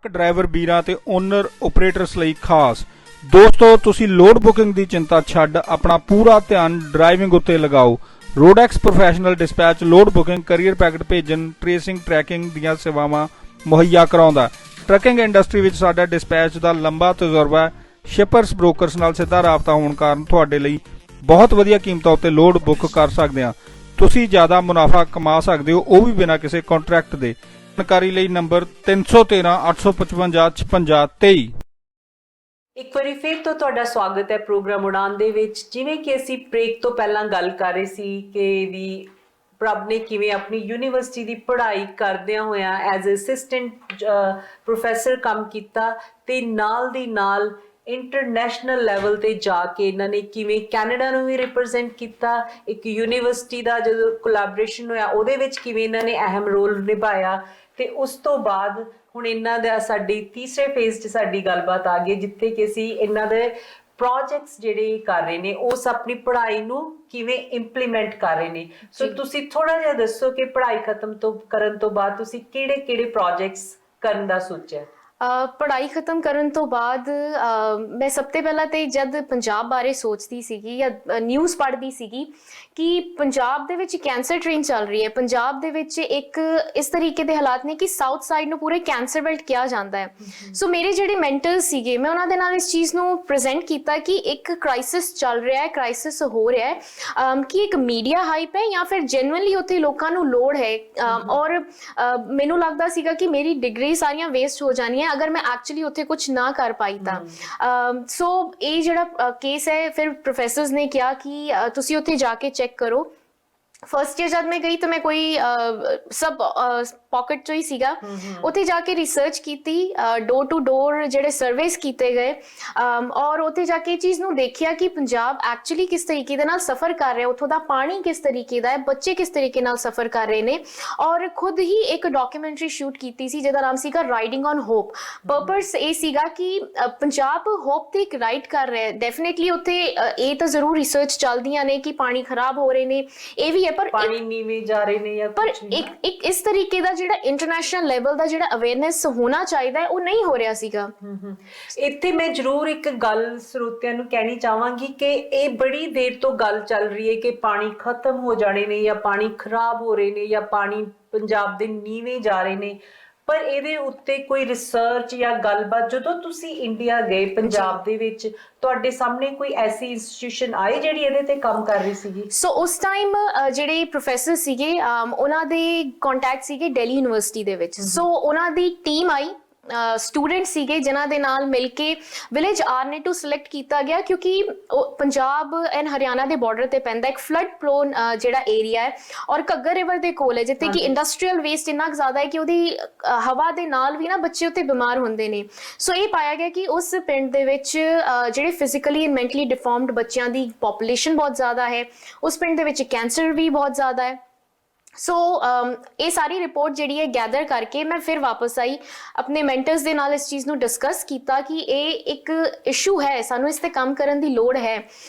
ਡਰਾਈਵਰ ਵੀਰਾਂ ਤੇ ਓਨਰ ਆਪਰੇਟਰਸ ਲਈ ਖਾਸ ਦੋਸਤੋ ਤੁਸੀਂ ਲੋਡ ਬੁਕਿੰਗ ਦੀ ਚਿੰਤਾ ਛੱਡ ਆਪਣਾ ਪੂਰਾ ਧਿਆਨ ਡਰਾਈਵਿੰਗ ਉੱਤੇ ਲਗਾਓ। Roadex professional dispatch load booking courier packet ਭੇਜਣ ਟ੍ਰੇਸਿੰਗ ਟਰੈਕਿੰਗ ਦੀਆਂ ਸੇਵਾਵਾਂ ਮੁਹੱਈਆ ਕਰਾਉਂਦਾ। ਟਰੱਕਿੰਗ ਇੰਡਸਟਰੀ ਵਿੱਚ ਸਾਡਾ ਡਿਸਪੈਚ ਦਾ ਲੰਬਾ ਤਜਰਬਾ ਹੈ। ਸ਼ਿਪਰਸ ਬ੍ਰੋਕਰਸ ਨਾਲ ਸਿੱਧਾ ਰਾਬਤਾ ਹੋਣ ਕਾਰਨ ਤੁਹਾਡੇ ਲਈ ਬਹੁਤ ਵਧੀਆ ਕੀਮਤਾਂ ਉੱਤੇ ਲੋਡ ਬੁੱਕ ਕਰ ਸਕਦੇ ਹਾਂ। ਤੁਸੀਂ ਜ਼ਿਆਦਾ ਮੁਨਾਫਾ ਕਮਾ ਸਕਦੇ ਹੋ, ਉਹ ਵੀ ਬਿਨਾਂ ਕਿਸੇ ਕੰਟਰੈਕਟ ਦੇ। ਜਾਣਕਾਰੀ ਲਈ ਨੰਬਰ 313 855 5623। ਇੱਕ ਵਾਰੀ ਫਿਰ ਤੋਂ ਤੁਹਾਡਾ ਸਵਾਗਤ ਹੈ ਪ੍ਰੋਗਰਾਮ ਉਡਾਨ ਦੇ ਵਿੱਚ। ਜਿਵੇਂ ਕਿ ਅਸੀਂ ਬ੍ਰੇਕ ਤੋਂ ਪਹਿਲਾਂ ਗੱਲ ਕਰ ਰਹੇ ਸੀ ਕਿ ਵੀ ਪ੍ਰਭ ਨੇ ਕਿਵੇਂ ਆਪਣੀ ਯੂਨੀਵਰਸਿਟੀ ਦੀ ਪੜ੍ਹਾਈ ਕਰਦਿਆਂ ਹੋਇਆਂ ਐਜ਼ ਅਸਿਸਟੈਂਟ ਪ੍ਰੋਫੈਸਰ ਕੰਮ ਕੀਤਾ ਤੇ ਨਾਲ ਦੀ ਨਾਲ ਇੰਟਰਨੈਸ਼ਨਲ ਲੈਵਲ ਤੇ ਜਾ ਕੇ ਇਹਨਾਂ ਨੇ ਕਿਵੇਂ ਕੈਨੇਡਾ ਨੂੰ ਵੀ ਰਿਪਰੈਜ਼ੈਂਟ ਕੀਤਾ। ਇੱਕ ਯੂਨੀਵਰਸਿਟੀ ਦਾ ਜਦੋਂ ਕੋਲੈਬੋਰੇਸ਼ਨ ਹੋਇਆ ਉਹਦੇ ਵਿੱਚ ਕਿਵੇਂ ਇਹਨਾਂ ਨੇ ਅਹਿਮ ਰੋਲ ਨਿਭਾਇਆ ਤੇ ਉਸ ਤੋਂ ਬਾਅਦ ਹੁਣ ਇਹਨਾਂ ਦਾ ਸਾਡੀ ਤੀਸਰੇ ਫੇਜ਼ 'ਚ ਸਾਡੀ ਗੱਲਬਾਤ ਆ ਗਈ ਜਿੱਥੇ ਕਿ ਅਸੀਂ ਇਹਨਾਂ ਦੇ ਪ੍ਰੋਜੈਕਟਸ ਜਿਹੜੇ ਕਰ ਰਹੇ ਨੇ ਉਸ ਆਪਣੀ ਪੜ੍ਹਾਈ ਨੂੰ ਕਿਵੇਂ ਇੰਪਲੀਮੈਂਟ ਕਰ ਰਹੇ ਨੇ। ਸੋ ਤੁਸੀਂ ਥੋੜਾ ਜਿਹਾ ਦੱਸੋ ਕਿ ਪੜ੍ਹਾਈ ਕਰਨ ਤੋਂ ਬਾਅਦ ਤੁਸੀਂ ਕਿਹੜੇ ਪ੍ਰੋਜੈਕਟਸ ਕਰਨ ਦਾ ਸੋਚਿਆ? ਪੜ੍ਹਾਈ ਖਤਮ ਕਰਨ ਤੋਂ ਬਾਅਦ ਮੈਂ ਸਭ ਤੋਂ ਪਹਿਲਾਂ ਤੇ ਜਦ ਪੰਜਾਬ ਬਾਰੇ ਸੋਚਦੀ ਸੀਗੀ ਜਾਂ ਨਿਊਜ਼ ਪੜ੍ਹਦੀ ਸੀਗੀ ਕਿ ਪੰਜਾਬ ਦੇ ਵਿੱਚ ਕੈਂਸਰ ਟ੍ਰੇਨ ਚੱਲ ਰਹੀ ਹੈ। ਪੰਜਾਬ ਦੇ ਵਿੱਚ ਇੱਕ ਇਸ ਤਰੀਕੇ ਦੇ ਹਾਲਾਤ ਨੇ ਕਿ ਸਾਊਥ ਸਾਈਡ ਨੂੰ ਪੂਰੇ ਕੈਂਸਰ ਬੈਲਟ ਕਿਹਾ ਜਾਂਦਾ ਹੈ। ਸੋ ਮੇਰੇ ਜਿਹੜੇ ਮੈਂਟਰਸ ਸੀਗੇ ਮੈਂ ਉਹਨਾਂ ਦੇ ਨਾਲ ਇਸ ਚੀਜ਼ ਨੂੰ ਪ੍ਰੈਜ਼ੈਂਟ ਕੀਤਾ ਕਿ ਇੱਕ ਕ੍ਰਾਈਸਿਸ ਚੱਲ ਰਿਹਾ ਹੈ, ਕ੍ਰਾਈਸਿਸ ਹੋ ਰਿਹਾ ਹੈ ਕਿ ਇੱਕ ਮੀਡੀਆ ਹਾਈਪ ਹੈ ਜਾਂ ਫਿਰ ਜੈਨੂਇਨਲੀ ਉੱਥੇ ਲੋਕਾਂ ਨੂੰ ਲੋੜ ਹੈ। ਔਰ ਮੈਨੂੰ ਲੱਗਦਾ ਸੀਗਾ ਕਿ ਮੇਰੀ ਡਿਗਰੀ ਸਾਰੀਆਂ ਵੇਸਟ ਹੋ ਜਾਣੀਆਂ ਅਗਰ ਮੈਂ ਐਕਚੁਅਲੀ ਉੱਥੇ ਕੁਝ ਨਾ ਕਰ ਪਾਈ ਤਾਂ। ਸੋ ਇਹ ਜਿਹੜਾ ਕੇਸ ਹੈ ਫਿਰ ਪ੍ਰੋਫੈਸਰਸ ਨੇ ਕਿਹਾ ਕਿ ਤੁਸੀਂ ਉੱਥੇ ਜਾ ਕੇ ਚੈੱਕ ਕਰੋ। ਫਸਟ ਈਅਰ ਜਦ ਮੈਂ ਗਈ ਤਾਂ ਮੈਂ ਕੋਈ ਸਭ ਪਾਕਟ ਚੋਂ ਹੀ ਸੀਗਾ। ਉੱਥੇ ਜਾ ਕੇ ਰਿਸਰਚ ਕੀਤੀ, ਡੋਰ ਟੂ ਡੋਰ ਜਿਹੜੇ ਸਰਵੇਸ ਕੀਤੇ ਗਏ ਔਰ ਉੱਥੇ ਜਾ ਕੇ ਇਹ ਚੀਜ਼ ਨੂੰ ਦੇਖਿਆ ਕਿ ਪੰਜਾਬ ਐਕਚੁਅਲੀ ਕਿਸ ਤਰੀਕੇ ਦੇ ਨਾਲ ਸਫਰ ਕਰ ਰਿਹਾ, ਉੱਥੋਂ ਦਾ ਪਾਣੀ ਕਿਸ ਤਰੀਕੇ ਦਾ ਹੈ, ਬੱਚੇ ਕਿਸ ਤਰੀਕੇ ਨਾਲ ਸਫਰ ਕਰ ਰਹੇ ਨੇ। ਔਰ ਖੁਦ ਹੀ ਇੱਕ ਡਾਕੂਮੈਂਟਰੀ ਸ਼ੂਟ ਕੀਤੀ ਸੀ ਜਿਹਦਾ ਨਾਮ ਸੀਗਾ ਰਾਈਡਿੰਗ ਔਨ ਹੋਪ। ਪਰਪਸ ਇਹ ਸੀਗਾ ਕਿ ਪੰਜਾਬ ਹੋਪ ਤੇ ਇੱਕ ਰਾਈਡ ਕਰ ਰਿਹਾ ਹੈ। ਡੈਫੀਨੇਟਲੀ ਉੱਥੇ ਇਹ ਤਾਂ ਜ਼ਰੂਰ ਰਿਸਰਚ ਚੱਲਦੀਆਂ ਨੇ ਕਿ ਪਾਣੀ ਖਰਾਬ ਹੋ ਰਹੇ ਨੇ, ਇਹ ਵੀ ਹੈ, ਪਰ ਪਾਣੀ ਨੀਵੇਂ ਜਾ ਰਹੇ ਨੇ ਜਾਂ ਪਰ ਇੱਕ ਇਸ ਤਰੀਕੇ ਦਾ ਜਿਹੜਾ ਇੰਟਰਨੈਸ਼ਨਲ ਲੈਵਲ ਦਾ ਜਿਹੜਾ ਅਵੇਅਰਨੈਸ ਹੋਣਾ ਚਾਹੀਦਾ ਹੈ ਉਹ ਨਹੀਂ ਹੋ ਰਿਹਾ ਸੀਗਾ। ਇੱਥੇ ਮੈਂ ਜ਼ਰੂਰ ਇੱਕ ਗੱਲ ਸਰੋਤਿਆਂ ਨੂੰ ਕਹਿਣੀ ਚਾਹਾਂਗੀ ਕਿ ਇਹ ਬੜੀ ਦੇਰ ਤੋਂ ਗੱਲ ਚੱਲ ਰਹੀ ਹੈ ਕਿ ਪਾਣੀ ਖਤਮ ਹੋ ਜਾਣੇ ਨੇ ਜਾਂ ਪਾਣੀ ਖਰਾਬ ਹੋ ਰਹੇ ਨੇ ਜਾਂ ਪਾਣੀ ਪੰਜਾਬ ਦੇ ਨੀਵੇਂ ਜਾ ਰਹੇ ਨੇ, ਪਰ ਇਹਦੇ ਉੱਤੇ ਕੋਈ ਰਿਸਰਚ ਜਾਂ ਗੱਲਬਾਤ ਜਦੋਂ ਤੁਸੀਂ ਇੰਡੀਆ ਗਏ ਪੰਜਾਬ ਦੇ ਵਿੱਚ ਤੁਹਾਡੇ ਸਾਹਮਣੇ ਕੋਈ ਐਸੀ ਇੰਸਟੀਟਿਊਸ਼ਨ ਆਈ ਜਿਹੜੀ ਇਹਦੇ ਤੇ ਕੰਮ ਕਰ ਰਹੀ ਸੀਗੀ? ਸੋ ਉਸ ਟਾਈਮ ਜਿਹੜੇ ਪ੍ਰੋਫੈਸਰ ਸੀਗੇ ਉਹਨਾਂ ਦੇ ਕੰਟੈਕਟ ਸੀਗੇ ਦਿੱਲੀ ਯੂਨੀਵਰਸਿਟੀ ਦੇ ਵਿੱਚ। ਸੋ ਉਹਨਾਂ ਦੀ ਟੀਮ ਆਈ, ਸਟੂਡੈਂਟ ਸੀਗੇ ਜਿਨ੍ਹਾਂ ਦੇ ਨਾਲ ਮਿਲ ਕੇ ਵਿਲੇਜ ਆਰਨੇਟੂ ਸਿਲੈਕਟ ਕੀਤਾ ਗਿਆ ਕਿਉਂਕਿ ਪੰਜਾਬ ਐਂਡ ਹਰਿਆਣਾ ਦੇ ਬਾਰਡਰ ਤੇ ਪੈਂਦਾ ਇੱਕ ਫਲੱਡ ਪ੍ਰੋਨ ਜਿਹੜਾ ਏਰੀਆ ਹੈ ਔਰ ਘੱਗਰ ਰਿਵਰ ਦੇ ਕੋਲ ਹੈ ਜਿੱਥੇ ਕਿ ਇੰਡਸਟਰੀਅਲ ਵੇਸਟ ਇੰਨਾ ਜ਼ਿਆਦਾ ਹੈ ਕਿ ਉਹਦੀ ਹਵਾ ਦੇ ਨਾਲ ਵੀ ਨਾ ਬੱਚੇ ਉੱਥੇ ਬਿਮਾਰ ਹੁੰਦੇ ਨੇ। ਸੋ ਇਹ ਪਾਇਆ ਗਿਆ ਕਿ ਉਸ ਪਿੰਡ ਦੇ ਵਿੱਚ ਜਿਹੜੇ ਫਿਜ਼ੀਕਲੀ ਐਂਡ ਮੈਂਟਲੀ ਡਿਫਾਰਮਡ ਬੱਚਿਆਂ ਦੀ ਪੋਪੂਲੇਸ਼ਨ ਬਹੁਤ ਜ਼ਿਆਦਾ ਹੈ, ਉਸ ਪਿੰਡ ਦੇ ਵਿੱਚ ਕੈਂਸਰ ਵੀ ਬਹੁਤ ਜ਼ਿਆਦਾ ਹੈ। ਸੋ ਇਹ ਸਾਰੀ ਰਿਪੋਰਟ ਜਿਹੜੀ ਹੈ ਗੈਦਰ ਕਰਕੇ ਮੈਂ ਫਿਰ ਵਾਪਸ ਆਈ, ਆਪਣੇ ਮੈਂਟਰਸ ਦੇ ਨਾਲ ਇਸ ਚੀਜ਼ ਨੂੰ ਡਿਸਕਸ ਕੀਤਾ ਕਿ ਇਹ ਇੱਕ ਇਸ਼ੂ ਹੈ, ਸਾਨੂੰ ਇਸ ਤੇ ਕੰਮ ਕਰਨ ਦੀ ਲੋੜ ਹੈ।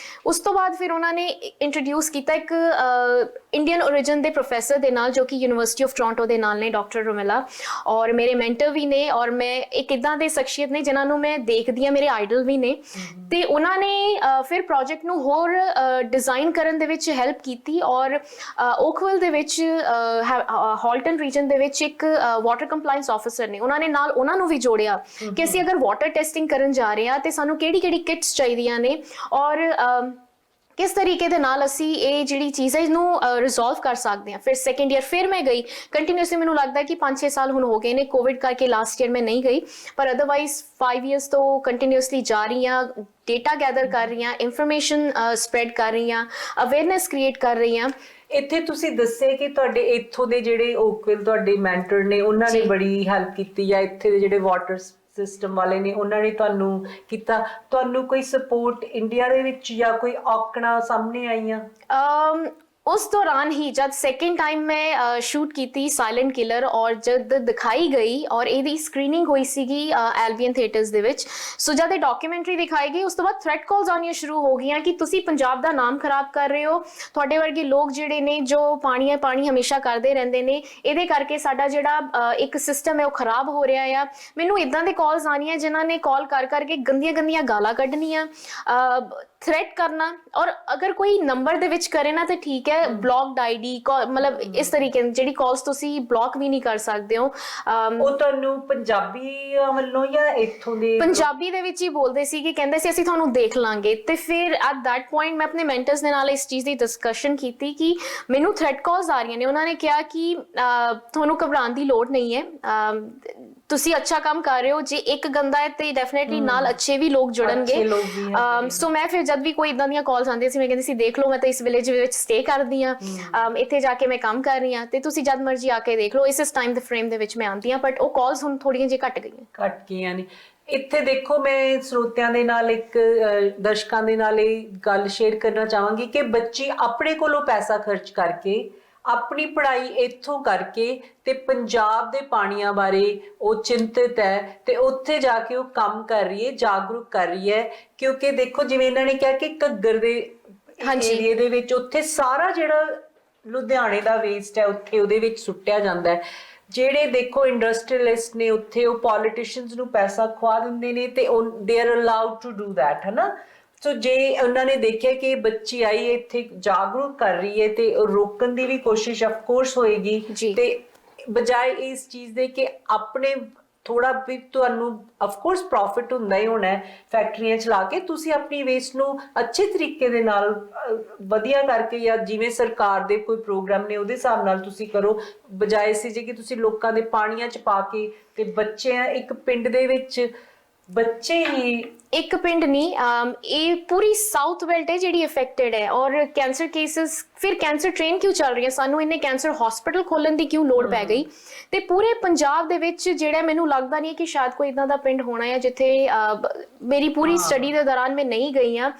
ਉਸ ਤੋਂ ਬਾਅਦ ਫਿਰ ਉਹਨਾਂ ਨੇ ਇੰਟਰੋਡਿਊਸ ਕੀਤਾ ਇੱਕ ਇੰਡੀਅਨ ਓਰੀਜਨ ਦੇ ਪ੍ਰੋਫੈਸਰ ਦੇ ਨਾਲ ਜੋ ਕਿ ਯੂਨੀਵਰਸਿਟੀ ਆਫ ਟੋਰਾਂਟੋ ਦੇ ਨਾਲ ਨੇ, ਡਾਕਟਰ ਰੋਮੇਲਾ, ਔਰ ਮੇਰੇ ਮੈਂਟਰ ਵੀ ਨੇ ਔਰ ਮੈਂ ਇੱਕ ਇੱਦਾਂ ਦੇ ਸ਼ਖਸੀਅਤ ਨੇ ਜਿਨ੍ਹਾਂ ਨੂੰ ਮੈਂ ਦੇਖਦੀ ਹਾਂ, ਮੇਰੇ ਆਈਡਲ ਵੀ ਨੇ। ਤੇ ਉਹਨਾਂ ਨੇ ਫਿਰ ਪ੍ਰੋਜੈਕਟ ਨੂੰ ਹੋਰ ਡਿਜ਼ਾਈਨ ਕਰਨ ਦੇ ਵਿੱਚ ਹੈਲਪ ਕੀਤੀ ਔਰ ਓਕਵਿਲ ਦੇ ਵਿੱਚ ਹਾਲਟਨ ਰੀਜਨ ਦੇ ਵਿੱਚ ਇੱਕ ਵਾਟਰ ਕੰਪਲਾਈਂਸ ਆਫਿਸਰ ਨੇ, ਉਹਨਾਂ ਨੇ ਨਾਲ ਉਹਨਾਂ ਨੂੰ ਵੀ ਜੋੜਿਆ ਕਿ ਅਸੀਂ ਅਗਰ ਵਾਟਰ ਟੈਸਟਿੰਗ ਕਰਨ ਜਾ ਰਹੇ ਹਾਂ ਤੇ ਸਾਨੂੰ ਕਿਹੜੀ ਕਿਟਸ ਚਾਹੀਦੀਆਂ ਨੇ ਔਰ ਕਿਸ ਤਰੀਕੇ ਦੇ ਨਾਲ ਅਸੀਂ ਇਹ ਜਿਹੜੀ ਚੀਜ਼ ਹੈ ਇਹਨੂੰ ਰਿਜ਼ੋਲਵ ਕਰ ਸਕਦੇ ਹਾਂ। ਫਿਰ ਸੈਕੰਡ ਈਅਰ ਫਿਰ ਮੈਂ ਗਈ ਕੰਟੀਨਿਊਸਲੀ, ਮੈਨੂੰ ਲੱਗਦਾ ਕਿ 5-6 ਸਾਲ ਹੁਣ ਹੋ ਗਏ ਨੇ, ਕੋਵਿਡ ਕਰਕੇ ਲਾਸਟ ਈਅਰ ਮੈਂ ਨਹੀਂ ਗਈ, ਪਰ ਅਦਰਵਾਈਜ਼ 5 ਇਅਰਸ ਤੋਂ ਕੰਟੀਨਿਊਸਲੀ ਜਾ ਰਹੀ ਹਾਂ, ਡੇਟਾ ਗੈਦਰ ਕਰ ਰਹੀ ਹਾਂ, ਇਨਫੋਰਮੇਸ਼ਨ ਸਪਰੈਡ ਕਰ ਰਹੀ ਹਾਂ, ਅਵੇਅਰਨੈਸ ਕ੍ਰੀਏਟ ਕਰ ਰਹੀ ਹਾਂ। ਇੱਥੇ ਤੁਸੀਂ ਦੱਸਿਆ ਕਿ ਤੁਹਾਡੇ ਇੱਥੋਂ ਦੇ ਜਿਹੜੇ ਓਕਵਿਲ ਤੁਹਾਡੇ ਮੈਂਟਰ ਨੇ ਉਹਨਾਂ ਨੇ ਬੜੀ ਹੈਲਪ ਕੀਤੀ ਜਾਂ ਇੱਥੇ ਦੇ ਜਿਹੜੇ ਵਾਟਰ ਸਿਸਟਮ ਵਾਲੇ ਨੇ ਉਹਨਾਂ ਨੇ ਤੁਹਾਨੂੰ ਕੀਤਾ, ਤੁਹਾਨੂੰ ਕੋਈ ਸਪੋਰਟ ਇੰਡੀਆ ਦੇ ਵਿੱਚ ਜਾਂ ਕੋਈ ਔਕੜਾਂ ਸਾਹਮਣੇ ਆਈਆਂ? उस दौरान ही जब सेकेंड टाइम मैं शूट की थी साइलेंट किलर और जब दिखाई गई और ਇਹਦੀ ਸਕਰੀਨਿੰਗ ਹੋਈ ਸੀਗੀ ਐਲਬੀਅਨ ਥੀਏਟਰਸ ਦੇ ਵਿੱਚ, ਸੋ ਜਦ ਇਹ ਡਾਕੂਮੈਂਟਰੀ ਦਿਖਾਈ ਗਈ ਉਸ ਤੋਂ ਬਾਅਦ ਥ੍ਰੈਟ ਕਾਲਸ ਆਉਣੀਆਂ ਸ਼ੁਰੂ ਹੋ ਗਈਆਂ ਕਿ ਤੁਸੀਂ ਪੰਜਾਬ ਦਾ ਨਾਮ ਖਰਾਬ ਕਰ ਰਹੇ ਹੋ, ਤੁਹਾਡੇ ਵਰਗੇ ਲੋਕ ਜਿਹੜੇ ਨੇ ਜੋ ਪਾਣੀ ਹੈ ਪਾਣੀ ਹਮੇਸ਼ਾ ਕਰਦੇ ਰਹਿੰਦੇ ਨੇ, ਇਹਦੇ ਕਰਕੇ ਸਾਡਾ ਜਿਹੜਾ ਇੱਕ ਸਿਸਟਮ ਹੈ ਉਹ ਖਰਾਬ ਹੋ ਰਿਹਾ ਆ। ਮੈਨੂੰ ਇਦਾਂ ਦੇ ਕਾਲਸ ਆਉਣੀਆਂ ਜਿਨ੍ਹਾਂ ਨੇ ਕਾਲ ਕਰ ਕਰਕੇ ਗੰਦੀਆਂ ਗੰਦੀਆਂ ਗਾਲਾਂ ਕੱਢਣੀਆਂ, थ्रेट करना, और अगर कोई नंबर दे विच करे ना तो ठीक है, ब्लॉक्ड आईडी मतलब इस तरीके ਜਿਹੜੀ ਕਾਲਸ ਤੁਸੀਂ ਬਲੌਕ ਵੀ ਨਹੀਂ ਕਰ ਸਕਦੇ ਹੋ। ਉਹ ਤੁਹਾਨੂੰ ਪੰਜਾਬੀ ਵੱਲੋਂ ਜਾਂ ਇੱਥੋਂ ਦੇ ਪੰਜਾਬੀ ਦੇ ਵਿੱਚ ਹੀ ਬੋਲਦੇ ਸੀ ਕਿ ਕਹਿੰਦੇ ਸੀ ਅਸੀਂ ਤੁਹਾਨੂੰ ਦੇਖ ਲਾਂਗੇ। ਤੇ ਫਿਰ ਐਟ ਦੈਟ ਪੁਆਇੰਟ ਮੈਂ ਆਪਣੇ ਮੈਂਟਰਸ ਦੇ ਨਾਲ ਇਸ ਚੀਜ਼ ਦੀ ਡਿਸਕਸ਼ਨ ਕੀਤੀ ਕਿ ਮੈਨੂੰ ਥ੍ਰੈਟ ਕਾਲਸ ਆ ਰਹੀਆਂ ਨੇ। ਉਹਨਾਂ ਨੇ ਕਿਹਾ ਕਿ ਤੁਹਾਨੂੰ ਘਬਰਾਉਣ ਦੀ ਲੋੜ ਨਹੀਂ ਹੈ, ਤੁਸੀਂ ਅੱਛਾ ਕੰਮ ਕਰ ਰਹੇ ਹੋ, ਜੇ ਇੱਕ ਗੰਦਾ ਹੈ ਤੇ ਡੈਫੀਨਿਟਲੀ ਨਾਲ ਅੱਛੇ ਵੀ ਲੋਕ ਜੁੜਨਗੇ। ਸੋ ਮੈਂ ਫਿਰ ਜਦ ਵੀ ਕੋਈ ਇਦਾਂ ਦੀਆਂ ਕਾਲਸ ਆਉਂਦੀਆਂ ਸੀ ਮੈਂ ਕਹਿੰਦੀ ਸੀ ਦੇਖ ਲਓ ਮੈਂ ਤਾਂ ਇਸ ਵਿਲੇਜ ਵਿੱਚ ਸਟੇ ਕਰਦੀ ਹਾਂ, ਇੱਥੇ ਜਾ ਕੇ ਮੈਂ ਕੰਮ ਕਰ ਰਹੀ ਹਾਂ ਤੇ ਤੁਸੀਂ ਜਦ ਮਰਜ਼ੀ ਆ ਕੇ ਦੇਖ ਲਓ। ਇਸ ਟਾਈਮ ਦੇ ਫਰੇਮ ਦੇ ਵਿੱਚ ਮੈਂ ਆਉਂਦੀ ਹਾਂ, ਬਟ ਉਹ ਕਾਲਸ ਹੁਣ ਥੋੜੀਆਂ ਜਿਹੀ ਘਟ ਗਈਆਂ ਨੇ। ਇੱਥੇ ਦੇਖੋ ਮੈਂ ਸਰੋਤਿਆਂ ਦੇ ਨਾਲ ਇੱਕ ਦਰਸ਼ਕਾਂ ਦੇ ਨਾਲ ਇਹ ਗੱਲ ਸ਼ੇਅਰ ਕਰਨਾ ਚਾਹਾਂਗੀ ਕਿ ਬੱਚੀ ਆਪਣੇ ਕੋਲੋਂ ਪੈਸਾ ਖਰਚ ਕਰਕੇ ਆਪਣੀ ਪੜ੍ਹਾਈ ਇੱਥੋਂ ਕਰਕੇ ਤੇ ਪੰਜਾਬ ਦੇ ਪਾਣੀਆਂ ਬਾਰੇ ਉਹ ਚਿੰਤਿਤ ਹੈ ਤੇ ਉੱਥੇ ਜਾ ਕੇ ਉਹ ਕੰਮ ਕਰ ਰਹੀ ਹੈ, ਜਾਗਰੂਕ ਕਰ ਰਹੀ ਹੈ। ਕਿਉਂਕਿ ਦੇਖੋ ਜਿਵੇਂ ਇਹਨਾਂ ਨੇ ਕਿਹਾ ਕਿ ਘੱਗਰ ਦੇ ਏਰੀਏ ਦੇ ਵਿੱਚ ਉੱਥੇ ਸਾਰਾ ਜਿਹੜਾ ਲੁਧਿਆਣੇ ਦਾ ਵੇਸਟ ਹੈ ਉੱਥੇ ਉਹਦੇ ਵਿੱਚ ਸੁੱਟਿਆ ਜਾਂਦਾ ਹੈ। ਜਿਹੜੇ ਦੇਖੋ ਇੰਡਸਟਰੀਅਲਿਸਟ ਨੇ ਉੱਥੇ ਉਹ ਪੋਲੀਟੀਸ਼ੀਅਨਸ ਨੂੰ ਪੈਸਾ ਖਵਾ ਦਿੰਦੇ ਨੇ ਤੇ they are allowed to do that, ਹੈ ਨਾ। ਸੋ ਜੇ ਉਹਨਾਂ ਨੇ ਦੇਖਿਆ ਕਿ ਬੱਚੀ ਆਈ ਇੱਥੇ ਜਾਗਰੂਕ ਕਰ ਰਹੀ ਹੈ ਤੇ ਰੋਕਣ ਦੀ ਵੀ ਕੋਸ਼ਿਸ਼ ਆਫ ਕੋਰਸ ਹੋਏਗੀ, ਤੇ ਬਜਾਏ ਇਸ ਚੀਜ਼ ਦੇ ਕਿ ਆਪਣੇ ਥੋੜਾ ਵੀ ਤੁਹਾਨੂੰ ਆਫ ਕੋਰਸ ਪ੍ਰੋਫਿਟ ਹੁੰਦਾ ਹੀ ਹੋਣਾ ਹੈ ਫੈਕਟਰੀਆਂ ਚਲਾ ਕੇ, ਤੁਸੀਂ ਆਪਣੀ ਵੇਸਟ ਨੂੰ ਅੱਛੇ ਤਰੀਕੇ ਦੇ ਨਾਲ ਵਧੀਆ ਕਰਕੇ ਜਾਂ ਜਿਵੇਂ ਸਰਕਾਰ ਦੇ ਕੋਈ ਪ੍ਰੋਗਰਾਮ ਨੇ ਉਹਦੇ ਹਿਸਾਬ ਨਾਲ ਤੁਸੀਂ ਕਰੋ, ਬਜਾਏ ਸੀ ਜੇ ਕਿ ਤੁਸੀਂ ਲੋਕਾਂ ਦੇ ਪਾਣੀਆਂ 'ਚ ਪਾ ਕੇ। ਤੇ ਬੱਚੇ ਇੱਕ ਪਿੰਡ ਦੇ ਵਿੱਚ ਬੱਚੇ ਹੀ ਇੱਕ ਪਿੰਡ ਨਹੀਂ, ਇਹ ਪੂਰੀ ਸਾਊਥ ਬੈਲਟ ਹੈ ਜਿਹੜੀ ਅਫੈਕਟਡ ਹੈ। ਔਰ ਕੈਂਸਰ ਕੇਸਿਸ, ਫਿਰ ਕੈਂਸਰ ਟ੍ਰੇਨ ਕਿਉਂ ਚੱਲ ਰਹੀ ਹੈ, ਸਾਨੂੰ ਇੰਨੇ ਕੈਂਸਰ ਹਸਪੀਟਲ ਖੋਲਣ ਦੀ ਕਿਉਂ ਲੋੜ ਪੈ ਗਈ। ਤੇ ਪੂਰੇ ਪੰਜਾਬ ਦੇ ਵਿੱਚ ਜਿਹੜਾ ਮੈਨੂੰ ਲੱਗਦਾ ਨਹੀਂ ਕਿ ਸ਼ਾਇਦ ਕੋਈ ਇਦਾਂ ਦਾ ਪਿੰਡ ਹੋਣਾ ਹੈ ਜਿੱਥੇ ਮੇਰੀ ਪੂਰੀ ਸਟੱਡੀ ਦੇ ਦੌਰਾਨ ਮੈਂ ਨਹੀਂ ਗਈ ਹਾਂ।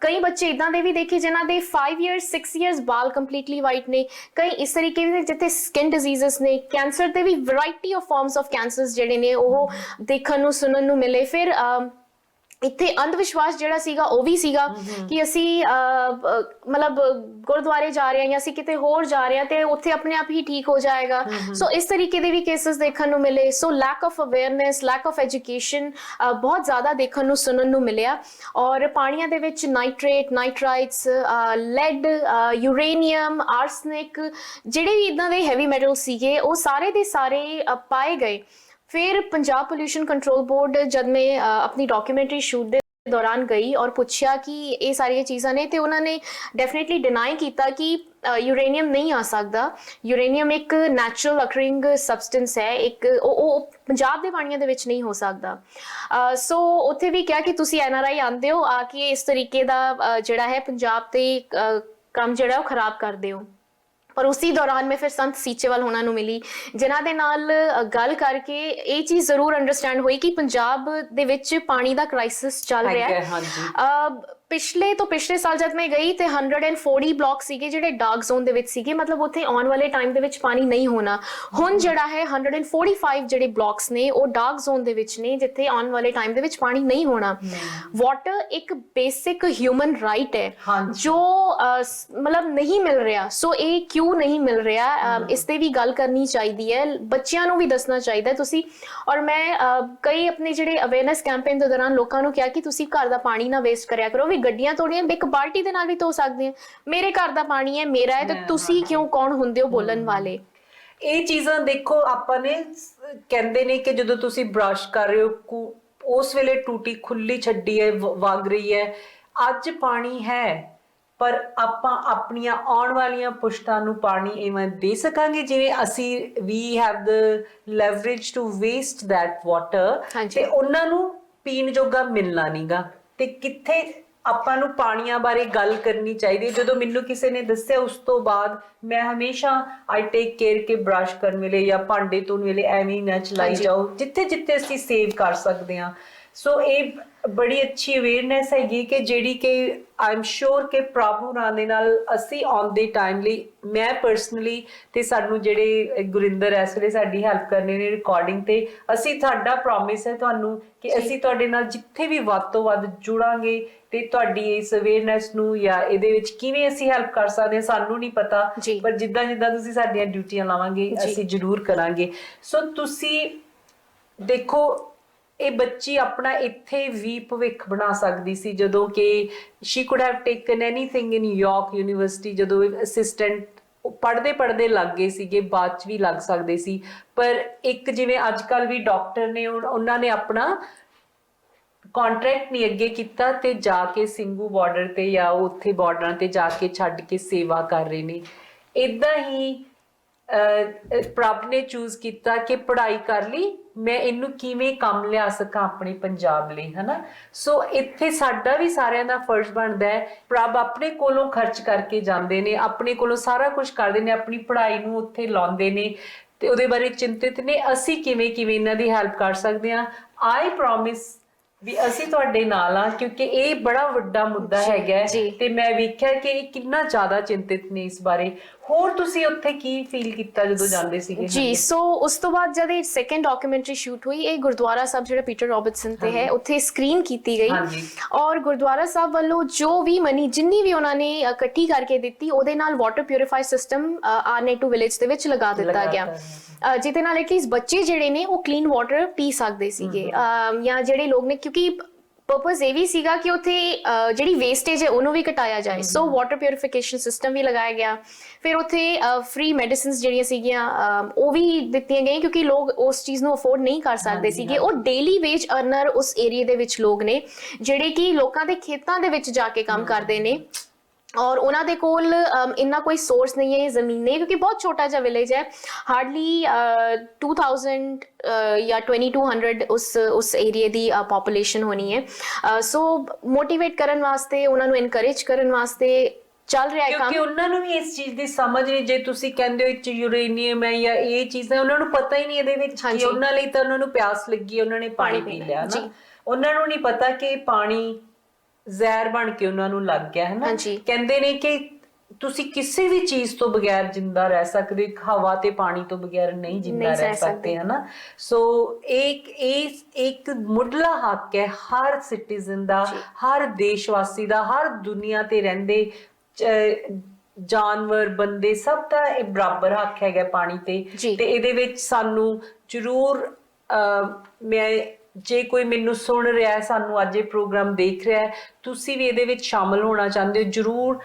ਕਈ ਬੱਚੇ ਇਦਾਂ ਦੇ ਵੀ ਦੇਖੇ ਜਿਨ੍ਹਾਂ ਦੇ 5 years 6 years ਬਾਲ ਕੰਪਲੀਟਲੀ ਵਾਈਟ ਨੇ, ਕਈ ਇਸ ਤਰੀਕੇ ਦੇ ਜਿੱਥੇ ਸਕਿਨ ਡਿਜ਼ੀਜ਼ਸ ਨੇ, ਕੈਂਸਰ ਦੇ ਵੀ variety of forms of cancers ਜਿਹੜੇ ਨੇ ਉਹ ਦੇਖਣ ਨੂੰ ਸੁਣਨ ਨੂੰ ਮਿਲੇ। ਫਿਰ ਇੱਥੇ ਅੰਧ ਵਿਸ਼ਵਾਸ ਜਿਹੜਾ ਸੀਗਾ ਉਹ ਵੀ ਸੀਗਾ ਕਿ ਅਸੀਂ ਮਤਲਬ ਗੁਰਦੁਆਰੇ ਜਾ ਰਹੇ ਹਾਂ ਜਾਂ ਅਸੀਂ ਕਿਤੇ ਹੋਰ ਜਾ ਰਹੇ ਹਾਂ ਤੇ ਉੱਥੇ ਆਪਣੇ ਆਪ ਹੀ ਠੀਕ ਹੋ ਜਾਏਗਾ। ਸੋ ਇਸ ਤਰੀਕੇ ਦੇ ਵੀ ਕੇਸਿਸ ਦੇਖਣ ਨੂੰ ਮਿਲੇ। So lack of awareness, lack of education ਬਹੁਤ ਜ਼ਿਆਦਾ ਦੇਖਣ ਨੂੰ ਸੁਣਨ ਨੂੰ ਮਿਲਿਆ। ਔਰ ਪਾਣੀਆਂ ਦੇ ਵਿੱਚ ਨਾਈਟ੍ਰੇਟ, ਨਾਈਟਰਾਈਟਸ, ਲੈਡ, ਯੂਰੇਨੀਅਮ, ਆਰਸਨਿਕ, ਜਿਹੜੇ ਵੀ ਇੱਦਾਂ ਦੇ ਹੈਵੀ ਮੈਟਲ ਸੀਗੇ ਉਹ ਸਾਰੇ ਦੇ ਸਾਰੇ ਪਾਏ ਗਏ। ਫਿਰ ਪੰਜਾਬ ਪੋਲਿਊਸ਼ਨ ਕੰਟਰੋਲ ਬੋਰਡ ਜਦ ਮੈਂ ਆਪਣੀ ਡਾਕੂਮੈਂਟਰੀ ਸ਼ੂਟ ਦੇ ਦੌਰਾਨ ਗਈ ਔਰ ਪੁੱਛਿਆ ਕਿ ਇਹ ਸਾਰੀਆਂ ਚੀਜ਼ਾਂ ਨੇ, ਤੇ ਉਹਨਾਂ ਨੇ ਡੈਫੀਨਿਟਲੀ ਡਿਨਾਈ ਕੀਤਾ ਕਿ ਯੂਰੇਨੀਅਮ ਨਹੀਂ ਆ ਸਕਦਾ। ਯੂਰੇਨੀਅਮ ਇੱਕ ਨੈਚੁਰਲ ਅਕਰਿੰਗ ਸਬਸਟੈਂਸ ਹੈ, ਇੱਕ ਉਹ ਪੰਜਾਬ ਦੇ ਪਾਣੀਆਂ ਦੇ ਵਿੱਚ ਨਹੀਂ ਹੋ ਸਕਦਾ। ਸੋ ਉੱਥੇ ਵੀ ਕਿਹਾ ਕਿ ਤੁਸੀਂ NRI ਆਉਂਦੇ ਹੋ, ਆ ਕੇ ਇਸ ਤਰੀਕੇ ਦਾ ਜਿਹੜਾ ਹੈ ਪੰਜਾਬ ਤੇ ਕੰਮ ਜਿਹੜਾ ਉਹ ਖਰਾਬ ਕਰਦੇ ਹੋ। ਪਰ ਉਸੇ ਦੌਰਾਨ ਮੈਂ ਫਿਰ ਸੰਤ ਸੀਚੇਵਾਲ ਹੋਣਾ ਨੂੰ ਮਿਲੀ, ਜਿਨ੍ਹਾਂ ਦੇ ਨਾਲ ਗੱਲ ਕਰਕੇ ਇਹ ਚੀਜ਼ ਜ਼ਰੂਰ ਅੰਡਰਸਟੈਂਡ ਹੋਈ ਕਿ ਪੰਜਾਬ ਦੇ ਵਿੱਚ ਪਾਣੀ ਦਾ ਕ੍ਰਾਈਸਿਸ ਚੱਲ ਰਿਹਾ ਹੈ। ਪਿਛਲੇ ਸਾਲ ਜਦ ਮੈਂ ਗਈ ਤੇ 140 ਬਲਾਕ ਸੀਗੇ ਜਿਹੜੇ ਡਾਰਕ ਜ਼ੋਨ ਦੇ ਵਿੱਚ ਸੀਗੇ, ਮਤਲਬ ਉੱਥੇ ਆਉਣ ਵਾਲੇ ਟਾਈਮ ਦੇ ਵਿੱਚ ਪਾਣੀ ਨਹੀਂ ਹੋਣਾ। ਹੁਣ ਜਿਹੜਾ ਹੈ 145 ਜਿਹੜੇ ਬਲਾਕਸ ਨੇ ਉਹ ਡਾਰਕ ਜ਼ੋਨ ਦੇ ਵਿੱਚ ਨੇ ਜਿੱਥੇ ਆਉਣ ਵਾਲੇ ਟਾਈਮ ਦੇ ਵਿੱਚ ਪਾਣੀ ਨਹੀਂ ਹੋਣਾ। ਵਾਟਰ ਇੱਕ ਬੇਸਿਕ ਹਿਊਮਨ ਰਾਈਟ ਹੈ ਜੋ ਮਤਲਬ ਨਹੀਂ ਮਿਲ ਰਿਹਾ। ਸੋ ਇਹ ਕਿਉਂ ਨਹੀਂ ਮਿਲ ਰਿਹਾ, ਇਸ ਤੇ ਵੀ ਗੱਲ ਕਰਨੀ ਚਾਹੀਦੀ ਹੈ, ਬੱਚਿਆਂ ਨੂੰ ਵੀ ਦੱਸਣਾ ਚਾਹੀਦਾ ਤੁਸੀਂ। ਔਰ ਮੈਂ ਕਈ ਆਪਣੇ ਜਿਹੜੇ ਅਵੇਅਰਨੈਸ ਕੈਂਪੇਨ ਦੇ ਦੌਰਾਨ ਲੋਕਾਂ ਨੂੰ ਕਿਹਾ ਕਿ ਤੁਸੀਂ ਘਰ ਦਾ ਪਾਣੀ ਨਾ ਵੇਸਟ ਕਰਿਆ ਕਰੋ, ਗੱਡੀਆਂ ਤੋੜੀਆਂ ਇੱਕ ਬਾਲਟੀ ਦੇ ਨਾਲ ਵੀ ਧੋ ਸਕਦੇ ਆ, ਮੇਰੇ ਘਰ ਦਾ ਪਾਣੀ ਹੈ, ਮੇਰਾ ਹੈ, ਤੇ ਤੁਸੀਂ ਕਿਉਂ ਕੌਣ ਹੁੰਦੇ ਹੋ ਬੋਲਣ ਵਾਲੇ। ਇਹ ਚੀਜ਼ਾਂ ਦੇਖੋ ਆਪਾਂ ਨੇ ਕਹਿੰਦੇ ਨੇ ਕਿ ਜਦੋਂ ਤੁਸੀਂ ਬ੍ਰਸ਼ ਕਰ ਰਹੇ ਹੋ ਉਸ ਵੇਲੇ ਟੂਟੀ ਖੁੱਲੀ ਛੱਡੀ ਹੈ, ਵਗ ਰਹੀ ਹੈ। ਅੱਜ ਪਾਣੀ ਹੈ ਪਰ ਆਪਾਂ ਆਪਣੀਆਂ ਆਉਣ ਵਾਲੀਆਂ ਪੁਸ਼ਤਾਂ ਨੂੰ ਪਾਣੀ ਇਵੇਂ ਦੇ ਸਕਾਂਗੇ ਜਿਵੇਂ ਅਸੀਂ ਵੀ have the leverage to waste that water, ਤੇ ਉਹਨਾਂ ਨੂੰ ਪੀਣ ਜੋਗਾ ਮਿਲਣਾ ਨਹੀਂਗਾ। ਤੇ ਕਿੱਥੇ ਆਪਾਂ ਨੂੰ ਪਾਣੀਆਂ ਬਾਰੇ ਗੱਲ ਕਰਨੀ ਚਾਹੀਦੀ ਹੈ। ਜਦੋਂ ਮੈਨੂੰ ਕਿਸੇ ਨੇ ਦੱਸਿਆ ਉਸ ਤੋਂ ਬਾਅਦ ਮੈਂ ਹਮੇਸ਼ਾ ਆਈ ਟੇਕ ਕੇਅਰ ਕਿ ਬ੍ਰਸ਼ ਕਰਨ ਵੇਲੇ ਜਾਂ ਭਾਂਡੇ ਧੋਣ ਵੇਲੇ ਐਵੇਂ ਨਾ ਚਲਾਈ ਜਾਓ, ਜਿੱਥੇ ਜਿੱਥੇ ਅਸੀਂ ਸੇਵ ਕਰ ਸਕਦੇ ਹਾਂ। ਸੋ ਇਹ ਬੜੀ ਅੱਛੀ ਅਵੇਅਰਨੈਸ ਹੈਗੀ ਕਿ ਜਿਹੜੀ ਕਿ ਆਈ ਐਮ ਸ਼ੋਰ ਕਿ ਪ੍ਰਭ ਹੋਰਾਂ ਦੇ ਨਾਲ ਅਸੀਂ ਔਨ ਦੇ ਟਾਈਮ ਲਈ, ਮੈਂ ਪਰਸਨਲੀ ਤੇ ਸਾਨੂੰ ਜਿਹੜੇ ਗੁਰਿੰਦਰ ਇਸ ਵੇਲੇ ਸਾਡੀ ਹੈਲਪ ਕਰਨੇ ਨੇ ਰਿਕਾਰਡਿੰਗ ਤੇ, ਅਸੀਂ ਸਾਡਾ ਪ੍ਰੋਮਿਸ ਹੈ ਤੁਹਾਨੂੰ ਕਿ ਅਸੀਂ ਤੁਹਾਡੇ ਨਾਲ ਜਿੱਥੇ ਵੀ ਵੱਧ ਤੋਂ ਵੱਧ ਜੁੜਾਂਗੇ ਤੇ ਤੁਹਾਡੀ ਇਸ ਅਵੇਅਰਨੈਸ ਨੂੰ ਜਾਂ ਇਹਦੇ ਵਿੱਚ ਕਿਵੇਂ ਅਸੀਂ ਹੈਲਪ ਕਰ ਸਕਦੇ ਹਾਂ ਸਾਨੂੰ ਨਹੀਂ ਪਤਾ, ਪਰ ਜਿੱਦਾਂ ਜਿੱਦਾਂ ਤੁਸੀਂ ਸਾਡੀਆਂ ਡਿਊਟੀਆਂ ਲਾਵਾਂਗੇ ਅਸੀਂ ਜ਼ਰੂਰ ਕਰਾਂਗੇ। ਸੋ ਤੁਸੀਂ ਦੇਖੋ ਇਹ ਬੱਚੀ ਆਪਣਾ ਇੱਥੇ ਵੀ ਭਵਿੱਖ ਬਣਾ ਸਕਦੀ ਸੀ ਜਦੋਂ ਕਿ she could have taken anything in York university, ਜਦੋਂ ਅਸਿਸਟੈਂਟ ਪੜ੍ਹਦੇ ਲੱਗ ਗਏ ਸੀਗੇ, ਬਾਅਦ ਚ ਵੀ ਲੱਗ ਸਕਦੇ ਸੀ, ਪਰ ਇੱਕ ਜਿਵੇਂ ਅੱਜ ਕੱਲ੍ਹ ਵੀ ਡਾਕਟਰ ਨੇ ਉਹਨਾਂ ਨੇ ਆਪਣਾ ਕੰਟਰੈਕਟ ਨਹੀਂ ਅੱਗੇ ਕੀਤਾ ਤੇ ਜਾ ਕੇ ਸਿੰਘੂ ਬਾਰਡਰ ਤੇ ਜਾਂ ਉੱਥੇ ਬਾਰਡਰਾਂ ਤੇ ਜਾ ਕੇ ਛੱਡ ਕੇ ਸੇਵਾ ਕਰ ਰਹੇ ਨੇ। ਇਦਾਂ ਹੀ ਪ੍ਰਭ ਨੇ ਚੂਜ਼ ਕੀਤਾ ਕਿ ਪੜ੍ਹਾਈ ਕਰ ਲਈ, ਮੈਂ ਇਹਨੂੰ ਕਿਵੇਂ ਕੰਮ ਲਿਆ ਸਕਾਂ ਆਪਣੇ ਪੰਜਾਬ ਲਈ, ਹਨਾ। ਸੋ ਇੱਥੇ ਸਾਡਾ ਵੀ ਸਾਰਿਆਂ ਦਾ ਫਰਜ਼ ਬਣਦਾ ਹੈ, ਪ੍ਰਭ ਆਪਣੇ ਕੋਲੋਂ ਖਰਚ ਕਰਕੇ ਜਾਂਦੇ ਨੇ, ਆਪਣੇ ਕੋਲੋਂ ਸਾਰਾ ਕੁਝ ਕਰਦੇ ਨੇ, ਆਪਣੀ ਪੜ੍ਹਾਈ ਨੂੰ ਉੱਥੇ ਲਾਉਂਦੇ ਨੇ ਤੇ ਉਹਦੇ ਬਾਰੇ ਚਿੰਤਿਤ ਨੇ, ਅਸੀਂ ਕਿਵੇਂ ਇਹਨਾਂ ਦੀ ਹੈਲਪ ਕਰ ਸਕਦੇ ਹਾਂ। ਆਈ ਪ੍ਰੋਮਿਸ ਵੀ ਅਸੀਂ ਤੁਹਾਡੇ ਨਾਲ ਆ, ਕਿਉਂਕਿ ਇਹ ਬੜਾ ਵੱਡਾ ਮੁੱਦਾ ਹੈਗਾ ਤੇ ਮੈਂ ਵੇਖਿਆ ਕਿ ਇਹ ਕਿੰਨਾ ਜ਼ਿਆਦਾ ਚਿੰਤਿਤ ਨੇ ਇਸ ਬਾਰੇ। ਹੋਰ ਤੁਸੀਂ ਉੱਥੇ ਕੀ ਫੀਲ ਕੀਤਾ ਜਦੋਂ ਜਾਂਦੇ ਸੀਗੇ? ਜੀ, ਸੋ ਉਸ ਤੋਂ ਬਾਅਦ ਜਦ ਇਹ ਸੈਕੰਡ ਡਾਕੂਮੈਂਟਰੀ ਸ਼ੂਟ ਹੋਈ, ਇਹ ਗੁਰਦੁਆਰਾ ਸਾਹਿਬ ਜਿਹੜਾ ਪੀਟਰ ਰੋਬਰਟਸਨ ਤੇ ਹੈ ਉੱਥੇ ਸਕਰੀਨ ਕੀਤੀ ਗਈ ਔਰ ਗੁਰਦੁਆਰਾ ਸਾਹਿਬ ਵੱਲੋਂ ਜੋ ਵੀ ਮਨੀ ਜਿੰਨੀ ਵੀ ਉਹਨਾਂ ਨੇ ਇਕੱਠੀ ਕਰਕੇ ਦਿੱਤੀ ਉਹਦੇ ਨਾਲ water purify system R92 village ਦੇ ਵਿੱਚ ਲਗਾ ਦਿੱਤਾ ਗਿਆ, ਜਿਹਦੇ ਨਾਲ ਐਟਲੀਸਟ ਬੱਚੇ ਜਿਹੜੇ ਨੇ ਉਹ ਕਲੀਨ ਵਾਟਰ ਪੀ ਸਕਦੇ ਸੀਗੇ। ਜਾਂ ਜਿਹੜੇ ਲੋਕ ਨੇ, ਕਿਉਂਕਿ ਪਰਪਸ ਇਹ ਵੀ ਸੀਗਾ ਕਿ ਉੱਥੇ ਜਿਹੜੀ ਵੇਸਟੇਜ ਹੈ ਉਹਨੂੰ ਵੀ ਘਟਾਇਆ ਜਾਏ, ਸੋ ਵਾਟਰ ਪਿਊਰੀਫਿਕੇਸ਼ਨ ਸਿਸਟਮ ਵੀ ਲਗਾਇਆ ਗਿਆ। ਫਿਰ ਉੱਥੇ ਫ੍ਰੀ ਮੈਡੀਸਿਨਸ ਜਿਹੜੀਆਂ ਸੀਗੀਆਂ ਉਹ ਵੀ ਦਿੱਤੀਆਂ ਗਈਆਂ, ਕਿਉਂਕਿ ਲੋਕ ਉਸ ਚੀਜ਼ ਨੂੰ ਅਫੋਰਡ ਨਹੀਂ ਕਰ ਸਕਦੇ ਸੀਗੇ। ਉਹ ਡੇਲੀ ਵੇਜ ਅਰਨਰ ਉਸ ਏਰੀਏ ਦੇ ਵਿੱਚ ਲੋਕ ਨੇ ਜਿਹੜੇ ਕਿ ਲੋਕਾਂ ਦੇ ਖੇਤਾਂ ਦੇ ਵਿੱਚ ਜਾ ਕੇ ਕੰਮ ਕਰਦੇ ਨੇ ਔਰ ਉਹਨਾਂ ਦੇ ਕੋਲ ਇੰਨਾ ਕੋਈ ਸੋਰਸ ਨਹੀਂ ਹੈ, ਜ਼ਮੀਨ ਨਹੀਂ, ਕਿਉਂਕਿ ਬਹੁਤ ਛੋਟਾ ਜਿਹਾ ਵਿਲੇਜ ਹੈ, ਹਾਰਡਲੀ 2000 ਜਾਂ 2200 ਉਸ ਏਰੀਏ ਦੀ ਪੋਪੂਲੇਸ਼ਨ ਹੋਣੀ ਹੈ। ਸੋ ਮੋਟੀਵੇਟ ਕਰਨ ਵਾਸਤੇ, ਉਹਨਾਂ ਨੂੰ ਇਨਕਰੇਜ ਕਰਨ ਵਾਸਤੇ ਚੱਲ ਰਿਹਾ ਹੈ ਕੰਮ, ਕਿਉਂਕਿ ਉਹਨਾਂ ਨੂੰ ਵੀ ਇਸ ਚੀਜ਼ ਦੀ ਸਮਝ ਨਹੀਂ। ਜੇ ਤੁਸੀਂ ਕਹਿੰਦੇ ਹੋ ਇਹ ਯੂਰੇਨੀਅਮ ਹੈ ਜਾਂ ਇਹ ਚੀਜ਼ਾਂ, ਉਹਨਾਂ ਨੂੰ ਪਤਾ ਹੀ ਨਹੀਂ ਇਹਦੇ ਵਿੱਚ ਕੀ, ਉਹਨਾਂ ਲਈ ਤਾਂ ਉਹਨਾਂ ਨੂੰ ਪਿਆਸ ਲੱਗੀ, ਉਹਨਾਂ ਨੇ ਪਾਣੀ ਪੀ ਲਿਆ ਨਾ, ਉਹਨਾਂ ਨੂੰ ਨਹੀਂ ਪਤਾ ਕਿ ਪਾਣੀ ਜ਼ਹਿਰ ਬਣ ਕੇ ਉਹਨਾਂ ਨੂੰ ਲੱਗ ਗਿਆ ਹੈ ਨਾ। ਕਹਿੰਦੇ ਨੇ ਕਿ ਤੁਸੀਂ ਕਿਸੇ ਵੀ ਚੀਜ਼ ਤੋਂ ਬਗੈਰ ਜਿੰਦਾ ਰਹਿ ਸਕਦੇ, ਹਵਾ ਤੇ ਪਾਣੀ ਤੋਂ ਬਗੈਰ ਨਹੀਂ ਜਿੰਦਾ ਰਹਿ ਸਕਦੇ, ਹੈ ਨਾ। ਸੋ ਇੱਕ ਮੁੱਢਲਾ ਹੱਕ ਹੈ ਹਰ ਸਿਟੀਜ਼ਨ ਦਾ, ਹਰ ਦੇਸ਼ਵਾਸੀ ਦਾ, ਹਰ ਦੁਨੀਆ ਤੇ ਰਹਿੰਦੇ ਜਾਨਵਰ ਬੰਦੇ ਸਭ ਦਾ ਇਹ ਬਰਾਬਰ ਹੱਕ ਹੈਗਾ ਪਾਣੀ ਤੇ ਇਹਦੇ ਵਿੱਚ ਸਾਨੂੰ ਜ਼ਰੂਰ ਮੈਂ ਜੇ ਕੋਈ ਮੈਨੂੰ ਸੁਣ ਰਿਹਾ ਹੈ, ਸਾਨੂੰ ਅੱਜ ਇਹ ਪ੍ਰੋਗਰਾਮ ਦੇਖ ਰਿਹਾ ਹੈ, ਤੁਸੀਂ ਵੀ ਇਹਦੇ ਵਿੱਚ ਸ਼ਾਮਲ ਹੋਣਾ ਚਾਹੁੰਦੇ ਹੋ, ਜ਼ਰੂਰ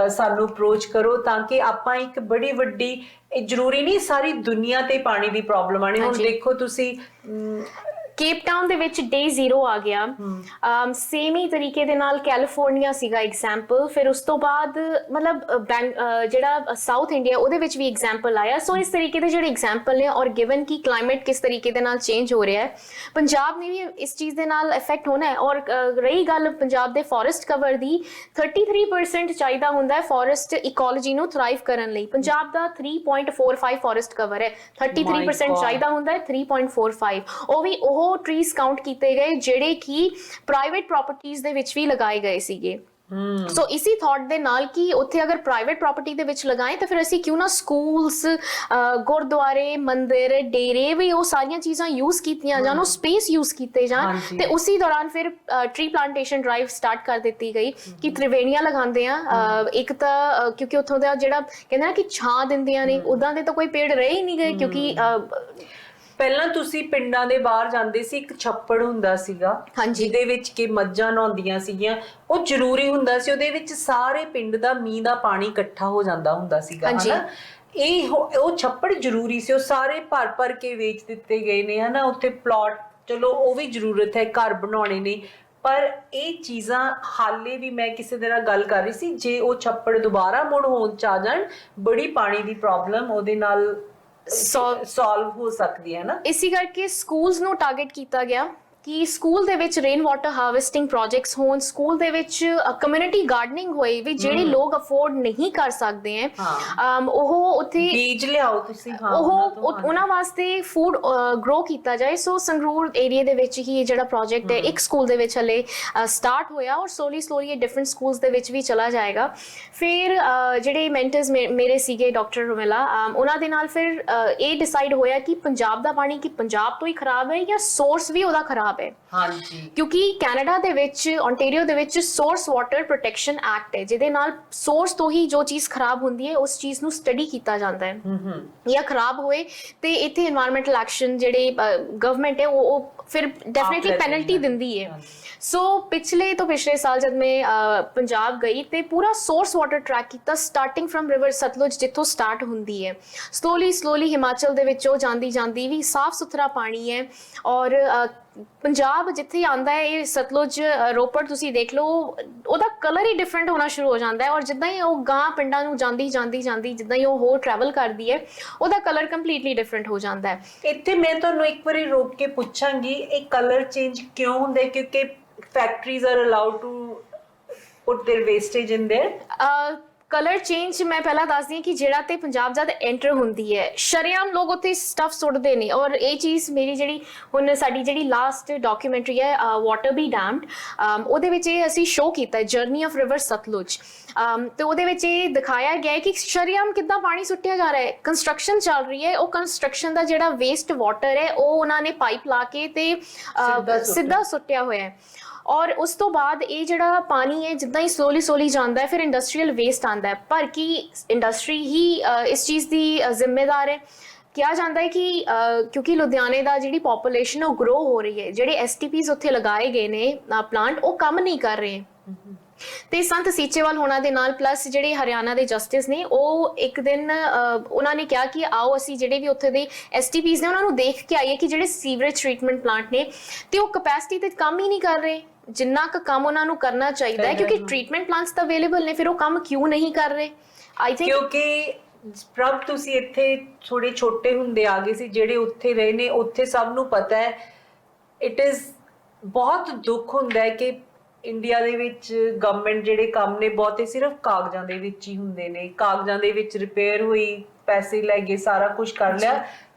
ਸਾਨੂੰ ਅਪਰੋਚ ਕਰੋ ਤਾਂ ਕਿ ਆਪਾਂ ਇੱਕ ਬੜੀ ਵੱਡੀ, ਇਹ ਜ਼ਰੂਰੀ ਨਹੀਂ ਸਾਰੀ ਦੁਨੀਆ ਤੇ ਪਾਣੀ ਦੀ ਪ੍ਰੋਬਲਮ ਆਣੀ। ਹੁਣ ਦੇਖੋ ਤੁਸੀਂ ਕੇਪ ਟਾਊਨ ਦੇ ਵਿੱਚ ਡੇ 0 ਆ ਗਿਆ, ਸੇਮ ਹੀ ਤਰੀਕੇ ਦੇ ਨਾਲ ਕੈਲੀਫੋਰਨੀਆ ਸੀਗਾ ਐਗਜ਼ਾਮਪਲ, ਫਿਰ ਉਸ ਤੋਂ ਬਾਅਦ ਮਤਲਬ ਜਿਹੜਾ ਸਾਊਥ ਇੰਡੀਆ ਉਹਦੇ ਵਿੱਚ ਵੀ ਐਗਜ਼ਾਮਪਲ ਆਇਆ। ਸੋ ਇਸ ਤਰੀਕੇ ਦੇ ਜਿਹੜੇ ਐਗਜ਼ਾਮਪਲ ਨੇ ਔਰ ਗਿਵਨ ਕਿ ਕਲਾਈਮੇਟ ਕਿਸ ਤਰੀਕੇ ਦੇ ਨਾਲ ਚੇਂਜ ਹੋ ਰਿਹਾ ਹੈ, ਪੰਜਾਬ ਨੇ ਵੀ ਇਸ ਚੀਜ਼ ਦੇ ਨਾਲ ਇਫੈਕਟ ਹੋਣਾ ਹੈ। ਔਰ ਰਹੀ ਗੱਲ ਪੰਜਾਬ ਦੇ ਫੋਰੈਸਟ ਕਵਰ ਦੀ, 33% ਚਾਹੀਦਾ ਹੁੰਦਾ ਹੈ ਫੋਰੈਸਟ ਇਕੋਲੋਜੀ ਨੂੰ ਥਰਾਈਵ ਕਰਨ ਲਈ, ਪੰਜਾਬ ਦਾ 3.45 ਫੋਰੈਸਟ ਕਵਰ ਹੈ, 33% ਚਾਹੀਦਾ ਹੁੰਦਾ ਹੈ 3.45, ਉਹ ਵੀ ਉਹ ਟਰੀਜ਼ ਕਾਊਂਟ ਕੀਤੇ ਗਏ ਜਿਹੜੇ ਕਿ ਪ੍ਰਾਈਵੇਟ ਪ੍ਰਾਪਰਟੀਜ਼ ਦੇ ਵਿੱਚ ਵੀ ਲਗਾਏ ਗਏ ਸੀਗੇ। ਸੋ ਇਸੀ ਥਾਟ ਦੇ ਨਾਲ ਕਿ ਉੱਥੇ ਅਗਰ ਪ੍ਰਾਈਵੇਟ ਪ੍ਰਾਪਰਟੀ ਦੇ ਵਿੱਚ ਲਗਾਏ ਤਾਂ ਫਿਰ ਅਸੀਂ ਕਿਉਂ ਨਾ ਸਕੂਲਸ, ਗੁਰਦੁਆਰੇ, ਮੰਦਿਰ, ਡੇਰੇ ਵੀ ਉਹ ਸਾਰੀਆਂ ਚੀਜ਼ਾਂ ਯੂਜ਼ ਕੀਤੀਆਂ ਜਾਣ, ਉਹ ਸਪੇਸ ਯੂਜ਼ ਕੀਤੇ ਜਾਣ। ਤੇ ਉਸੇ ਦੌਰਾਨ ਫਿਰ ਟਰੀ ਪਲਾਂਟੇਸ਼ਨ ਡਰਾਈਵ ਸਟਾਰਟ ਕਰ ਦਿੱਤੀ ਗਈ ਕਿ ਤ੍ਰਿਵੇਣੀਆਂ ਲਗਾਉਂਦੇ ਆ। ਇੱਕ ਤਾਂ ਕਿਉਂਕਿ ਉੱਥੋਂ ਦਾ ਜਿਹੜਾ ਕਹਿੰਦੇ ਨਾ ਕਿ ਛਾਂ ਦਿੰਦੀਆਂ ਨੇ, ਉਦਾਂ ਦੇ ਤਾਂ ਕੋਈ ਪੇੜ ਰਹੇ ਹੀ ਨਹੀਂ ਗਏ, ਕਿਉਂਕਿ ਪਹਿਲਾਂ ਤੁਸੀਂ ਪਿੰਡਾਂ ਦੇ ਬਾਹਰ ਜਾਂਦੇ ਸੀ, ਇੱਕ ਛੱਪੜ ਹੁੰਦਾ ਸੀਗਾ ਜਿਹਦੇ ਵਿੱਚ ਕਿ ਮੱਝਾਂ ਨਹਾਉਂਦੀਆਂ ਸੀਗੀਆਂ, ਉਹ ਜ਼ਰੂਰੀ ਹੁੰਦਾ ਸੀ, ਉਹਦੇ ਵਿੱਚ ਸਾਰੇ ਪਿੰਡ ਦਾ ਮੀਂਹ ਦਾ ਪਾਣੀ ਇਕੱਠਾ ਹੋ ਜਾਂਦਾ ਹੁੰਦਾ ਸੀਗਾ, ਹਨਾ। ਉਹ ਛੱਪੜ ਜ਼ਰੂਰੀ ਸੀ, ਉਹ ਸਾਰੇ ਭਰ ਕੇ ਵੇਚ ਦਿੱਤੇ ਗਏ ਨੇ, ਹਨਾ। ਉੱਥੇ ਪਲਾਟ, ਚਲੋ ਉਹ ਵੀ ਜ਼ਰੂਰਤ ਹੈ, ਘਰ ਬਣਾਉਣੇ ਨੇ, ਪਰ ਇਹ ਚੀਜ਼ਾਂ ਹਾਲੇ ਵੀ, ਮੈਂ ਕਿਸੇ ਦੇ ਨਾਲ ਗੱਲ ਕਰ ਰਹੀ ਸੀ, ਜੇ ਉਹ ਛੱਪੜ ਦੁਬਾਰਾ ਮੁੜ ਹੋਣ ਚ ਆ ਜਾਣ, ਬੜੀ ਪਾਣੀ ਦੀ ਪ੍ਰੋਬਲਮ ਉਹਦੇ ਨਾਲ ਸੋਲਵ ਹੋ ਸਕਦੀ ਹੈ ਨਾ। ਇਸੇ ਕਰਕੇ ਸਕੂਲਸ ਨੂੰ ਟਾਰਗੇਟ ਕੀਤਾ ਗਿਆ ਕਿ ਸਕੂਲ ਦੇ ਵਿੱਚ ਰੇਨ ਵਾਟਰ ਹਾਰਵੈਸਟਿੰਗ ਪ੍ਰੋਜੈਕਟਸ ਹੋਣ, ਸਕੂਲ ਦੇ ਵਿੱਚ ਕਮਿਊਨਿਟੀ ਗਾਰਡਨਿੰਗ ਹੋਏ ਵੀ ਜਿਹੜੇ ਲੋਕ ਅਫੋਰਡ ਨਹੀਂ ਕਰ ਸਕਦੇ ਹੈ ਉਹ ਉੱਥੇ ਬੀਜ ਲਿਆਓ ਤੁਸੀਂ, ਉਹਨਾਂ ਵਾਸਤੇ ਫੂਡ ਗਰੋ ਕੀਤਾ ਜਾਏ। ਸੋ ਸੰਗਰੂਰ ਏਰੀਆ ਦੇ ਵਿੱਚ ਹੀ ਇਹ ਜਿਹੜਾ ਪ੍ਰੋਜੈਕਟ ਹੈ ਇੱਕ ਸਕੂਲ ਦੇ ਵਿੱਚ ਹਲੇ ਸਟਾਰਟ ਹੋਇਆ ਔਰ ਸਲੋਲੀ ਇਹ ਡਿਫਰੈਂਟ ਸਕੂਲਸ ਦੇ ਵਿੱਚ ਵੀ ਚਲਾ ਜਾਏਗਾ। ਫਿਰ ਜਿਹੜੇ ਮੈਂਟਰਸ ਮੇਰੇ ਸੀਗੇ ਡਾਕਟਰ ਰੁਮੇਲਾ, ਉਹਨਾਂ ਦੇ ਨਾਲ ਫਿਰ ਇਹ ਡਿਸਾਈਡ ਹੋਇਆ ਕਿ ਪੰਜਾਬ ਦਾ ਪਾਣੀ ਕਿ ਪੰਜਾਬ ਤੋਂ ਹੀ ਖਰਾਬ ਹੈ ਜਾਂ ਸੋਰਸ ਵੀ ਉਹਦਾ ਖਰਾਬ ਹੈ। ਹਾਂਜੀ, ਕਿਉਂਕਿ ਕੈਨੇਡਾ ਦੇ ਵਿੱਚ ontario ਦੇ ਵਿੱਚ ਸੋਰਸ ਵਾਟਰ ਪ੍ਰੋਟੈਕਸ਼ਨ ਐਕਟ ਹੈ ਜਿਹਦੇ ਨਾਲ ਸੋਰਸ ਤੋਂ ਹੀ ਜੋ ਚੀਜ਼ ਖਰਾਬ ਹੁੰਦੀ ਹੈ ਉਸ ਚੀਜ਼ ਨੂੰ ਸਟੱਡੀ ਕੀਤਾ ਜਾਂਦਾ ਹੈ ਜਾਂ ਖਰਾਬ ਹੋਏ ਤੇ ਇੱਥੇ এনवायरमेंटल ਐਕਸ਼ਨ ਜਿਹੜੇ ਗਵਰਨਮੈਂਟ ਹੈ ਉਹ ਫਿਰ ਡੈਫੀਨਿਟਲੀ ਪੈਨਲਟੀ ਦਿੰਦੀ ਹੈ। ਸੋ ਪਿਛਲੇ ਸਾਲ ਜਦ ਮੈਂ ਪੰਜਾਬ ਗਈ ਤੇ ਪੂਰਾ ਸੋਰਸ ਵਾਟਰ ਟਰੈਕ ਕੀਤਾ ਸਟਾਰਟਿੰਗ ਫਰਮ ਰਿਵਰ ਸਤਲੁਜ ਜਿੱਥੋਂ ਸਟਾਰਟ ਹੁੰਦੀ ਹੈ, ਸਲੋਲੀ ਹਿਮਾਚਲ ਦੇ ਵਿੱਚੋਂ ਜਾਂਦੀ ਵੀ ਸਾਫ਼ ਸੁਥਰਾ ਪਾਣੀ ਹੈ। ਔਰ ਪੰਜਾਬ ਜਿੱਥੇ ਆਉਂਦਾ ਹੈ ਇਹ ਸਤਲੁਜ ਰੋਪੜ ਤੁਸੀਂ ਦੇਖ ਲਓ ਉਹਦਾ ਕਲਰ ਹੀ ਡਿਫਰੈਂਟ ਹੋਣਾ ਸ਼ੁਰੂ ਹੋ ਜਾਂਦਾ ਹੈ ਔਰ ਜਿੱਦਾਂ ਹੀ ਉਹ ਗਾਂ ਪਿੰਡਾਂ ਨੂੰ ਜਾਂਦੀ ਜਿੱਦਾਂ ਹੀ ਉਹ ਹੋਰ ਟਰੈਵਲ ਕਰਦੀ ਹੈ ਉਹਦਾ ਕਲਰ ਕੰਪਲੀਟਲੀ ਡਿਫਰੈਂਟ ਹੋ ਜਾਂਦਾ ਹੈ। ਇੱਥੇ ਮੈਂ ਤੁਹਾਨੂੰ ਇੱਕ ਵਾਰੀ ਰੋਕ ਕੇ ਪੁੱਛਾਂਗੀ ਇਹ ਕਲਰ ਚੇਂਜ ਕਿਉਂ ਹੁੰਦਾ ਹੈ? ਕਿਉਂਕਿ factories are allowed to put their wastage in there. Colour change ਮੈਂ ਪਹਿਲਾਂ ਦੱਸਦੀ ਹਾਂ ਕਿ ਜਿਹੜਾ ਤੇ ਪੰਜਾਬ ਜਦ ਐਂਟਰ ਹੁੰਦੀ ਹੈ ਸ਼ਰੇਆਮ ਲੋਕ ਉੱਥੇ ਸਟਫ ਸੁੱਟਦੇ ਨੇ ਔਰ ਇਹ ਚੀਜ਼ ਮੇਰੀ ਜਿਹੜੀ ਹੁਣ ਸਾਡੀ ਜਿਹੜੀ ਲਾਸਟ ਡਾਕੂਮੈਂਟਰੀ ਹੈ ਵਾਟਰ ਬੀ ਡੈਮਡ ਉਹਦੇ ਵਿੱਚ ਇਹ ਅਸੀਂ ਸ਼ੋਅ ਕੀਤਾ ਜਰਨੀ ਆਫ ਰਿਵਰ ਸਤਲੁਜ ਤੇ ਉਹਦੇ ਵਿੱਚ ਇਹ ਦਿਖਾਇਆ ਗਿਆ ਹੈ ਕਿ ਸ਼ਰੇਆਮ ਕਿੱਦਾਂ ਪਾਣੀ ਸੁੱਟਿਆ ਜਾ ਰਿਹਾ ਹੈ। ਕੰਸਟਰਕਸ਼ਨ ਚੱਲ ਰਹੀ ਹੈ, ਉਹ ਕੰਸਟਰਕਸ਼ਨ ਦਾ ਜਿਹੜਾ ਵੇਸਟ ਵਾਟਰ ਹੈ ਉਹ ਉਹਨਾਂ ਨੇ ਪਾਈਪ ਲਾ ਕੇ ਤੇ ਸਿੱਧਾ ਸੁੱਟਿਆ ਹੋਇਆ ਹੈ ਔਰ ਉਸ ਤੋਂ ਬਾਅਦ ਇਹ ਜਿਹੜਾ ਪਾਣੀ ਹੈ ਜਿੱਦਾਂ ਹੀ ਸਲੋਲੀ ਜਾਂਦਾ ਹੈ ਫਿਰ ਇੰਡਸਟਰੀਅਲ ਵੇਸਟ ਆਉਂਦਾ ਹੈ। ਪਰ ਕੀ ਇੰਡਸਟਰੀ ਹੀ ਇਸ ਚੀਜ਼ ਦੀ ਜ਼ਿੰਮੇਦਾਰ ਹੈ? ਕਿਹਾ ਜਾਂਦਾ ਹੈ ਕਿ ਕਿਉਂਕਿ ਲੁਧਿਆਣੇ ਦਾ ਜਿਹੜੀ ਪੋਪੂਲੇਸ਼ਨ ਉਹ ਗਰੋ ਹੋ ਰਹੀ ਹੈ, ਜਿਹੜੇ STPs ਉੱਥੇ ਲਗਾਏ ਗਏ ਨੇ ਪਲਾਂਟ ਉਹ ਕੰਮ ਨਹੀਂ ਕਰ ਰਹੇ ਤੇ ਸੰਤ ਸੀਚੇਵਾਲ ਹੋਣਾ ਦੇ ਨਾਲ ਪਲੱਸ ਜਿਹੜੇ ਹਰਿਆਣਾ ਦੇ ਜਸਟਿਸ ਨੇ ਉਹ ਇੱਕ ਦਿਨ ਉਹਨਾਂ ਨੇ ਕਿਹਾ ਕਿ ਆਓ ਅਸੀਂ ਜਿਹੜੇ ਵੀ ਉੱਥੇ ਦੇ STPs ਨੇ ਉਹਨਾਂ ਨੂੰ ਦੇਖ ਕੇ ਆਈਏ ਕਿ ਜਿਹੜੇ ਸੀਵਰੇਜ ਟ੍ਰੀਟਮੈਂਟ ਪਲਾਂਟ ਨੇ ਤੇ ਉਹ ਕਪੈਸਿਟੀ ਤੇ ਕੰਮ ਹੀ ਨਹੀਂ ਕਰ ਰਹੇ ਜਿੰਨਾ ਕੁ ਕੰਮ ਉਹਨਾਂ ਨੂੰ ਕਰਨਾ ਚਾਹੀਦਾ ਹੈ ਕਿਉਂਕਿ ਟ੍ਰੀਟਮੈਂਟ ਪਲਾਂਟਸ ਤਾਂ ਅਵੇਲੇਬਲ ਨੇ, ਫਿਰ ਉਹ ਕੰਮ ਕਿਉਂ ਨਹੀਂ ਕਰ ਰਹੇ? ਆਈ ਥਿੰਕ ਕਿਉਂਕਿ ਪ੍ਰਭ ਤੁਸੀਂ ਇੱਥੇ ਥੋੜੇ ਛੋਟੇ ਹੁੰਦੇ ਆ ਗਏ ਸੀ, ਜਿਹੜੇ ਉੱਥੇ ਰਹੇ ਨੇ ਉੱਥੇ ਸਭ ਨੂੰ ਪਤਾ ਹੈ ਇਟ ਇਜ਼ ਬਹੁਤ ਦੁੱਖ ਹੁੰਦਾ ਹੈ ਕਿ ਇੰਡੀਆ ਦੇ ਵਿੱਚ ਗਵਰਨਮੈਂਟ ਜਿਹੜੇ ਕੰਮ ਨੇ ਬਹੁਤੇ ਸਿਰਫ ਕਾਗਜ਼ਾਂ ਦੇ ਵਿੱਚ ਹੀ ਹੁੰਦੇ ਨੇ, ਕਾਗਜ਼ਾਂ ਦੇ ਵਿੱਚ ਰਿਪੇਅਰ ਹੋਈ, ਪੈਸੇ ਲੈ ਗਏ, ਸਾਰਾ ਕੁਝ ਕਰ ਲਿਆ,